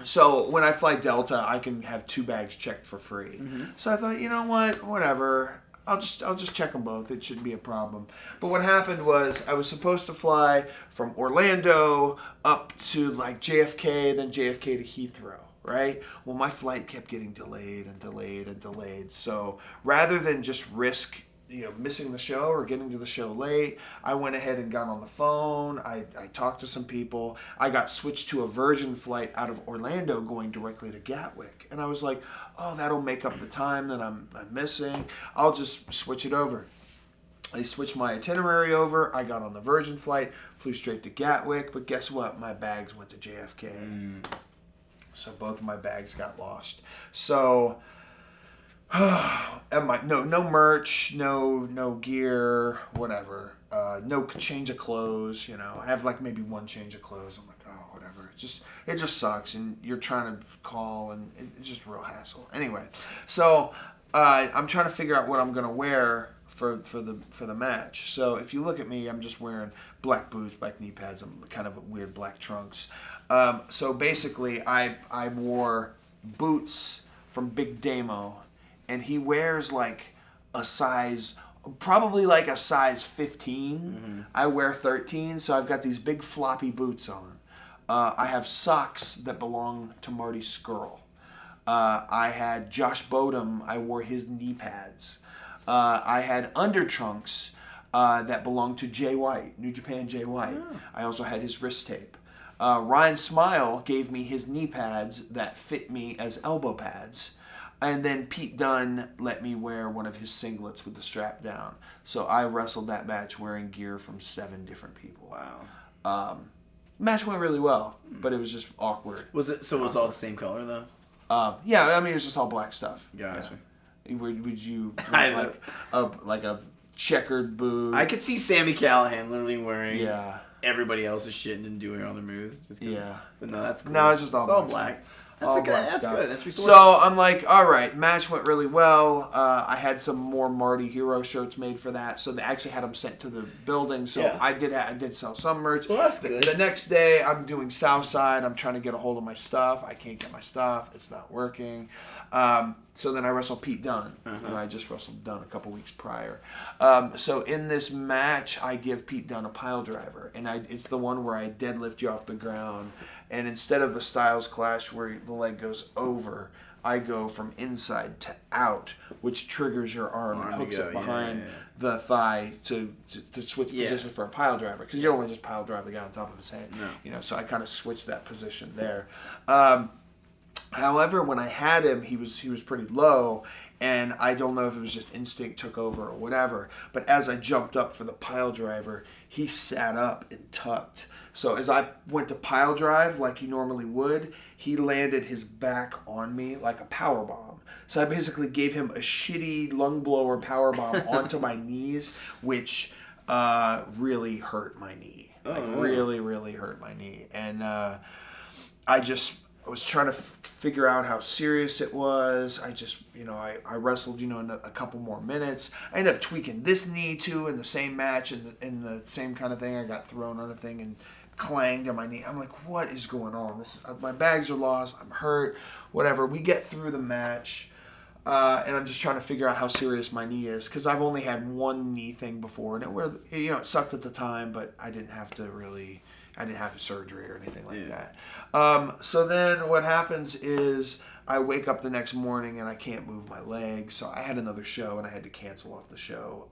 So when I fly Delta, I can have 2 bags checked for free. So I thought, you know what, whatever. I'll just check them both. It shouldn't be a problem. But what happened was I was supposed to fly from Orlando up to like JFK, then JFK to Heathrow, right? Well, my flight kept getting delayed and delayed and delayed. So rather than just risk missing the show or getting to the show late, I went ahead and got on the phone. I talked to some people. I got switched to a Virgin flight out of Orlando going directly to Gatwick. And I was like, oh, that'll make up the time that I'm missing. I'll just switch it over. I switched my itinerary over. I got on the Virgin flight, flew straight to Gatwick. But guess what? My bags went to JFK. So both of my bags got lost. So... no merch, no gear, whatever. No change of clothes. I have like maybe one change of clothes. I'm like, oh, whatever. It just sucks, and you're trying to call, and it's just a real hassle. Anyway, so I'm trying to figure out what I'm gonna wear for the match. So if you look at me, I'm just wearing black boots, black knee pads. I'm kind of weird black trunks. So basically, I wore boots from Big Damo. and he wears like probably like a size 15. Mm-hmm. I wear 13, so I've got these big floppy boots on. I have socks that belong to Marty Scurll. I had Josh Bodum. I wore his knee pads. I had undertrunks that belonged to Jay White, New Japan Jay White. Oh. I also had his wrist tape. Ryan Smile gave me his knee pads that fit me as elbow pads. And then Pete Dunne let me wear one of his singlets with the strap down. So I wrestled that match wearing gear from 7 different people. Wow. Match went really well, but it was just awkward. Was it all the same color though? Yeah, I mean it was just all black stuff. Gotcha. Yeah. Would you like a checkered boot? I could see Sammy Callahan literally wearing everybody else's shit and then doing other moves. Yeah. But no, that's cool. No, it's just all black. That's good. That's good. That's resourceful. So I'm like, all right, match went really well. I had some more Marty Hero shirts made for that, so they actually had them sent to the building. So I did sell some merch. Well, that's good. The next day, I'm doing Southside. I'm trying to get a hold of my stuff. I can't get my stuff. It's not working. So then I wrestled Pete Dunne. I just wrestled Dunne a couple weeks prior. So in this match, I give Pete Dunne a pile driver, and it's the one where I deadlift you off the ground. And instead of the Styles Clash where the leg goes over, I go from inside to out, which triggers your arm and hooks it behind the thigh to switch positions for a pile driver. Because you don't want to just pile drive the guy on top of his head. No. So I kind of switched that position there. However, when I had him, he was pretty low, and I don't know if it was just instinct took over or whatever. But as I jumped up for the pile driver, he sat up and tucked. So as I went to pile drive like you normally would, he landed his back on me like a power bomb. So I basically gave him a shitty lung blower power bomb onto my knees, which really hurt my knee. Really, really hurt my knee. And I was trying to figure out how serious it was. I wrestled, in a couple more minutes. I ended up tweaking this knee too in the same match and in the same kind of thing. I got thrown on a thing and clanged on my knee. I'm like, what is going on? My bags are lost. I'm hurt. Whatever. We get through the match, and I'm just trying to figure out how serious my knee is because I've only had one knee thing before, and it sucked at the time, but I didn't have surgery or anything like that. So then what happens is I wake up the next morning and I can't move my legs. So I had another show and I had to cancel off the show.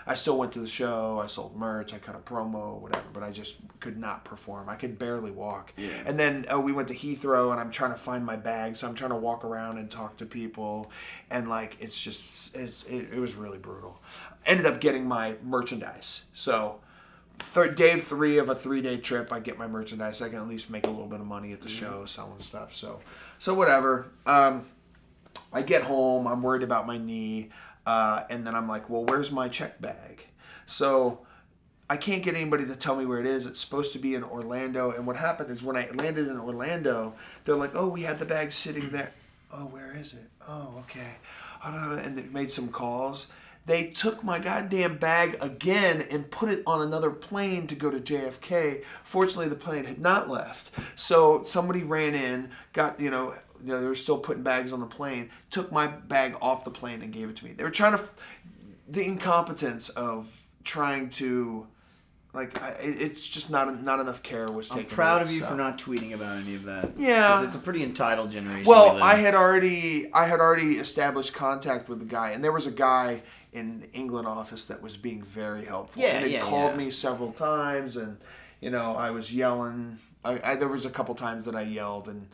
I still went to the show. I sold merch. I cut a promo, whatever. But I just could not perform. I could barely walk. Yeah. And then we went to Heathrow and I'm trying to find my bag. So I'm trying to walk around and talk to people. And it was really brutal. Ended up getting my merchandise. So day 3 of a 3-day trip, I get my merchandise. I can at least make a little bit of money at the show selling stuff. So whatever. I get home. I'm worried about my knee. And then I'm like, well, where's my check bag? So I can't get anybody to tell me where it is. It's supposed to be in Orlando. And what happened is when I landed in Orlando, they're like, oh, we had the bag sitting there. Oh, where is it? Oh, okay. And they made some calls. They took my goddamn bag again and put it on another plane to go to JFK. Fortunately, the plane had not left. So somebody ran in, got, they were still putting bags on the plane, took my bag off the plane and gave it to me. They were trying to, the incompetence of trying to, it's just not enough care was taken. I'm proud of you for not tweeting about any of that. Yeah, because it's a pretty entitled generation. Well, I had already established contact with the guy, and there was a guy in the England office that was being very helpful. Yeah, and he called me several times, and I was yelling. There was a couple times that I yelled, and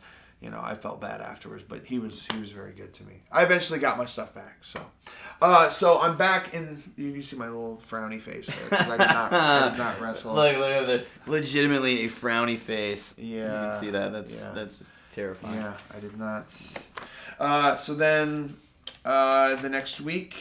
I felt bad afterwards. But he was very good to me. I eventually got my stuff back. So I'm back in. You see my little frowny face there because I did not wrestle. Look at that! Legitimately a frowny face. Yeah, you can see that. That's just terrifying. Yeah, I did not. So then the next week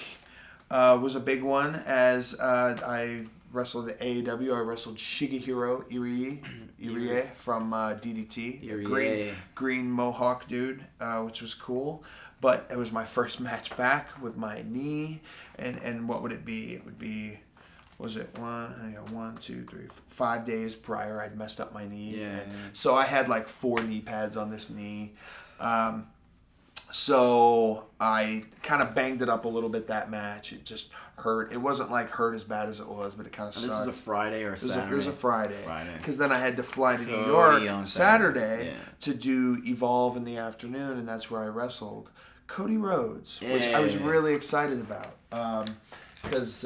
was a big one as I wrestled at AEW. I wrestled Shigehiro Irie from DDT, green mohawk dude, which was cool. But it was my first match back with my knee, and what would it be? It would be, was it 1, 2, 3, 5 days prior I'd messed up my knee. Yeah. So I had 4 knee pads on this knee. So I kind of banged it up a little bit that match. It just hurt. It wasn't like hurt as bad as it was, but it kind of sucked. This is a Friday or a Saturday? It was a Friday. Because then I had to fly to New Cody York on Saturday yeah. to do Evolve in the afternoon, and that's where I wrestled Cody Rhodes, which I was really excited about. Because,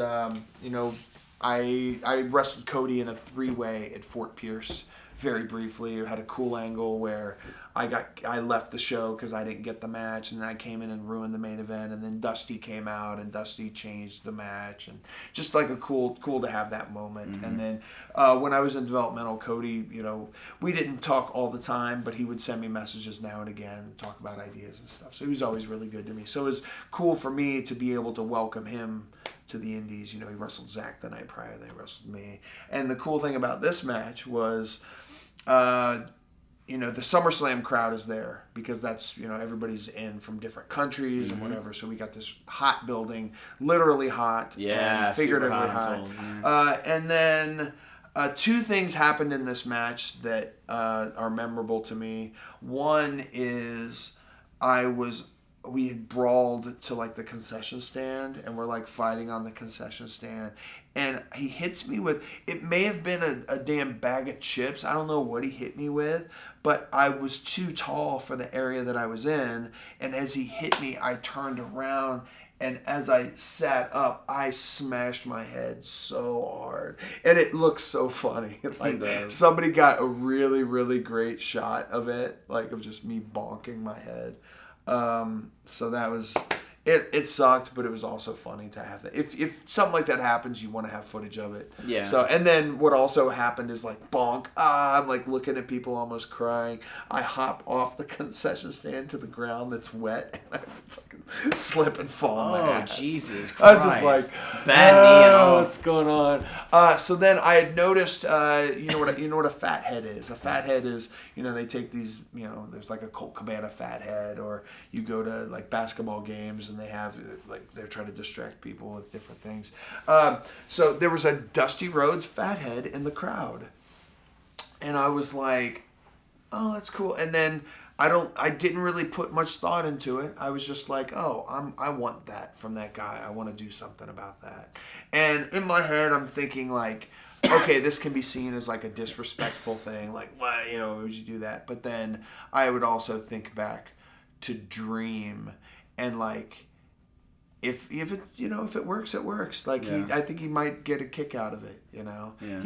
you know, I wrestled Cody in a 3-way at Fort Pierce very briefly. It had a cool angle where I left the show because I didn't get the match, and then I came in and ruined the main event, and then Dusty came out and Dusty changed the match, and just like a cool to have that moment. Mm-hmm. And then when I was in developmental, Cody, you know, we didn't talk all the time, but he would send me messages now and again and talk about ideas and stuff. So he was always really good to me. So it was cool for me to be able to welcome him to the indies. You know, he wrestled Zack the night prior, then he wrestled me. And the cool thing about this match was you know, the SummerSlam crowd is there because that's, you know, everybody's in from different countries and whatever. So we got this hot building, literally hot, and figuratively hot. And then 2 things happened in this match that are memorable to me. One is we had brawled to like the concession stand, and we're like fighting on the concession stand, and he hits me with, it may have been a damn bag of chips. I don't know what he hit me with, but I was too tall for the area that I was in, and as he hit me, I turned around, and as I sat up, I smashed my head so hard. And it looks so funny. Like, somebody got a really, really great shot of it, like of just me bonking my head. So that was, it sucked, but it was also funny to have that. If something like that happens, you want to have footage of it. Yeah. So, and then what also happened is like, bonk, I'm like looking at people almost crying. I hop off the concession stand to the ground that's wet, and I fucking slip and fall on my ass. Oh, Jesus Christ. I'm just like, bad knee and all. What's going on? So then I had noticed, you know what a fat head is. A fat head is, you know, they take these, you know, there's like a Colt Cabana fat head, or you go to like basketball games and they have, like, they're trying to distract people with different things. So there was a Dusty Rhodes fat head in the crowd. And I was like, oh, that's cool. And then I didn't really put much thought into it. I was just like, oh, I want that from that guy. I want to do something about that. And in my head, I'm thinking like, okay, this can be seen as like a disrespectful thing. Like, why, you know, would you do that? But then I would also think back to Dream, and like, if it, you know, if it works, it works. Like, I think he might get a kick out of it, you know. Yeah.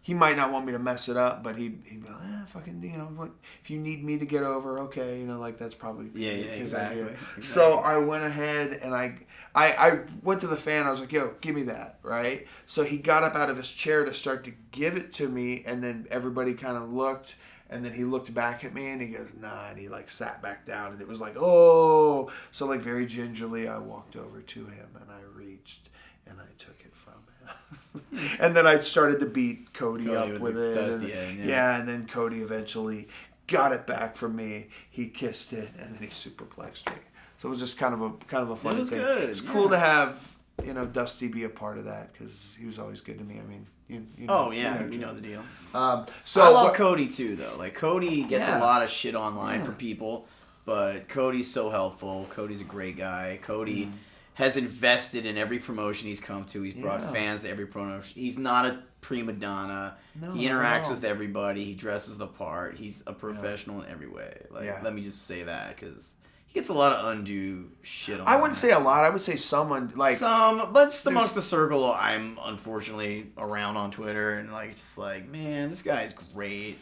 He might not want me to mess it up, but he'd be like, fucking, you know, what, if you need me to get over, okay, you know, like, that's probably his idea. So I went ahead and I went to the fan. I was like, yo, give me that, right? So he got up out of his chair to start to give it to me, and then everybody kind of looked, and then he looked back at me, and he goes, nah, and he, like, sat back down, and it was like, oh. So, like, very gingerly, I walked over to him, and I reached, and I took it from him. And then I started to beat Cody up with it. Dusty, and then Cody eventually got it back from me. He kissed it, and then he superplexed me. So it was just kind of a funny thing. Good. It's cool to have, you know, Dusty be a part of that, because he was always good to me. I mean, you know. Oh yeah, you know the deal. So I love Cody too, though. Like, Cody gets a lot of shit online from people, but Cody's so helpful. Cody's a great guy. Cody has invested in every promotion he's come to. He's brought fans to every promotion. He's not a prima donna. No, he interacts with everybody. He dresses the part. He's a professional in every way. Like, let me just say that, because he gets a lot of undue shit on. I wouldn't say a lot. I would say some, but just amongst the circle I'm unfortunately around on Twitter, and like, it's just like, man, this guy's great.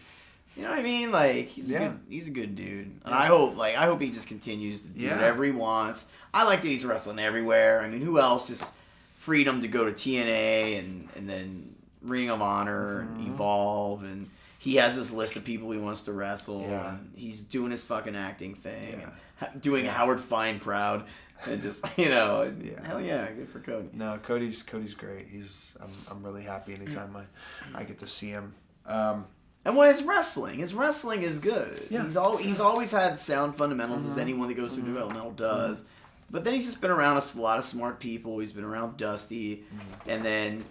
You know what I mean? Like, he's a good dude, and I hope he just continues to do whatever he wants. I like that he's wrestling everywhere. I mean, who else? Just freedom to go to TNA and then Ring of Honor and Evolve, and he has this list of people he wants to wrestle. Yeah. And he's doing his fucking acting thing, and doing Howard Fine proud, and just, you know, hell yeah, good for Cody. No, Cody's great. I'm really happy anytime I get to see him. And what his wrestling is good. Yeah. He's always had sound fundamentals, as anyone that goes through developmental does. But then he's just been around a lot of smart people. He's been around Dusty, and then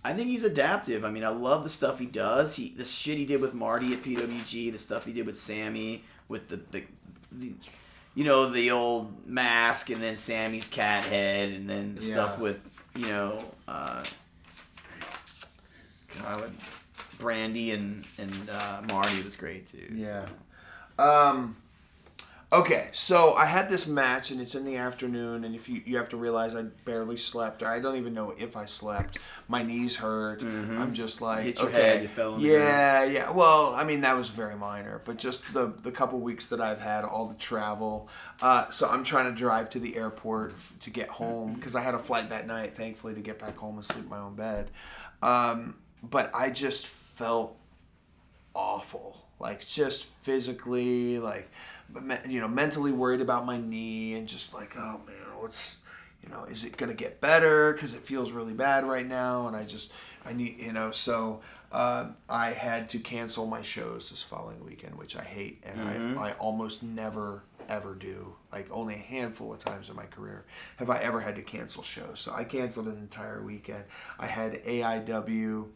I think he's adaptive. I mean, I love the stuff he does. The shit he did with Marty at PWG, the stuff he did with Sammy, with the you know, the old mask and then Sammy's cat head and then the stuff with, you know, Brandy and Marty was great too. Yeah. So. Okay, so I had this match, and it's in the afternoon, and if you have to realize I barely slept, or I don't even know if I slept. My knees hurt. Mm-hmm. I'm just like, hit your okay, head, you fell in the yeah. Well, I mean that was very minor, but just the couple weeks that I've had, all the travel. So I'm trying to drive to the airport to get home because I had a flight that night, thankfully, to get back home and sleep in my own bed. But I just felt awful, like just physically, like. You know, mentally worried about my knee and just like, oh man, is it gonna get better? Because it feels really bad right now, and I need, you know, so I had to cancel my shows this following weekend, which I hate, and I almost never ever do. Like only a handful of times in my career have I ever had to cancel shows. So I canceled an entire weekend. I had AIW.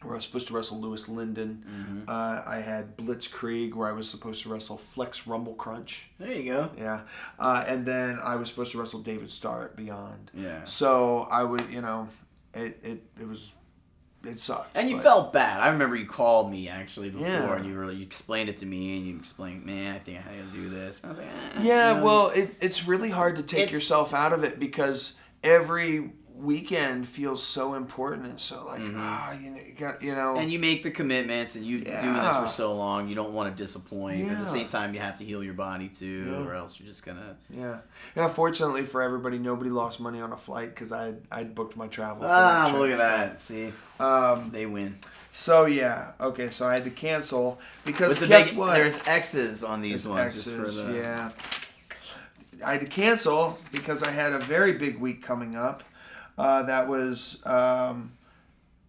Where I was supposed to wrestle Lewis Linden. I had Blitzkrieg, where I was supposed to wrestle Flex Rumble Crunch. There you go. Yeah. And then I was supposed to wrestle David Starr at Beyond. Yeah. So I would, you know, it sucked. And you felt bad. I remember you called me actually before, Yeah. and you explained it to me, and you explained, man, I think I had to do this. And I was like, yeah, you know. well, it's really hard to take yourself out of it because every weekend feels so important and so like you know, you got, you know, and you make the commitments and you do this for so long, you don't want to disappoint. At the same time, you have to heal your body too, or else you're just gonna fortunately for everybody, nobody lost money on a flight because I'd booked my travel. Look at that. See, they win. So okay, so I had to cancel because what? There's X's on these ones. X's, just for the... I had to cancel because I had a very big week coming up. That was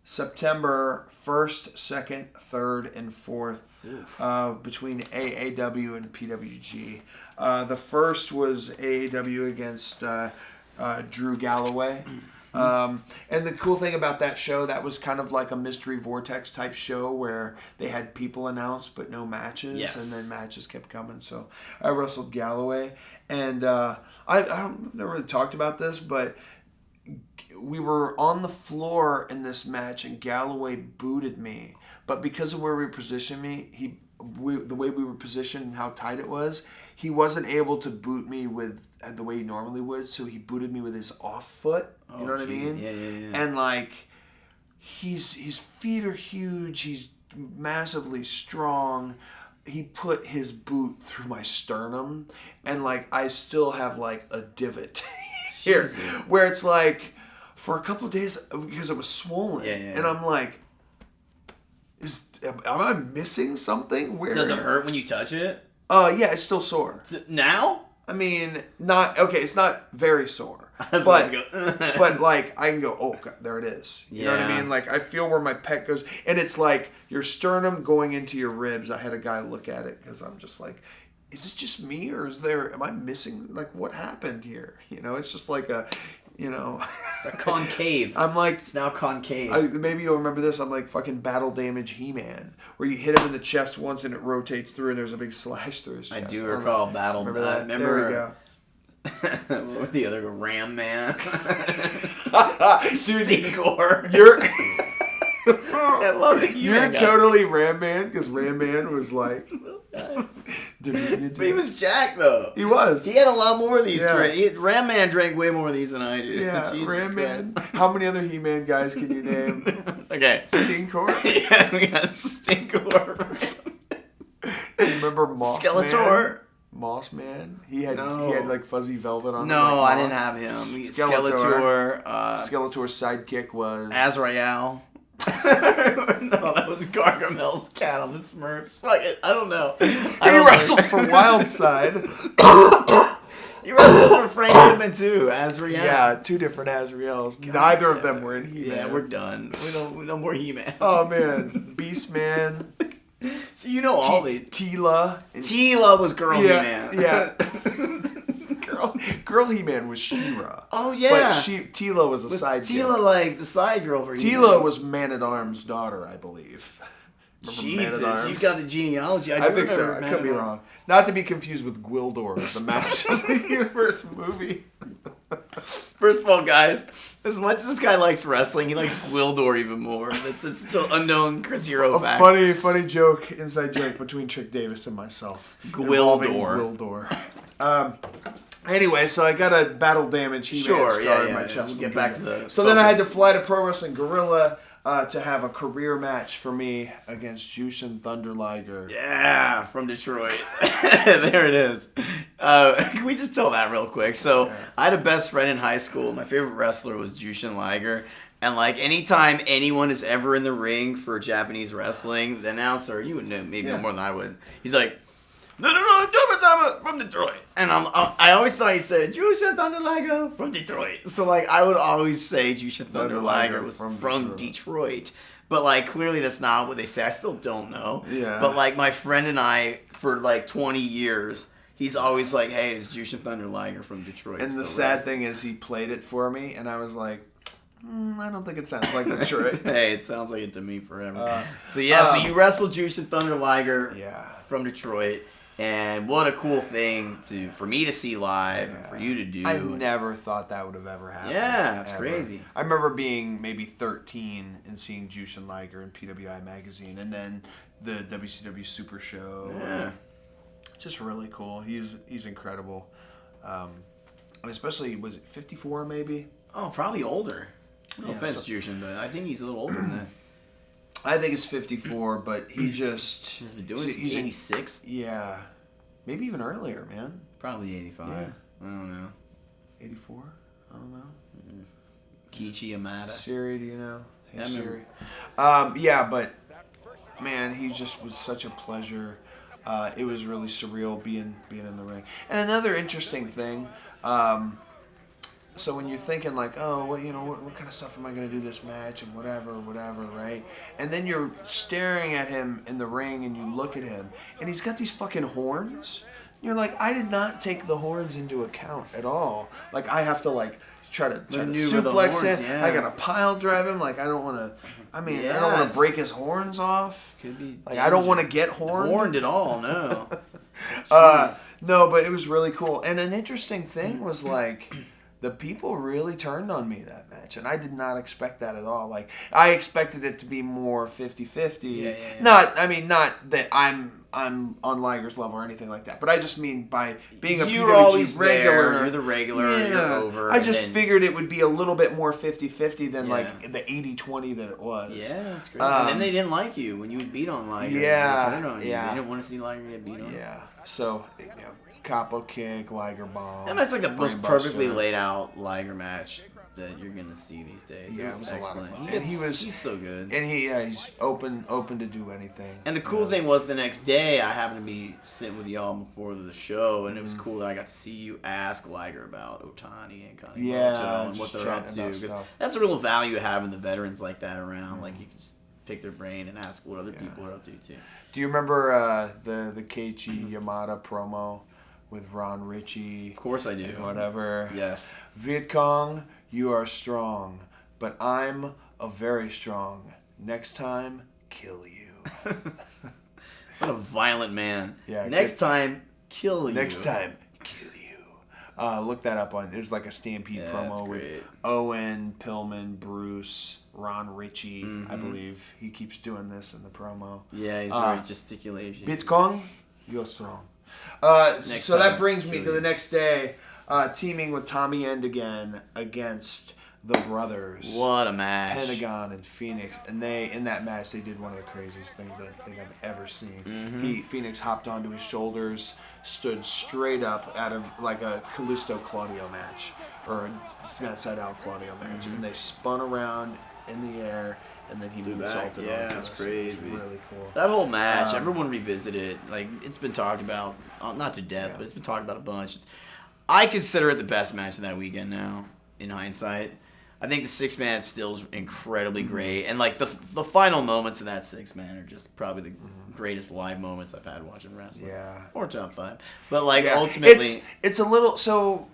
September 1st, 2nd, 3rd, and 4th between AAW and PWG. The first was AAW against Drew Galloway. And the cool thing about that show, that was kind of like a Mystery Vortex type show where they had people announced but no matches. Yes. And then matches kept coming. So I wrestled Galloway. And I've never really talked about this, but we were on the floor in this match and Galloway booted me. But because of where we positioned me, the way we were positioned and how tight it was, he wasn't able to boot me with the way he normally would. So he booted me with his off foot. You know what I mean? Yeah. And like, his feet are huge. He's massively strong. He put his boot through my sternum, and like I still have like a divot here, where it's like for a couple of days because it was swollen, and I'm like, am I missing something? Where does it hurt when you touch it? Yeah, it's still sore now. I mean, it's not very sore. But like I can go, oh God, there it is. You know what I mean? Like I feel where my pec goes, and it's like your sternum going into your ribs. I had a guy look at it because I'm just like, is it just me or am I missing? Like what happened here? You know, it's just like a concave. I'm like, it's now concave. Maybe you'll remember this. I'm like fucking Battle Damage He-Man, where you hit him in the chest once and it rotates through and there's a big slash through his chest. I do recall Battle. Remember that? Remember, there we go. What was the other Ram Man? Dude, Stinkor. I love it. You're totally Ram Man because Ram Man was like. But he was jacked though. He was. He had a lot more of these. Ram Man drank way more of these than I did. Yeah, Jesus Ram Man. Christ. How many other He-Man guys can you name? Okay. Stinkor? Yeah, we got Stinkor. You remember Moss Skeletor? Man? Moss Man? He had like fuzzy velvet on him. No, like I didn't have him. Skeletor. Skeletor's sidekick was... Azrael. No, that was Gargamel's cat on the Smurfs. Fuck it, I don't know. He wrestled for Wildside. He wrestled for Frank Goodman too, Azrael. Yeah, two different Azraels. Neither of them were in He-Man. Yeah, we're done. We no more He-Man. Oh man, Beast Man. So you know all these. Tila. Tila was Girl He-Man. Yeah. Girl He-Man was She-Ra. Oh yeah. But Tila was a side. Tila like the side girl for Tila was Man-at-Arms' daughter, I believe. Jesus, you got the genealogy. I think so. I could be wrong. Not to be confused with Gwildor, the Masters of the Universe movie. First of all, guys, as much as this guy likes wrestling, he likes Gwildor even more. That's still unknown Chris Hero fact. Funny joke, inside joke between Trick Davis and myself. Gwildor. Anyway, so I got a battle damage He-Man scar in my chest. We'll get back to the So then I had to fly to Pro Wrestling Guerrilla to have a career match for me against Jushin Thunder Liger. Yeah, from Detroit. There it is. Can we just tell that real quick? So I had a best friend in high school. My favorite wrestler was Jushin Liger. And like anytime anyone is ever in the ring for Japanese wrestling, the announcer, you would know maybe no more than I would. He's like, no, from Detroit. And I always thought he said, Jushin Thunder Liger from Detroit. So, like, I would always say Jushin Thunder Liger was from Detroit. But, like, clearly that's not what they say. I still don't know. Yeah. But, like, my friend and I, for, like, 20 years, he's always like, hey, it's Jushin Thunder Liger from Detroit. And the sad thing is he played it for me, and I was like, I don't think it sounds like Detroit. Hey, it sounds like it to me forever. So you wrestled Jushin Thunder Liger from Detroit. And what a cool thing for me to see live and for you to do. I never thought that would have ever happened. Yeah, it's crazy. I remember being maybe 13 and seeing Jushin Liger in PWI magazine, and then the WCW Super Show. Yeah, just really cool. He's incredible, and especially was it 54 maybe? Oh, probably older. No offense, Jushin, but I think he's a little older than that. I think it's 54, but he's been doing it since 86? Yeah. Maybe even earlier, man. Probably 85. Yeah. I don't know. 84? I don't know. Kiichi Yamada. Siri, do you know? Hey, yeah, Siri. Yeah, but, man, he just was such a pleasure. It was really surreal being in the ring. And another interesting thing, so when you're thinking like, oh, well, what kind of stuff am I going to do this match and whatever, right? And then you're staring at him in the ring and you look at him and he's got these fucking horns. You're like, I did not take the horns into account at all. Like, I have to like try to suplex him. Yeah. I got to pile drive him. Like, I don't want to. I mean, I don't want to break his horns off. Could be. Like, I don't want to get horned at all. No. No, but it was really cool. And an interesting thing was like, the people really turned on me that match, and I did not expect that at all. Like, I expected it to be more 50-50. Yeah. Not that I'm on Liger's level or anything like that, but I just mean by being a PWG regular. You're the regular, you're over. I just figured it would be a little bit more 50-50 than like the 80-20 that it was. Yeah, that's great. And then they didn't like you when you would beat on Liger. Yeah. They turned on you. They didn't want to see Liger get beat on. Yeah. So, Capo kick, Liger bomb. And that's like the most perfectly laid out Liger match that you're gonna see these days. Yeah, it was excellent. He's so good. And he's open to do anything. And the cool thing was the next day I happened to be sitting with y'all before the show, and it was cool that I got to see you ask Liger about Otani and kind of and what they're up to, because that's a real value having the veterans like that around. Like you can just pick their brain and ask what other people are up to too. Do you remember the Keiichi Yamada promo with Ron Ritchie? Of course I do. Whatever. Yes. Viet Cong, you are strong, but I'm a very strong. Next time, kill you. What a violent man. Yeah. Next time, kill you. Next time, kill you. Look that up on. There's like a Stampede promo with Owen, Pillman, Bruce, Ron Ritchie. I believe he keeps doing this in the promo. Yeah, he's very gesticulation. Viet Cong, you're strong. So that brings me to the next day, teaming with Tommy End again against the brothers. What a match. Pentagon and Phoenix. And in that match, they did one of the craziest things I think I've ever seen. Phoenix hopped onto his shoulders, stood straight up out of like a Kalisto Claudio match, or a Smash Side Out Claudio match. And they spun around in the air, and then he moonsaulted on. Yeah, that's crazy. It was really cool. That whole match, everyone revisited it. Like, it's been talked about, not to death, but it's been talked about a bunch. I consider it the best match of that weekend now, in hindsight. I think the 6-man still is incredibly great. And, like, the final moments of that 6-man are just probably the greatest live moments I've had watching wrestling. Yeah. Or top 5. But, like, ultimately... It's a little... So...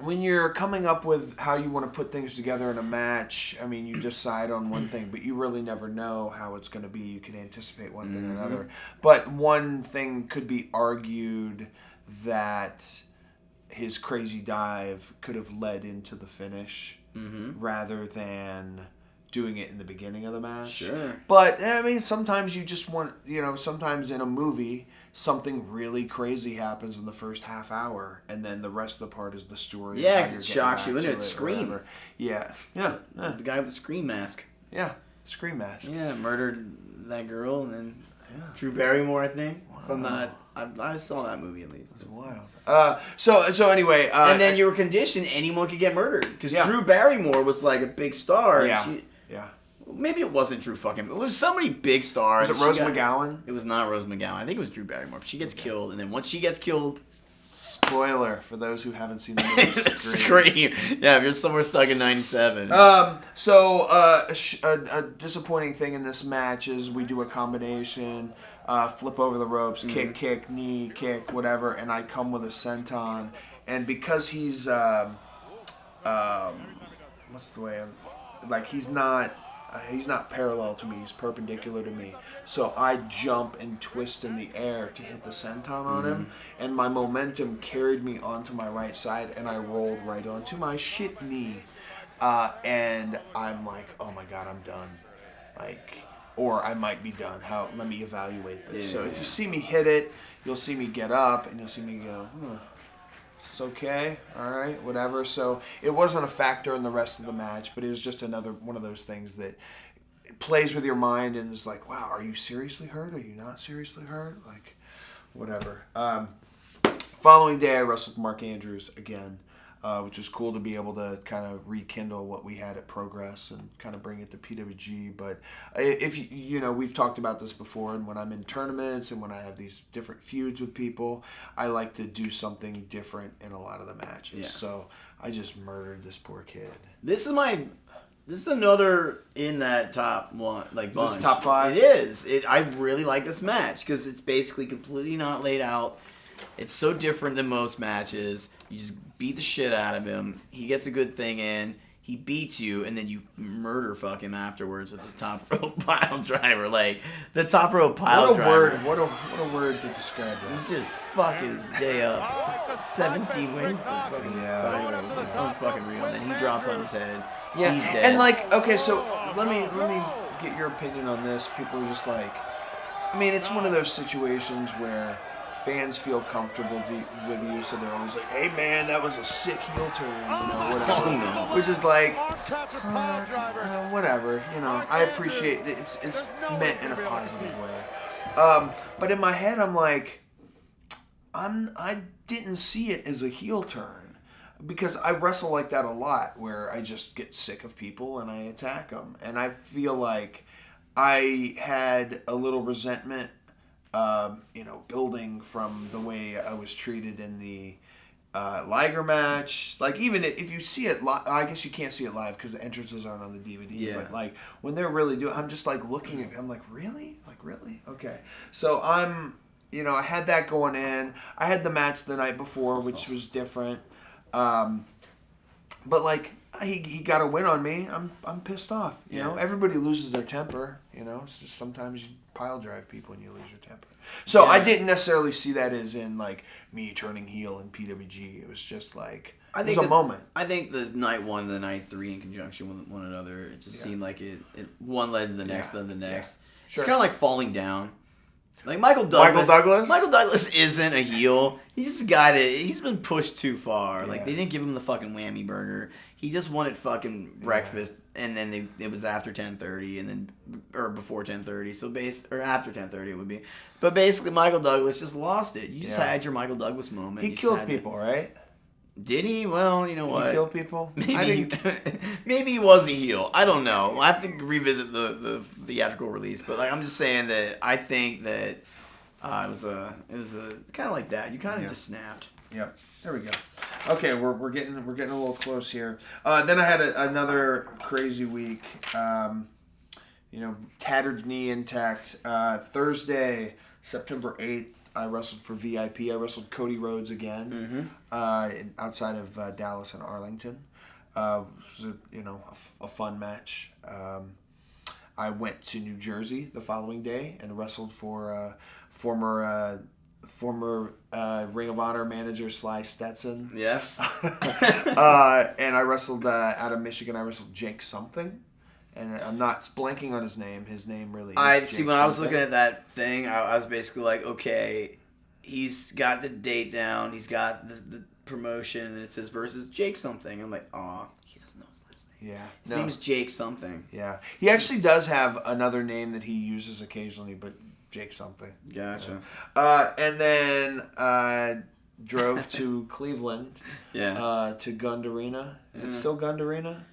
when you're coming up with how you want to put things together in a match, I mean, you decide on one thing, but you really never know how it's going to be. You can anticipate one thing or another. But one thing could be argued that his crazy dive could have led into the finish rather than doing it in the beginning of the match. Sure. But, I mean, sometimes you just want, sometimes in a movie, something really crazy happens in the first half hour, and then the rest of the part is the story. Yeah, because it shocks you into it. Scream. Yeah. The guy with the Scream mask. Yeah, Scream mask. Yeah, murdered that girl, and then Drew Barrymore, I think. Wow. From that, I saw that movie at least. That's wild. So anyway, and then you were conditioned anyone could get murdered because Drew Barrymore was like a big star. Yeah. And maybe it wasn't Drew fucking. It was somebody big star. Was it Rose McGowan? It was not Rose McGowan. I think it was Drew Barrymore. She gets killed, and then once she gets killed. Spoiler for those who haven't seen the movie. Scream. Yeah, if you're somewhere stuck in '97. A disappointing thing in this match is we do a combination, flip over the ropes, kick, knee, kick, whatever, and I come with a senton, and because he's what's the way he's not parallel to me, he's perpendicular to me. So I jump and twist in the air to hit the senton on him, and my momentum carried me onto my right side, and I rolled right onto my shit knee. And I'm like, oh my God, I'm done. Or I might be done. Let me evaluate this. So if you see me hit it, you'll see me get up, and you'll see me go, it's okay, all right, whatever. So it wasn't a factor in the rest of the match, but it was just another one of those things that plays with your mind and is like, wow, are you seriously hurt? Are you not seriously hurt? Whatever. Following day, I wrestled Mark Andrews again, which was cool to be able to kind of rekindle what we had at Progress and kind of bring it to PWG. But if we've talked about this before, and when I'm in tournaments and when I have these different feuds with people, I like to do something different in a lot of the matches. Yeah. So I just murdered this poor kid. This is another in that top one, bunch. Is this top 5? It is. I really like this match because it's basically completely not laid out. It's so different than most matches. You just beat the shit out of him. He gets a good thing in. He beats you, and then you murder fuck him afterwards with the top rope pile driver. The top rope pile driver. What a word to describe that. You just fuck his day up. 17 ways to fucking sideways. It's unfucking real. And then he drops on his head. Yeah. He's dead. And okay, so let me get your opinion on this. People are just it's one of those situations where fans feel comfortable with you, so they're always like, hey man, that was a sick heel turn, whatever. Oh, no. Which is whatever, I appreciate it. It's meant in a positive way. But in my head, I'm like, I didn't see it as a heel turn, because I wrestle like that a lot, where I just get sick of people and I attack them. And I feel like I had a little resentment building from the way I was treated in the Liger match. Even if you see it live, I guess you can't see it live because the entrances aren't on the DVD. Yeah. But when they're really doing, I'm just looking at it. I'm like, really? Really? Okay. So I'm, I had that going in. I had the match the night before, which was different. But he got a win on me. I'm pissed off. You know, everybody loses their temper. It's just sometimes you pile drive people and you lose your temper. So I didn't necessarily see that as in me turning heel in PWG. It was just it was a moment. I think the night 1 and the night 3 in conjunction with one another, it just seemed like it one led to the next, then the next. Yeah. Sure. It's kind of like falling down. Michael Douglas isn't a heel. He's just a guy he's been pushed too far. They didn't give him the fucking whammy burger. He just wanted fucking breakfast, and then it was after 10:30, or before 10:30. Or after 10:30 it would be. But basically, Michael Douglas just lost it. You just had your Michael Douglas moment. He killed people, right? Did he? Well, you know what? He killed people? Maybe he was a heel. I don't know. I have to revisit the theatrical release. But I'm just saying that I think that it was a kind of like that. You kind of just snapped. Yeah. There we go. Okay, we're getting a little close here. Then I had another crazy week. Tattered knee intact. Thursday, September 8th, I wrestled for VIP. I wrestled Cody Rhodes again, outside of Dallas and Arlington. It was a fun match. I went to New Jersey the following day and wrestled for former Ring of Honor manager Sly Stetson. Yes. And I wrestled out of Michigan. I wrestled Jake something. And I'm not blanking on his name. His name really is See, Jake when I was something. looking at that thing, I was basically like, okay, he's got the date down, he's got the promotion, and then it says versus Jake something. I'm like, aw, he doesn't know his last name. Yeah. His name is Jake something. Yeah. He actually does have another name that he uses occasionally, but Jake something. Gotcha. And then drove to Cleveland. Yeah. To Gund Arena. Is it still Gund Arena?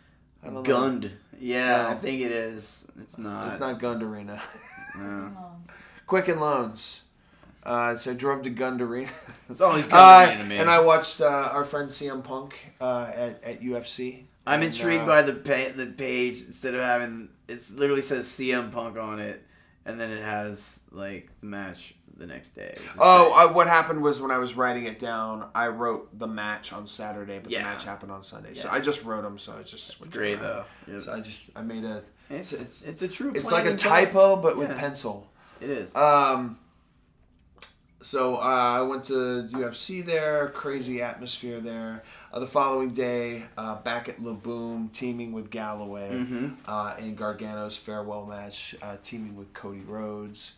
I don't know. Gund. Yeah, No. I think it is. It's not. It's not Gund Arena. No. Quicken Loans. So I drove to Gund Arena. It's always Gund Arena to me. And I watched our friend CM Punk at UFC. I'm intrigued by the page. Instead of having, it literally says CM Punk on it, and then it has like the match the next day. What happened was when I was writing it down, I wrote the match on Saturday, but the match happened on Sunday. Yeah. So I just wrote them, so I just switched. It's great around. though. Yep. So I made a. It's a true. It's like a typo, but with pencil. It is. So I went to UFC there. Crazy atmosphere there. The following day, back at La Boom, teaming with Galloway in Gargano's farewell match, teaming with Cody Rhodes.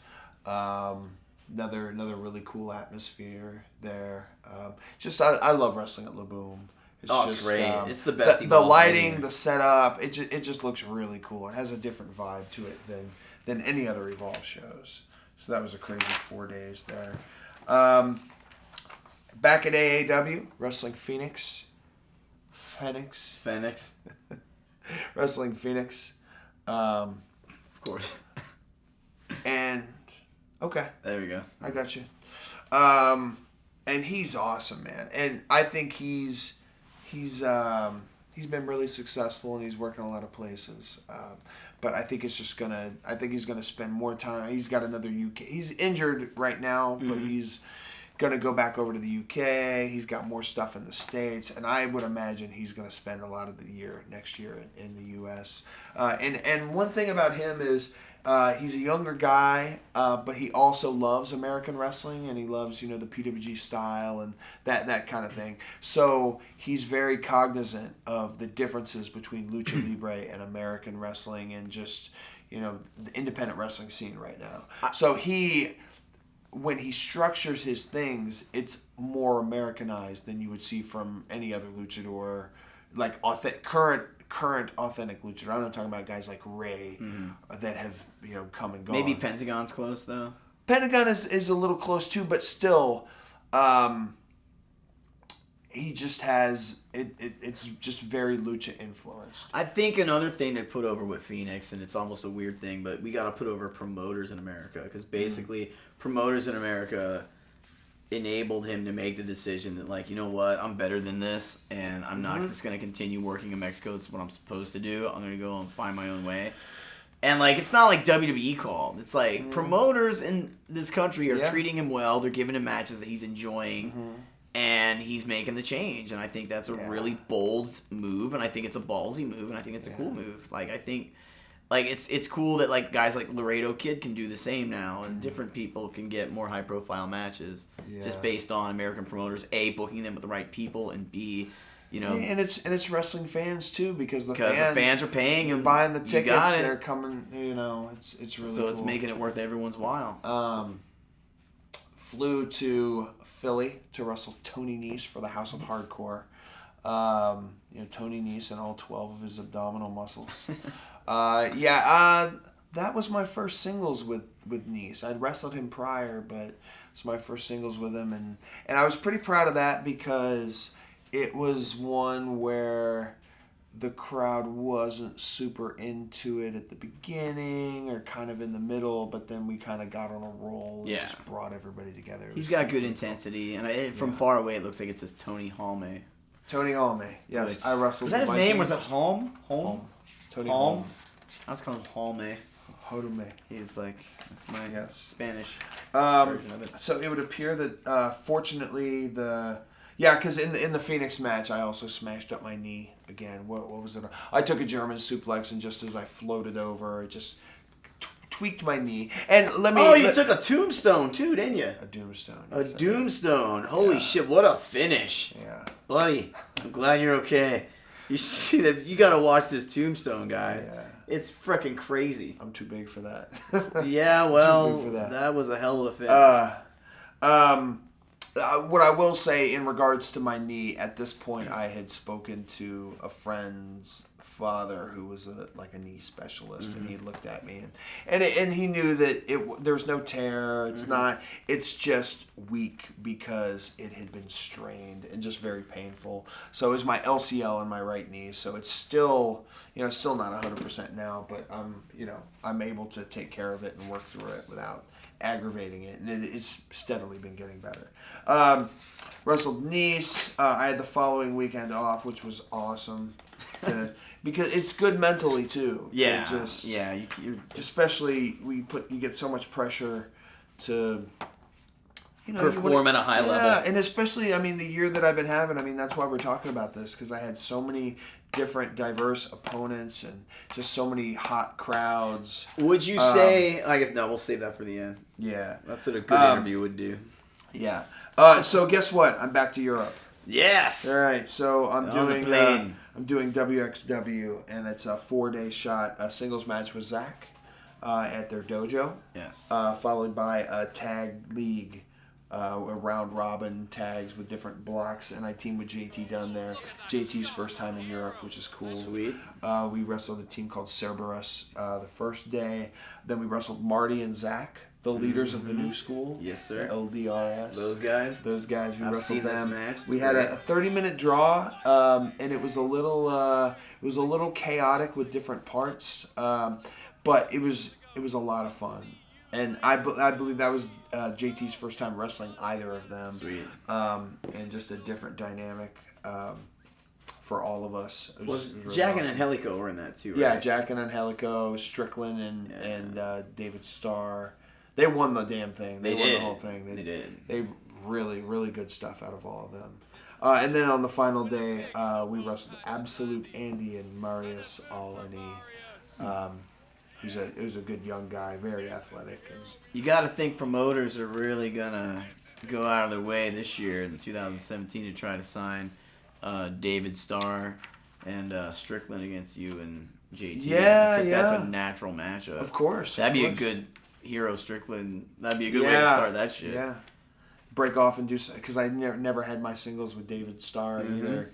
Another really cool atmosphere there. I love wrestling at La Boom. It's great. It's the best. The lighting, the setup, it just looks really cool. It has a different vibe to it than any other Evolve shows. So that was a crazy 4 days there. Back at AAW, Wrestling Phoenix. Wrestling Phoenix. Of course. And okay. There we go. I got you. And he's awesome, man. And I think he's been really successful and he's working a lot of places. But I think he's gonna spend more time. He's got another UK. He's injured right now, but he's gonna go back over to the UK. He's got more stuff in the States, and I would imagine he's gonna spend a lot of the year next year in the US. And one thing about him is he's a younger guy, but he also loves American wrestling, and he loves the PWG style and that kind of thing. So he's very cognizant of the differences between Lucha Libre and American wrestling, and just the independent wrestling scene right now. So when he structures his things, it's more Americanized than you would see from any other luchador, like current authentic luchador. I'm not talking about guys like Rey that have come and gone. Maybe Pentagon's close though. Pentagon is a little close too, but still, he just has it's just very lucha influenced. I think another thing to put over with Phoenix, and it's almost a weird thing, but we got to put over promoters in America, because basically promoters in America enabled him to make the decision that, like, you know what, I'm better than this, and I'm not just going to continue working in Mexico. It's what I'm supposed to do. I'm going to go and find my own way. And, like, it's not like WWE called. It's like promoters in this country are treating him well. They're giving him matches that he's enjoying, and he's making the change. And I think that's a really bold move, and I think it's a ballsy move, and I think it's a cool move. Like, I think... Like, it's cool that, like, guys like Laredo Kid can do the same now, and different people can get more high-profile matches just based on American promoters, A, booking them with the right people, and B, and it's wrestling fans, too, because the fans are paying and buying the tickets, they're coming, it's really so cool. it's making it worth everyone's while. Flew to Philly to wrestle Tony Nese for the House of Hardcore. Tony Nese and all 12 of his abdominal muscles. That was my first singles with Nese. I'd wrestled him prior, but it's my first singles with him, and I was pretty proud of that, because it was one where the crowd wasn't super into it at the beginning, or kind of in the middle, but then we kind of got on a roll and just brought everybody together. He's got good intensity, and from far away it looks like it says Tony Halme. Tony Halme, yes. I wrestled. Was that his name? Was it Halm? Tony Halm? I was calling him Halme. Hodome. He's like, that's my Spanish version of it. So it would appear that fortunately because in the Phoenix match I also smashed up my knee again. What was it? I took a German suplex and just as I floated over, it just tweaked my knee. And you took a tombstone too, didn't you? A tombstone. A tombstone. Holy shit! What a finish. Yeah, buddy. I'm glad you're okay. You see that? You gotta watch this tombstone, guys. Yeah. It's freaking crazy. I'm too big for that. Yeah, well, that was a hell of a finish. What I will say in regards to my knee, at this point I had spoken to a friend's father who was a knee specialist, and he looked at me and he knew that there was no tear. It's not. It's just weak because it had been strained and just very painful. So it was my LCL in my right knee. So it's still not 100% now, but I'm able to take care of it and work through it without aggravating it, and it's steadily been getting better. Wrestled Nice. I had the following weekend off, which was awesome, because it's good mentally too. Yeah, especially you get so much pressure to perform at a high level. Yeah, and especially the year that I've been having. That's why we're talking about this, because I had so many different diverse opponents and just so many hot crowds. Would you say? I guess no. We'll save that for the end. Yeah, that's what a good interview would do. Yeah. So guess what? I'm back to Europe. Yes. All right. So I'm doing WXW, and it's a 4-day shot. A singles match with Zack at their dojo. Yes. Followed by a tag league. Round robin tags with different blocks, and I teamed with JT down there. JT's first time in Europe, which is cool. Sweet. We wrestled a team called Cerberus the first day. Then we wrestled Marty and Zack, the leaders of the new school. Yes, sir. LDRS. Those guys. We I've wrestled seen them. This match. We had a 30-minute draw, and it was a little chaotic with different parts, but it was a lot of fun. And I believe that was JT's first time wrestling either of them. Sweet. And just a different dynamic for all of us. It was really Jack awesome. and Angelico were in that too, right? Yeah, Jack and Angelico, Strickland, and David Starr. They won the damn thing. They won the whole thing. They did. They really, really good stuff out of all of them. And then on the final day, we wrestled Absolute Andy and Marius Alani. He was a good young guy, very athletic. You got to think promoters are really going to go out of their way this year in 2017 to try to sign David Starr and Strickland against you and JT. Yeah, I think that's a natural matchup. Of course. That'd be a good Hero Strickland. That'd be a good way to start that shit. Yeah. Break off and do so, because I never had my singles with David Starr either.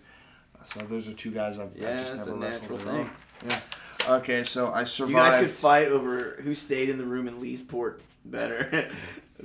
So those are two guys I've just never wrestled with. Thing. Yeah. Okay, so I survived. You guys could fight over who stayed in the room in Leesport better.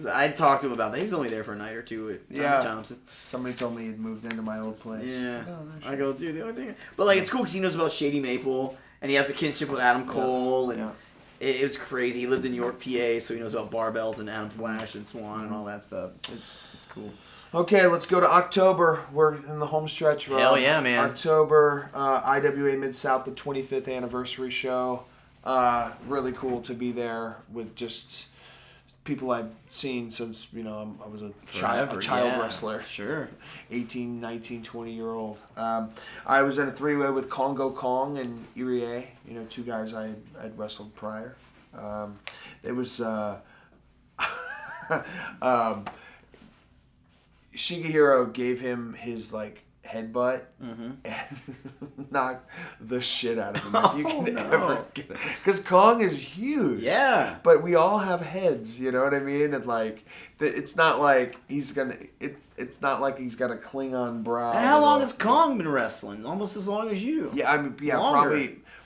I talked to him about that. He was only there for a night or two with Tommy Thompson. Somebody told me he'd moved into my old place. Yeah. I go, dude, the only thing... But, it's cool because he knows about Shady Maple, and he has a kinship with Adam Cole, and it was crazy. He lived in York, PA, so he knows about barbells and Adam Flash and Swan and all that stuff. It's cool. Okay, let's go to October. We're in the home stretch, Rob. Hell yeah, man. October, IWA Mid-South, the 25th anniversary show. Really cool to be there with just people I've seen since, I was a child wrestler. Sure. 18, 19, 20-year-old. I was in a three-way with Congo Kong and Irie, two guys I had wrestled prior. It was... Shigehiro gave him his headbutt and knocked the shit out of him. If you can ever get it, because Kong is huge. Yeah. But we all have heads. You know what I mean? And it's not like he's gonna. It's not like he's got a Klingon brow. And how long has Kong been wrestling? Almost as long as you. Yeah,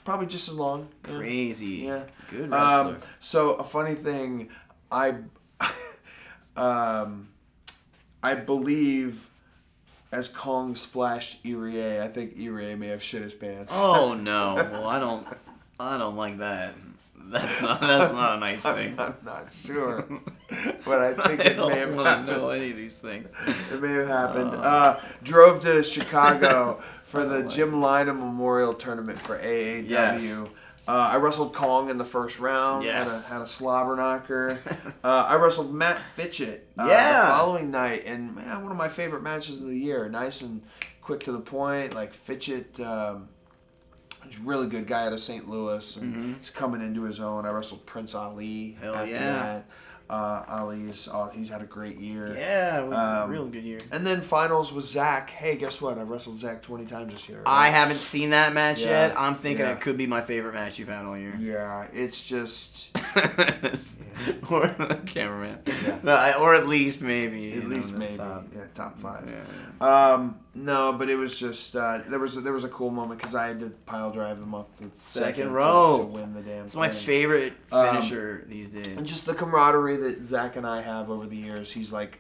probably just as long. Crazy. Yeah. Good wrestler. So a funny thing, I believe as Kong splashed Irie, I think Irie may have shit his pants. Oh no! Well, I don't like that. That's not a nice thing. I'm not sure, but I think it may have happened. I don't know any of these things. It may have happened. Drove to Chicago for the Jim Lynam Memorial Tournament for AAW. Yes. I wrestled Kong in the first round. Yes. Had a slobber knocker. I wrestled Matt Fitchett the following night, and man, one of my favorite matches of the year. Nice and quick to the point. Like Fitchett, he's a really good guy out of St. Louis, and he's coming into his own. I wrestled Prince Ali after that. He's had a great year. Yeah, real good year. And then finals was Zack. Hey, guess what? I've wrestled Zack 20 times this year. Right? I haven't seen that match yet. I'm thinking it could be my favorite match you've had all year. Yeah, it's just... Or the cameraman. Yeah. No, or at least maybe. At least maybe. Top. Yeah, top 5. Yeah. No, but it was just... there was a cool moment because I had to pile drive him off the second row to win the damn It's my thing. favorite finisher these days. And just the camaraderie that Zack and I have over the years. He's like,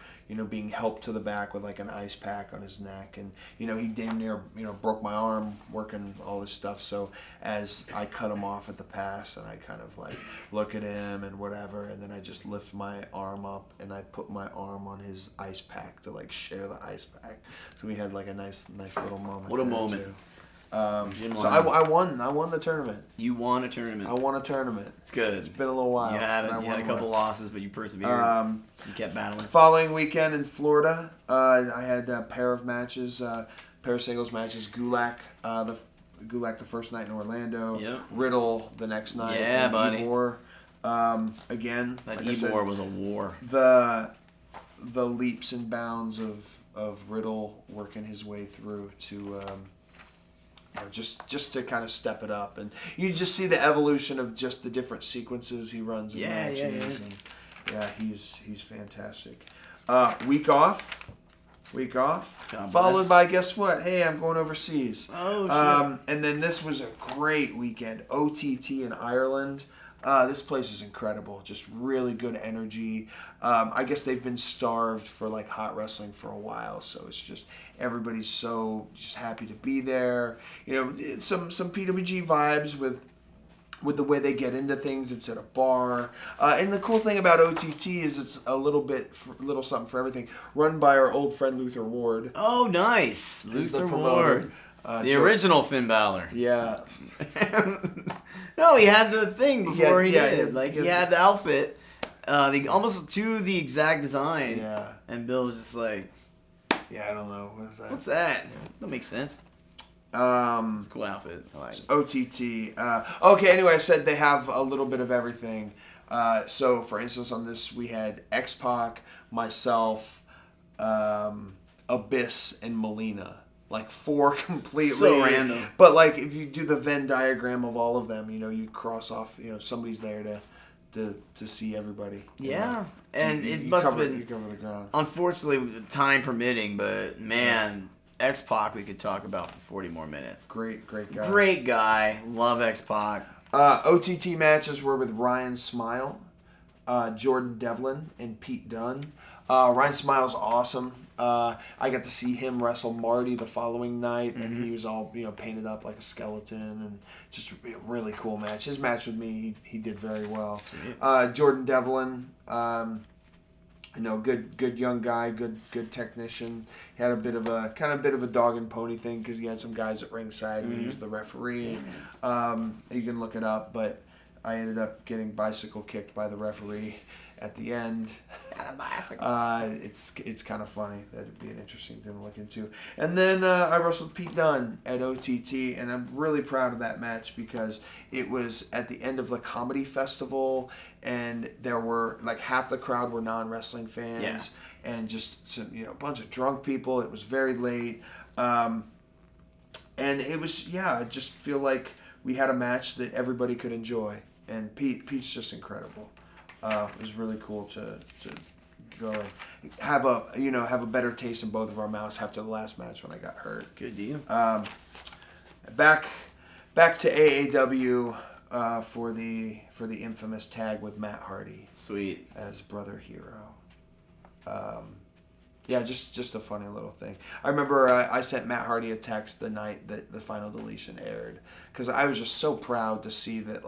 being helped to the back with like an ice pack on his neck, and he damn near broke my arm working all this stuff. So as I cut him off at the pass, and I kind of like look at him and whatever, and then I just lift my arm up and I put my arm on his ice pack to like share the ice pack. So we had like a nice little moment. What a moment. Too. So I won the tournament. You won a tournament. I won a tournament. It's good. It's been a little while. You had a couple losses, but you persevered. You kept battling. Following weekend in Florida, I had a pair of matches, pair of singles matches. Gulak the first night in Orlando. Yep. Riddle the next night. Yeah, buddy. Ebor, again. That Ebor was a war. The leaps and bounds of Riddle working his way through to. Just to kind of step it up, and you just see the evolution of just the different sequences he runs in matches, and he's fantastic. Week off, followed by guess what? Hey, I'm going overseas. Oh shit! And then this was a great weekend. OTT in Ireland. This place is incredible. Just really good energy. I guess they've been starved for like hot wrestling for a while, so it's just everybody's so just happy to be there. Some PWG vibes with the way they get into things. It's at a bar, and the cool thing about OTT is it's a little something for everything. Run by our old friend Luther Ward. Oh, nice, Luther Ward. The original Finn Balor. Yeah. No, he had the thing before he did. He had the outfit, almost to the exact design. Yeah. And Bill was just like, yeah, I don't know. What's that? Yeah. That makes sense. It's a cool outfit. I like it. OTT. Okay, anyway, I said they have a little bit of everything. So, for instance, on this, we had X-Pac, myself, Abyss, and Melina. Like 4 completely so random. But like if you do the Venn diagram of all of them, you cross off, somebody's there to see everybody. Yeah, and it must have been. You cover the ground. Unfortunately, time permitting, but man, X-Pac we could talk about for 40 more minutes. Great guy. Great guy. Love X-Pac. OTT matches were with Ryan Smile, Jordan Devlin, and Pete Dunne. Ryan Smile's awesome. I got to see him wrestle Marty the following night, and he was all painted up like a skeleton, and just a really cool match. His match with me, he did very well. Jordan Devlin, good young guy, good technician. He had a bit of a dog and pony thing because he had some guys at ringside. He was the referee. You can look it up, but I ended up getting bicycle kicked by the referee at the end. It's kind of funny. That'd be an interesting thing to look into. And then I wrestled Pete Dunne at OTT, and I'm really proud of that match because it was at the end of the comedy festival, and there were like half the crowd were non-wrestling fans, and just some, a bunch of drunk people. It was very late, and it was I just feel like we had a match that everybody could enjoy, and Pete's just incredible. It was really cool to go and have a better taste in both of our mouths after the last match when I got hurt. Good deal. Back to AAW for the infamous tag with Matt Hardy. Sweet. As Brother Hero. Just a funny little thing. I remember I sent Matt Hardy a text the night that the Final Deletion aired because I was just so proud to see that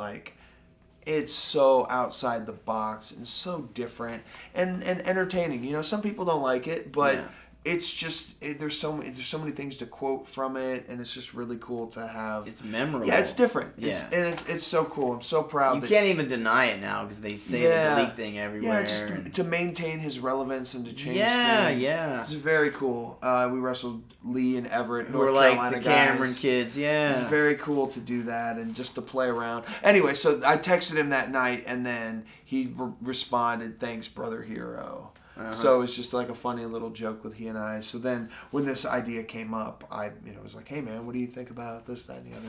it's so outside the box and so different and entertaining. Some people don't like it, but it's just there's so many things to quote from it, and it's just really cool to have. It's memorable. Yeah, it's different. Yeah. It's so cool. I'm so proud. You can't even deny it now because they say the delete thing everywhere. Yeah, just to maintain his relevance and to change things. Yeah. It's very cool. We wrestled Lee and Everett, who were like the Cameron kids. Yeah. It's very cool to do that and just to play around. Anyway, so I texted him that night, and then he responded, "Thanks, brother hero." So it's just like a funny little joke with he and I. So then when this idea came up, I was like, "Hey man, what do you think about this, that, and the other?"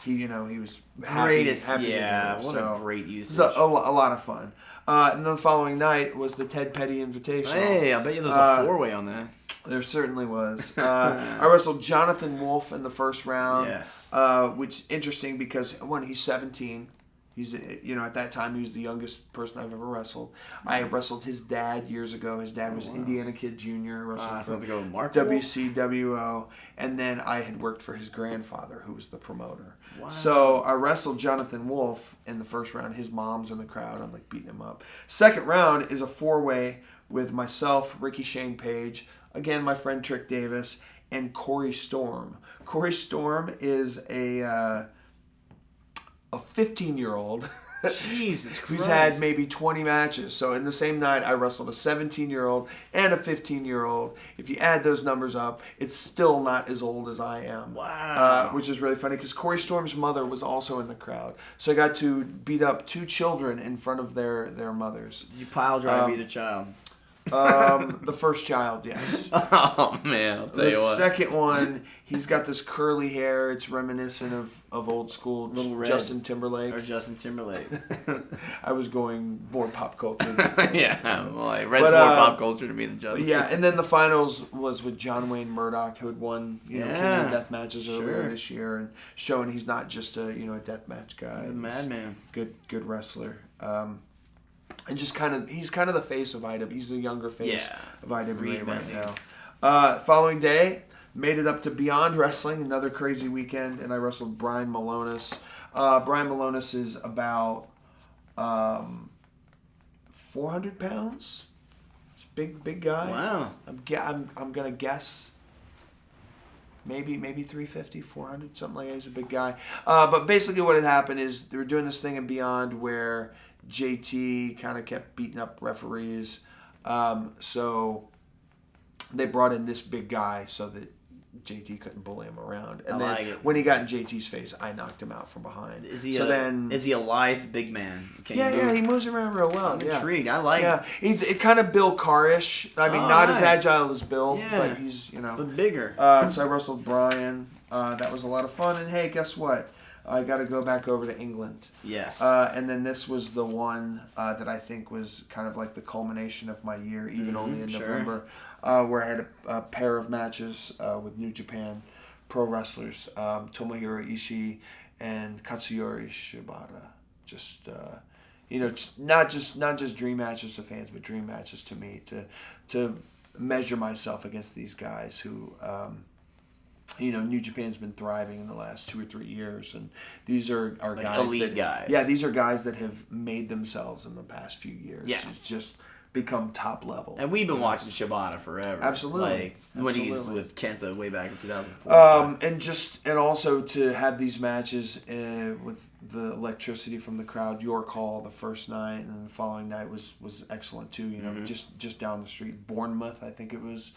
He was happy. Yeah, what a great usage. It was a lot of fun. And then the following night was the Ted Petty Invitational. Hey, I bet you there's a 4-way on that. There certainly was. I wrestled Jonathan Wolf in the first round. Yes. Which interesting because he's 17. He's, at that time, he was the youngest person I've ever wrestled. I wrestled his dad years ago. His dad was Indiana Kid Jr. Wrestled for WCWO. And then I had worked for his grandfather, who was the promoter. Wow. So I wrestled Jonathan Wolf in the first round. His mom's in the crowd. I'm like beating him up. Second round is a 4-way with myself, Ricky Shane Page, again, my friend Trick Davis, and Corey Storm. Corey Storm is a 15-year-old Jesus Christ. who's had maybe 20 matches. So in the same night, I wrestled a 17-year-old and a 15-year-old. If you add those numbers up, it's still not as old as I am. Wow. Which is really funny because Corey Storm's mother was also in the crowd. So I got to beat up 2 children in front of their mothers. Did you pile drive either child? The first child, yes. Oh man, I'll tell you what. The second one, he's got this curly hair. It's reminiscent of old school Justin Timberlake. Or Justin Timberlake. I was going more pop culture. Yeah, well, I read more pop culture to me than Justin. Yeah, and then the finals was with John Wayne Murdoch, who had won King of the Death Matches earlier this year, and showing he's not just a death match guy. Madman. Good wrestler. And just he's kind of the face of IW. He's the younger face of IWA right now. Following day, made it up to Beyond Wrestling, another crazy weekend, and I wrestled Brian Malonis. Brian Malonis is about 400 pounds. He's a big guy. Wow. I'm gonna guess. Maybe 350, 400, something like that. He's a big guy. But basically what had happened is they were doing this thing in Beyond where JT kind of kept beating up referees. So they brought in this big guy so that JT couldn't bully him around. And when he got in JT's face, I knocked him out from behind. Is he a lithe big man? He moves around real well. I'm intrigued. I like him. He's kind of Bill Carr-ish. I mean, not as agile as Bill, but he's, But bigger. So I wrestled Brian. That was a lot of fun. And hey, guess what? I got to go back over to England. Yes. And then this was the one that I think was kind of like the culmination of my year, even only in November, where I had a pair of matches with New Japan pro wrestlers, Tomohiro Ishii and Katsuyori Shibata. Just not just dream matches to fans, but dream matches to me to measure myself against these guys who. New Japan's been thriving in the last 2 or 3 years, and these are like guys elite guys. Yeah, these are guys that have made themselves in the past few years. Yeah, it's just become top level. And we've been watching Shibata forever. Absolutely, when he's with Kenta way back in 2004. And also to have these matches with the electricity from the crowd. York Hall the first night, and then the following night was excellent too. Just down the street, Bournemouth, I think it was.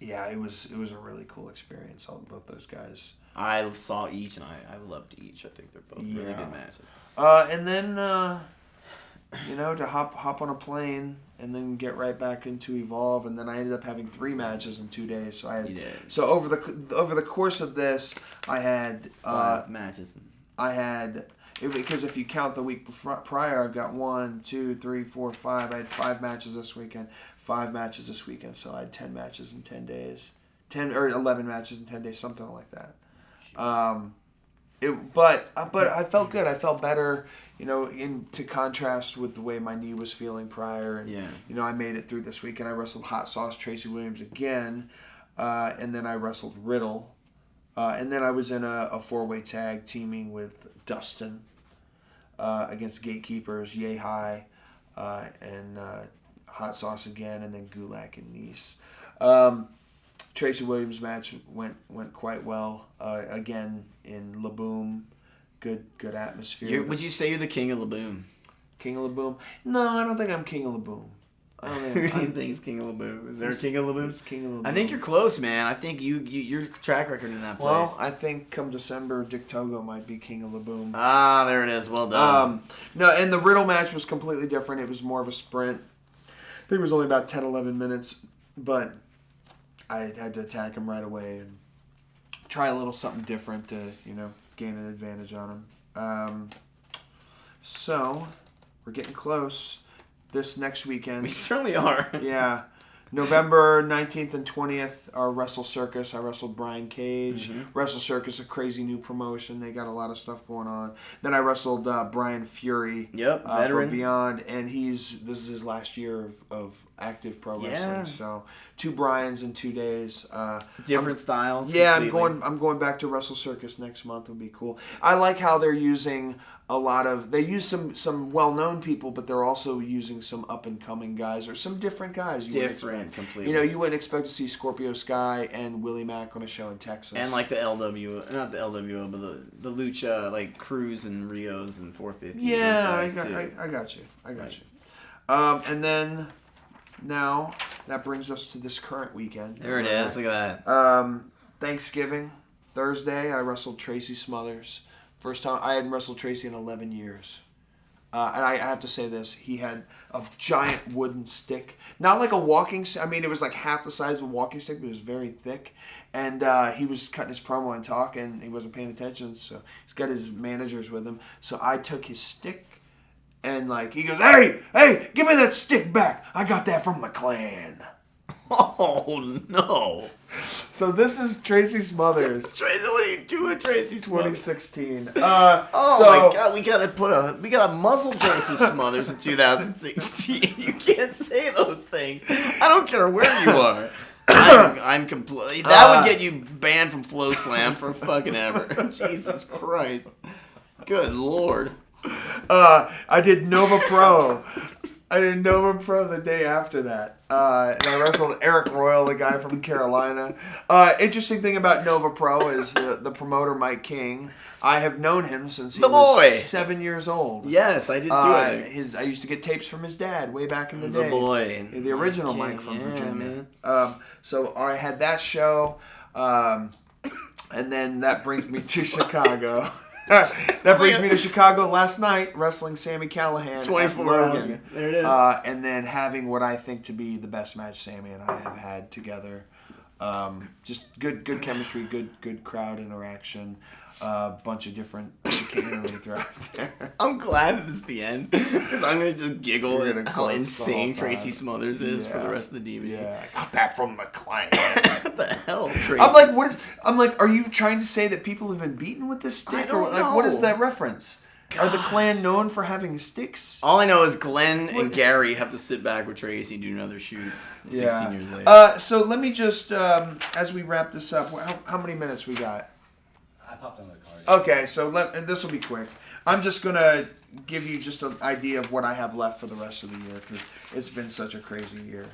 Yeah, it was a really cool experience. Both those guys. I saw each, and I loved each. I think they're both really good matches. And then to hop on a plane and then get right back into Evolve, and then I ended up having 3 matches in 2 days. So over the course of this, I had 5 matches. Because if you count the week prior, I've got 1, 2, 3, 4, 5. I had 5 matches this weekend. 5 matches this weekend, so I had 10 matches in 10 days. 10 or 11 matches in 10 days, something like that. But I felt good. I felt better, to contrast with the way my knee was feeling prior. And, I made it through this weekend. I wrestled Hot Sauce Tracy Williams again, and then I wrestled Riddle. And then I was in a 4-way tag teaming with Dustin against Gatekeepers, Yay High, and Hot Sauce again, and then Gulak and Nice. Tracy Williams match went quite well. Again in La Boom, good atmosphere. Would you say you're the king of La Boom? King of La Boom? No, I don't think I'm King of La Boom. Who do you think is King of La Boom? Is there a King of La Boom? King of La Boom. I think you're close, man. I think your track record in that place. Well, I think come December, Dick Togo might be King of La Boom. Ah, there it is. Well done. No, and the Riddle match was completely different. It was more of a sprint. I think it was only about 10, 11 minutes, but I had to attack him right away and try a little something different to, gain an advantage on him. So, we're getting close. This next weekend. We certainly are. Yeah. November 19th and 20th are Wrestle Circus. I wrestled Brian Cage. Mm-hmm. Wrestle Circus, a crazy new promotion. They got a lot of stuff going on. Then I wrestled Brian Fury. Yep, for veteran. Beyond, and this is his last year of active pro wrestling. Yeah. So 2 Brians in 2 days. Different styles. Yeah, completely. I'm going back to Wrestle Circus next month. It'll be cool. I like how they're using they use some well-known people, but they're also using some up-and-coming guys or some different guys. Completely. You wouldn't expect to see Scorpio Sky and Willie Mack on a show in Texas. And like the LW, not the LWO, but the Lucha, like Cruz and Rios and 450. Yeah, those guys I got you. And then now that brings us to this current weekend. There it is. Look at that. Thanksgiving, Thursday, I wrestled Tracy Smothers. First time I hadn't wrestled Tracy in 11 years. And I have to say this, he had a giant wooden stick. Not like a walking stick. I mean, it was like half the size of a walking stick, but it was very thick. And he was cutting his promo and talking. He wasn't paying attention, so he's got his managers with him. So I took his stick, and he goes, hey, give me that stick back. I got that from the Klan. Oh, no. So this is Tracy Smothers. Tracy, what are you doing, Tracy Smothers? 2016. My God, we gotta muzzle Tracy Smothers in 2016. You can't say those things. I don't care where you are. I'm completely. That would get you banned from Flow Slam for fucking ever. Jesus Christ. Good Lord. I did Nova Pro. The day after that. And I wrestled Eric Royal, the guy from Carolina. Interesting thing about Nova Pro is the promoter, Mike King. I have known him since he was 7 years old. Yes, I did too. I used to get tapes from his dad way back in the day. The boy. The original Mike from Virginia. So I had that show. And then that brings me to Chicago. That brings me to Chicago last night, wrestling Sammy Callahan 24 Logan. hours. There it is. And then having what I think to be the best match Sammy and I have had together. Just good chemistry, good crowd interaction. Bunch of different. You can't really throw out there. I'm glad that this is the end because I'm gonna just giggle at how insane Tracy Smothers is for the rest of the DVD. Yeah, I got that from the Klan. What the hell, Tracy? I'm like, are you trying to say that people have been beaten with this stick? I don't know. What is that reference? God. Are the Klan known for having sticks? All I know is Glenn and Gary have to sit back with Tracy and do another shoot 16 years later. So let me just, as we wrap this up, how many minutes we got? I popped on the card. Okay, so this will be quick. I'm just going to give you just an idea of what I have left for the rest of the year because it's been such a crazy year.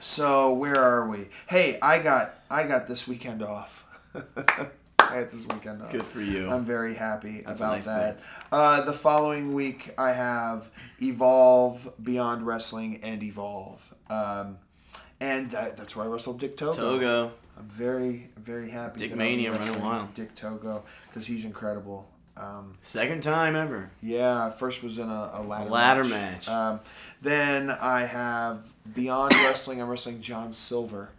So where are we? Hey, I got this weekend off. I had this weekend off. Good for you. I'm very happy That's about a nice that. The following week I have Evolve, Beyond Wrestling, and Evolve. And that's where I wrestled Dick Togo. I'm very, very happy. Dick that Mania I'm running wrestling wild. Dick Togo because he's incredible. Second time ever. Yeah, first was in a ladder match. Then I have Beyond Wrestling. I'm wrestling John Silver.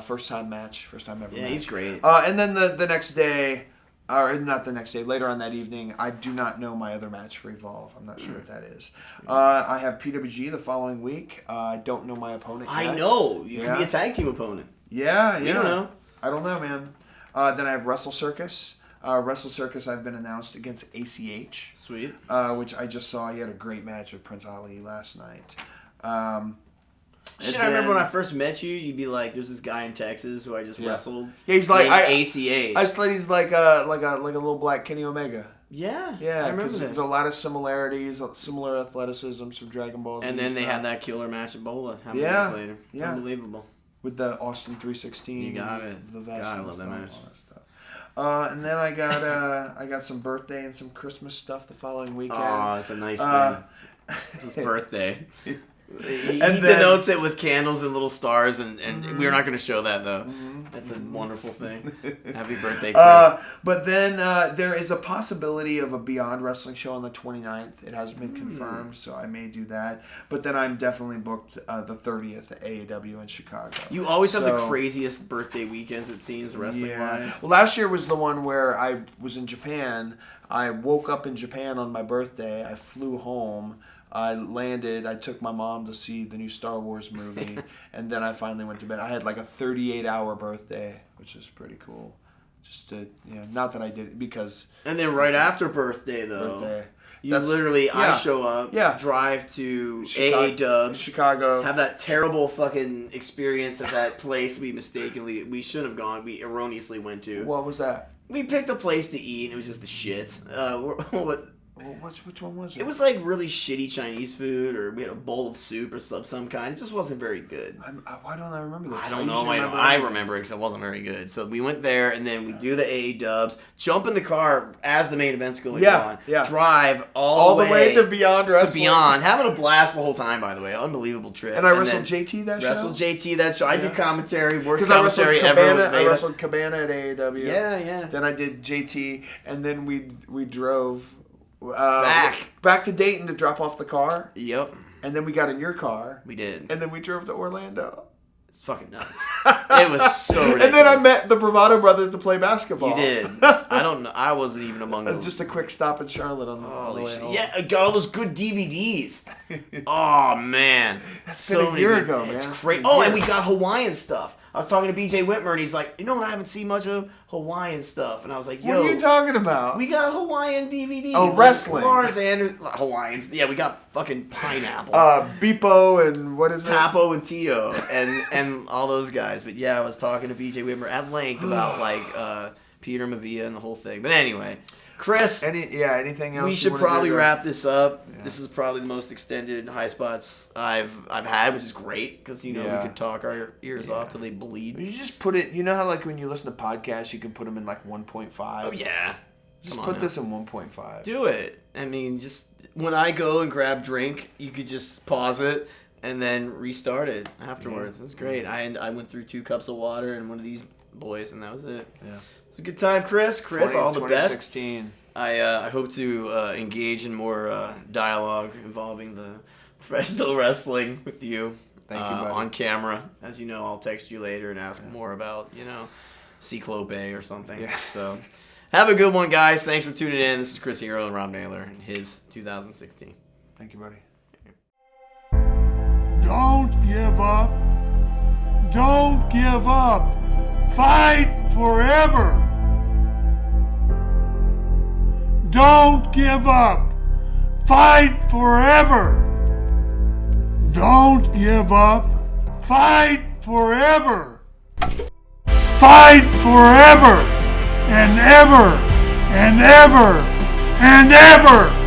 First time ever. Yeah, he's great. And then the next day, or not the next day, later on that evening, I do not know my other match for Evolve. I'm not sure what that is. I have PWG the following week. I don't know my opponent yet. I know. You can be a tag team opponent. Yeah. You don't know. I don't know, man. Then I have Wrestle Circus. Wrestle Circus, I've been announced against ACH. Sweet. Which I just saw. He had a great match with Prince Ali last night. I remember when I first met you, you'd be like, "There's this guy in Texas who I just wrestled." Yeah, he's like ACH. I said he's like a little black Kenny Omega. Yeah. Yeah, I remember because this. there's a lot of similarities, similar athleticism from Dragon Ball Z. And then they stuff. had that killer match at Bola. How many Yeah, years later? yeah. Unbelievable. With the Austin 316. You got it. The vest. God, I and love that stuff, match. all that stuff. And then I got some birthday and some Christmas stuff the following weekend. Oh, it's a nice thing. It's his birthday. He then- denotes it with candles and little stars, and we're not going to show that, though. Mm-hmm. That's a wonderful thing. Happy birthday, Chris. But then there is a possibility of a Beyond Wrestling show on the 29th. It hasn't been confirmed, so I may do that. But then I'm definitely booked the 30th at AEW in Chicago. You always have the craziest birthday weekends, it seems, wrestling-wise. Yeah. Well, last year was the one where I was in Japan. I woke up in Japan on my birthday. I flew home. I landed. I took my mom to see the new Star Wars movie, and then I finally went to bed. I had like a 38-hour birthday, which is pretty cool. Just to, not that I did it because. And then right after birthday, though. That's, literally, I show up, drive to AA Dubs, Chicago, have that terrible fucking experience at that place we shouldn't have gone, we erroneously went to. What was that? We picked a place to eat, and it was just the shit. Which one was it? It was like really shitty Chinese food, or we had a bowl of soup or some kind. It just wasn't very good. Why don't I remember this? I don't know. I remember it because it wasn't very good. So we went there, and then we do the AA Dubs, jump in the car as the main event's going on, drive all the way to Beyond Wrestling. Having a blast the whole time, by the way. Unbelievable trip. And I wrestled JT that show? Wrestled JT that show. I did commentary, worst Because commentary ever. I wrestled Cabana at AEW. Yeah. Then I did JT, and then we drove... back to Dayton to drop off the car. Yep. And then we got in your car. We did. And then we drove to Orlando. It's fucking nuts. It was so ridiculous. And then I met the Bravado Brothers to play basketball. You did. I don't know. I wasn't even among them. Just a quick stop in Charlotte on the Holy way shit. home. Yeah, I got all those good DVDs. Oh, man. That's been a year ago, man. It's crazy. Oh, and we got Hawaiian stuff. I was talking to BJ Whitmer, and he's like, you know what? I haven't seen much of Hawaiian stuff. And I was like, yo. What are you talking about? We got Hawaiian DVDs. Oh, wrestling. Lars Anderson. Hawaiians. Yeah, we got fucking pineapples. Bipo and what is it? Tapo and Tio and all those guys. But yeah, I was talking to BJ Whitmer at length about Peter Mavia and the whole thing. But anyway, Chris. Anything else? We should probably wrap this up. Yeah. This is probably the most extended Highspots I've had, which is great because we can talk our ears off till they bleed. You just put it. You know how like when you listen to podcasts, you can put them in like 1.5. Oh yeah. Just put this in 1.5. Do it. I mean, just when I go and grab drink, you could just pause it and then restart it afterwards. It was great. I went through 2 cups of water and one of these boys, and that was it. Yeah. It's a good time, Chris. All the best. 2016. I hope to engage in more dialogue involving the professional wrestling with you. Thank you, buddy. On camera. As you know, I'll text you later and ask more about, Cyclope or something. Yeah. So, have a good one, guys. Thanks for tuning in. This is Chris Hero and Rob Naylor and his 2016. Thank you, buddy. Don't give up. Don't give up. Fight forever. Don't give up. Fight forever. Don't give up. Fight forever. Fight forever and ever and ever and ever.